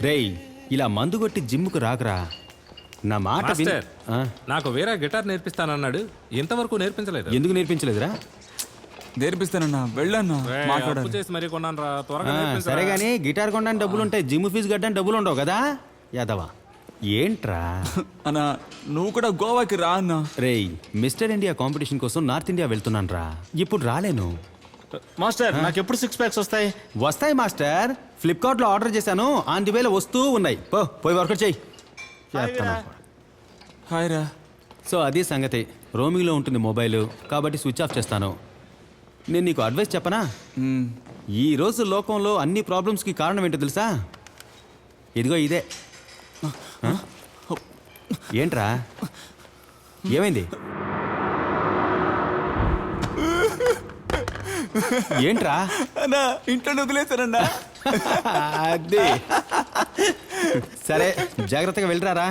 రేయ్, ఇలా మందు కొట్టి జిమ్ముకు రాకరా. నా మాట విను. మాస్టర్, నాకు వేరే గిటార్ నేర్పిస్తానన్నాడు, ఇంతవరకు నేర్పించలేదు. ఎందుకు నేర్పించలేదురా? నేర్పిస్తానన్నా, వెళ్ళన్నా, అప్పు మాట్లాడాలి. చేసి మరీ కొన్నాను రా, త్వరగా సరే నేర్పించరా. గానీ గిటార్ కొనడానికి డబ్బులు ఉంటాయి, జిమ్ ఫీజు కట్టడానికి డబ్బులు ఉండవు కదా యాదవా. ఏంట్రా అన్నా, నువ్వు కూడా గోవాకి రా అన్నా. రేయ్, మిస్టర్ ఇండియా కాంపిటీషన్ కోసం నార్త్ ఇండియా వెళ్తున్నాను రా. ఇప్పుడు రాలేను మాస్టర్. నాకు ఎప్పుడు 6 ప్యాక్స్ వస్తాయి? వస్తాయి మాస్టర్. ఫ్లిప్కార్ట్ లో ఆర్డర్ చేశాను, ఆన్ ది వేలో వస్తూ ఉన్నాయి. పోయి వర్కౌట్ చెయ్యి. హాయ్ రా. సో అది సంగతి. రోమింగ్లో ఉంటుంది మొబైల్, కాబట్టి స్విచ్ ఆఫ్ చేస్తాను. నేను నీకు అడ్వైస్ చెప్పనా? ఈ రోజు లోకంలో అన్ని ప్రాబ్లమ్స్కి కారణం ఏంటో తెలుసా? ఇదిగో ఇదే. ఏంట్రా, ఏమైంది? ఏంట్రా? అన్నా, ఇంట్లో వదిలేశానన్నా. అది సరే, జాగ్రత్తగా వెళ్ళరారా.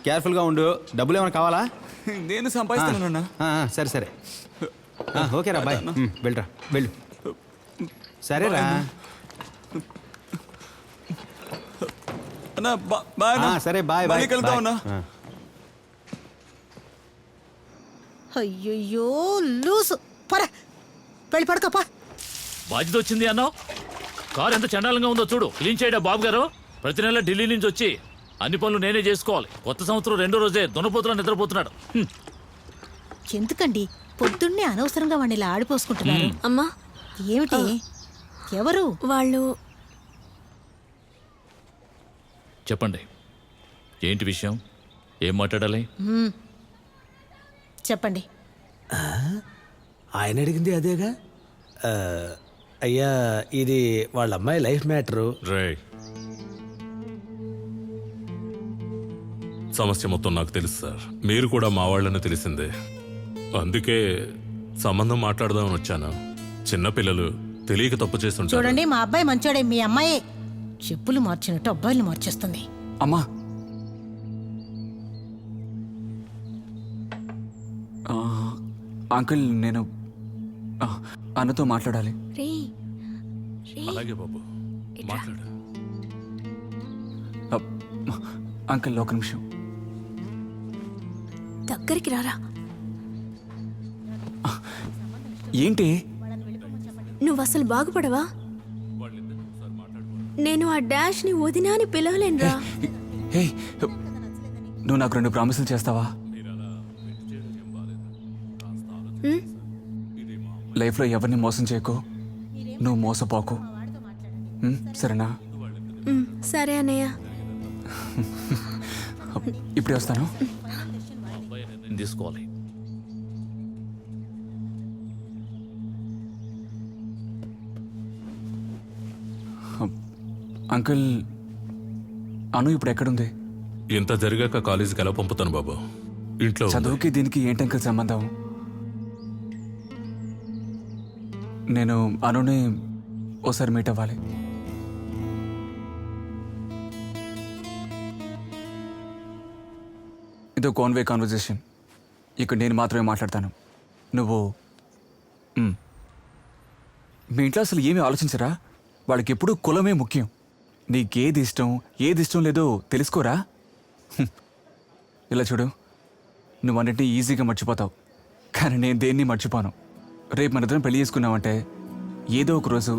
కేర్ఫుల్గా ఉండు. డబ్బులు ఏమైనా కావాలా? నేను సంపాదిస్తానన్నా. సరే సరే, ఓకేరా, బాయ్. వెళ్ళరా, వెళ్ళు. సరేరా. సరే, బాయ్ బాయ్. అయ్యయ్యో లూసు. పరా, వెళ్ళి పడుకోపా. బాధ్యత వచ్చింది అన్నావు, కారు ఎంత చండాలంగా ఉందో చూడు. క్లీన్ చేయడా బాబు గారు? ప్రతి నెల ఢిల్లీ నుంచి వచ్చి అన్ని పనులు నేనే చేసుకోవాలి. కొత్త సంవత్సరం 2వ రోజే దున్నపోతున్నా నిద్రపోతున్నాడు. ఎందుకండి పొద్దున్నే అనవసరంగా వాడిని ఇలా ఆడిపోసుకుంటున్నారు? అమ్మా, ఏమిటి? ఎవరు వాళ్ళు? చెప్పండి, ఏంటి విషయం? ఏం మాట్లాడాలి? చెప్పండి. ఆయన అడిగింది అదేగా. అయ్యా, ఇది వాళ్ళ అమ్మాయి లైఫ్ మ్యాటరు. సమస్య మొత్తం నాకు తెలుసు సార్. మీరు కూడా మా వాళ్ళని తెలిసిందే, అందుకే సంబంధం మాట్లాడదామని వచ్చాను. చిన్నపిల్లలు తెలియక తప్పు చేస్తుంటారు. చూడండి, మా అబ్బాయి మంచోడే, మీ అమ్మాయే చెప్పులు మార్చినట్టు అబ్బాయిలు మార్చేస్తుంది. అమ్మా, అంకుల్, నేను అన్నతో మాట్లాడాలి. అలాగే బాబు, మాట్లాడు. అంకుల్, ఒక నిమిషం. దగ్గరికి రారా. ఏంటి? నువ్వు అసలు బాగుపడవా? నేను ఆ డాష్ ని వదినా అని పిలవలేనురా. హే, నువ్వు నాకు 2 ప్రామిసులు చేస్తావా? లైఫ్లో ఎవరిని మోసం చేయకు, నువ్వు మోసపోకు, సరేనా? సరే అన్నయ్య. ఇప్పుడే వస్తాను. తీసుకోవాలి. అంకుల్, అను ఇప్పుడు ఎక్కడుంది? ఇంత జరిగాక కాలేజీకి ఎలా పంపుతాను బాబు? ఇంట్లో ఉంది. చదువుకి దీనికి ఏంటి అంకుల్ సంబంధం? నేను అనుని ఓసారి మీట్ అవ్వాలి. ఇది ఒక వన్ వే కాన్వర్జేషన్. ఇక్కడ నేను మాత్రమే మాట్లాడతాను. నువ్వు మీ ఇంట్లో అసలు ఏమీ ఆలోచించరా? వాళ్ళకి ఎప్పుడూ కులమే ముఖ్యం. నీకేది ఇష్టం ఏది ఇష్టం లేదో తెలుసుకోరా. ఇలా చూడు, నువ్వు అన్నింటినీ ఈజీగా మర్చిపోతావు, కానీ నేను దేన్ని మర్చిపోను. రేపు మన ఇద్దరం పెళ్లి చేసుకున్నావంటే ఏదో ఒక రోజు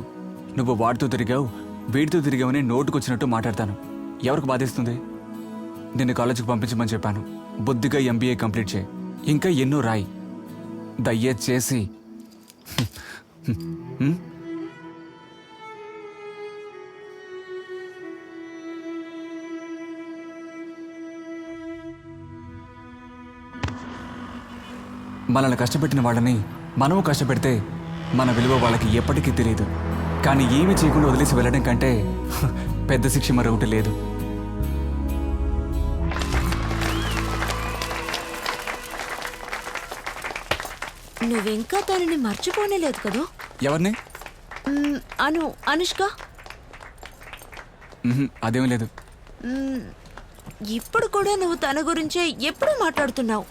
నువ్వు వాడితో తిరిగావు వీడితో తిరిగావని నోటుకొచ్చినట్టు మాట్లాడతాను. ఎవరికి బాధిస్తుంది? నిన్ను కాలేజీకి పంపించమని చెప్పాను. బుద్ధిగా MBA కంప్లీట్ చేయి, ఇంకా ఎన్నో రాయి. దయచేసి మనల్ని కష్టపెట్టిన వాళ్ళని మనము కష్టపెడితే మన విలువ వాళ్ళకి ఎప్పటికీ తెలియదు. కానీ ఏమీ చేయకుండా వదిలేసి వెళ్ళడం కంటే పెద్ద శిక్ష మరొకటి లేదు. నువ్వింకా తనని మర్చిపోనే లేదు కదా? ఎవరిని? అనుష్క. అదేం లేదు. ఇప్పుడు కూడా నువ్వు తన గురించే ఎప్పుడు మాట్లాడుతున్నావు.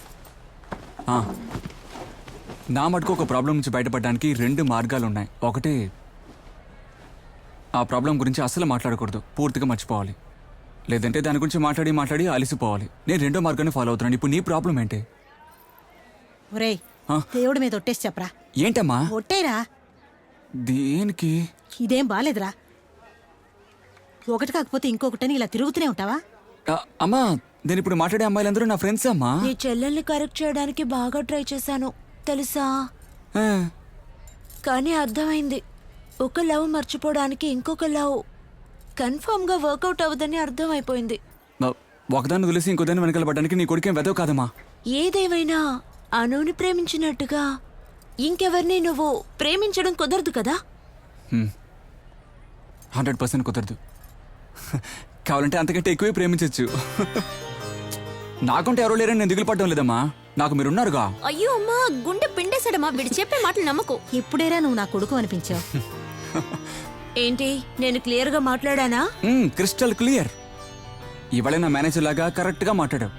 నా మటుకు ఒక ప్రాబ్లం నుంచి బయటపడడానికి 2 మార్గాలు ఉన్నాయి. ఒకటి, ఆ ప్రాబ్లం గురించి అస్సలు మాట్లాడకూడదు, పూర్తిగా మర్చిపోవాలి. లేదంటే దాని గురించి మాట్లాడి అలిసిపోవాలి. నేను 2వ మార్గాన్ని ఫాలో అవుతున్నాను. ఇప్పుడు నీ ప్రాబ్లం ఏంటి? ఒరేయ్, దేవుడి మీద ఒట్టేసి చెప్పరా. ఏంటమ్మా? ఒట్టేరా. దేనికి? ఇదేం బాలేదురా. ఒకటి కాకపోతే ఇంకొకటని ఇలా తిరుగుతూనే ఉంటావా? అమ్మా, నేను ఇప్పుడు మాట్లాడే అమ్మాయిలందరూ నా ఫ్రెండ్స్ అమ్మా. నీ చెల్లెల్ని కరెక్ట్ చేయడానికి బాగా ట్రై చేశాను తెలుసా, కానీ అర్థమైంది. ఒక లవ్ మర్చిపోవడానికి ఇంకొక లవ్ కన్ఫర్మ్ గా వర్కౌట్ అవ్వదని అర్థమైపోయింది. ఒకదాన్ని వదిలేసి ఇంకోదాన్ని వెనకాల పడడానికి నీ కొడుకేం వెదవు కాదమ్మా. ఏదేమైనా అనుని ప్రేమించినట్టుగా ఇంకెవరిని నువ్వు ప్రేమించడం కుదరదు కదా? 100% కుదరదు. కావాలంటే అంతకంటే ఎక్కువే ప్రేమించవచ్చు. నాకంటే ఎవరో లేరని నేను దిగులు పడడం లేదమ్మా, నాకు మీరున్నారుగా. అయ్యో అమ్మా, గుండె పిండేశాడమ్మా. వీడు చెప్పే మాటలు నమ్మకు. ఇప్పుడేరా నువ్వు నా కొడుకు అనిపించావు. ఏంటి, నేను క్లియర్ గా మాట్లాడానా? Crystal clear. ఇవాళ నా మేనేజర్ లాగా కరెక్ట్ గా మాట్లాడావు.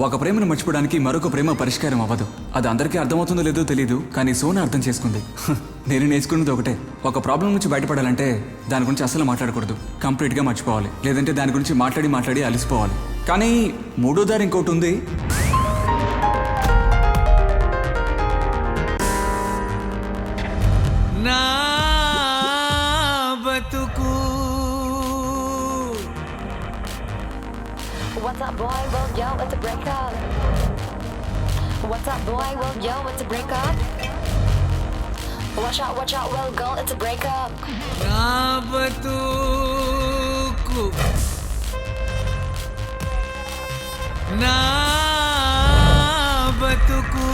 ఒక ప్రేమను మర్చిపోవడానికి మరొక ప్రేమ పరిష్కారం అవ్వదు. అది అందరికీ అర్థమవుతుందో లేదో తెలియదు, కానీ సోనా అర్థం చేసుకుంది. నేను నేర్చుకున్నది ఒకటే, ఒక ప్రాబ్లం నుంచి బయటపడాలంటే దాని గురించి అసలు మాట్లాడకూడదు, కంప్లీట్గా మర్చిపోవాలి. లేదంటే దాని గురించి మాట్లాడి అలిసిపోవాలి. కానీ 3వ దారి ఇంకోటి ఉంది. నా బతుకు. What's up, boy? Well, yo, it's a breakup. What's up, boy? Well, yo, it's a breakup. Watch out, well, girl, it's a breakup. నా బతుకు. నా బతుకు.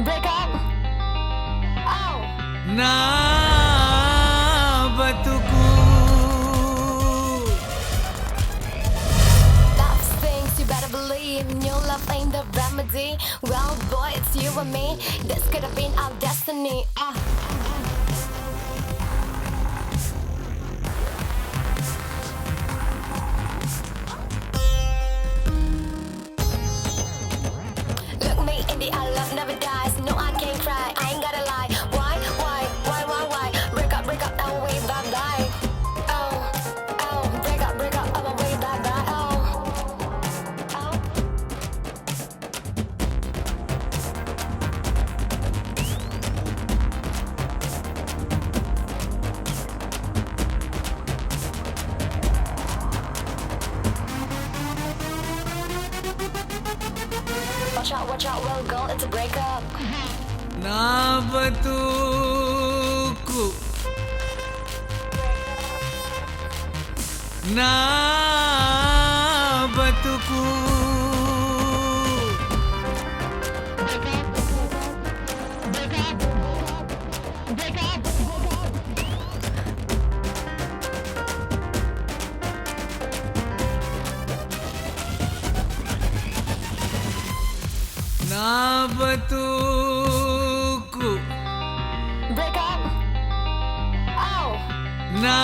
Break up. Oh. నా బతుకు. That's things you better believe. New love ain't the remedy. Well, boy, it's you and me. This could have been our destiny. Look me in the eye, love never dies. No, I can't cry. I ain't gotta lie. Why? Break up, and we bye-bye. Oh, break up, and we bye-bye. Oh. Watch out, well, girl, it's a breakup. నా బతుకు. నా బతుకు. నా బతుకు Break up. Oh. నా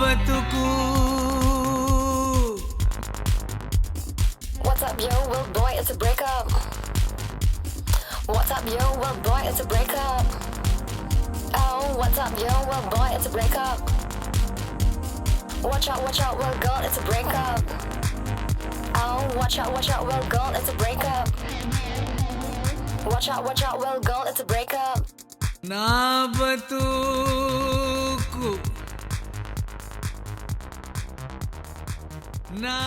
బతుకు What's up, yo? Well, boy, it's a breakup. What's up, yo? Well, boy, it's a breakup. Oh, what's up, yo? Well, boy, it's a breakup. Watch out, well, girl, it's a breakup. Oh, watch out, well, girl, it's a breakup. Watch out, well, girl, it's a breakup. నా బతుకు నా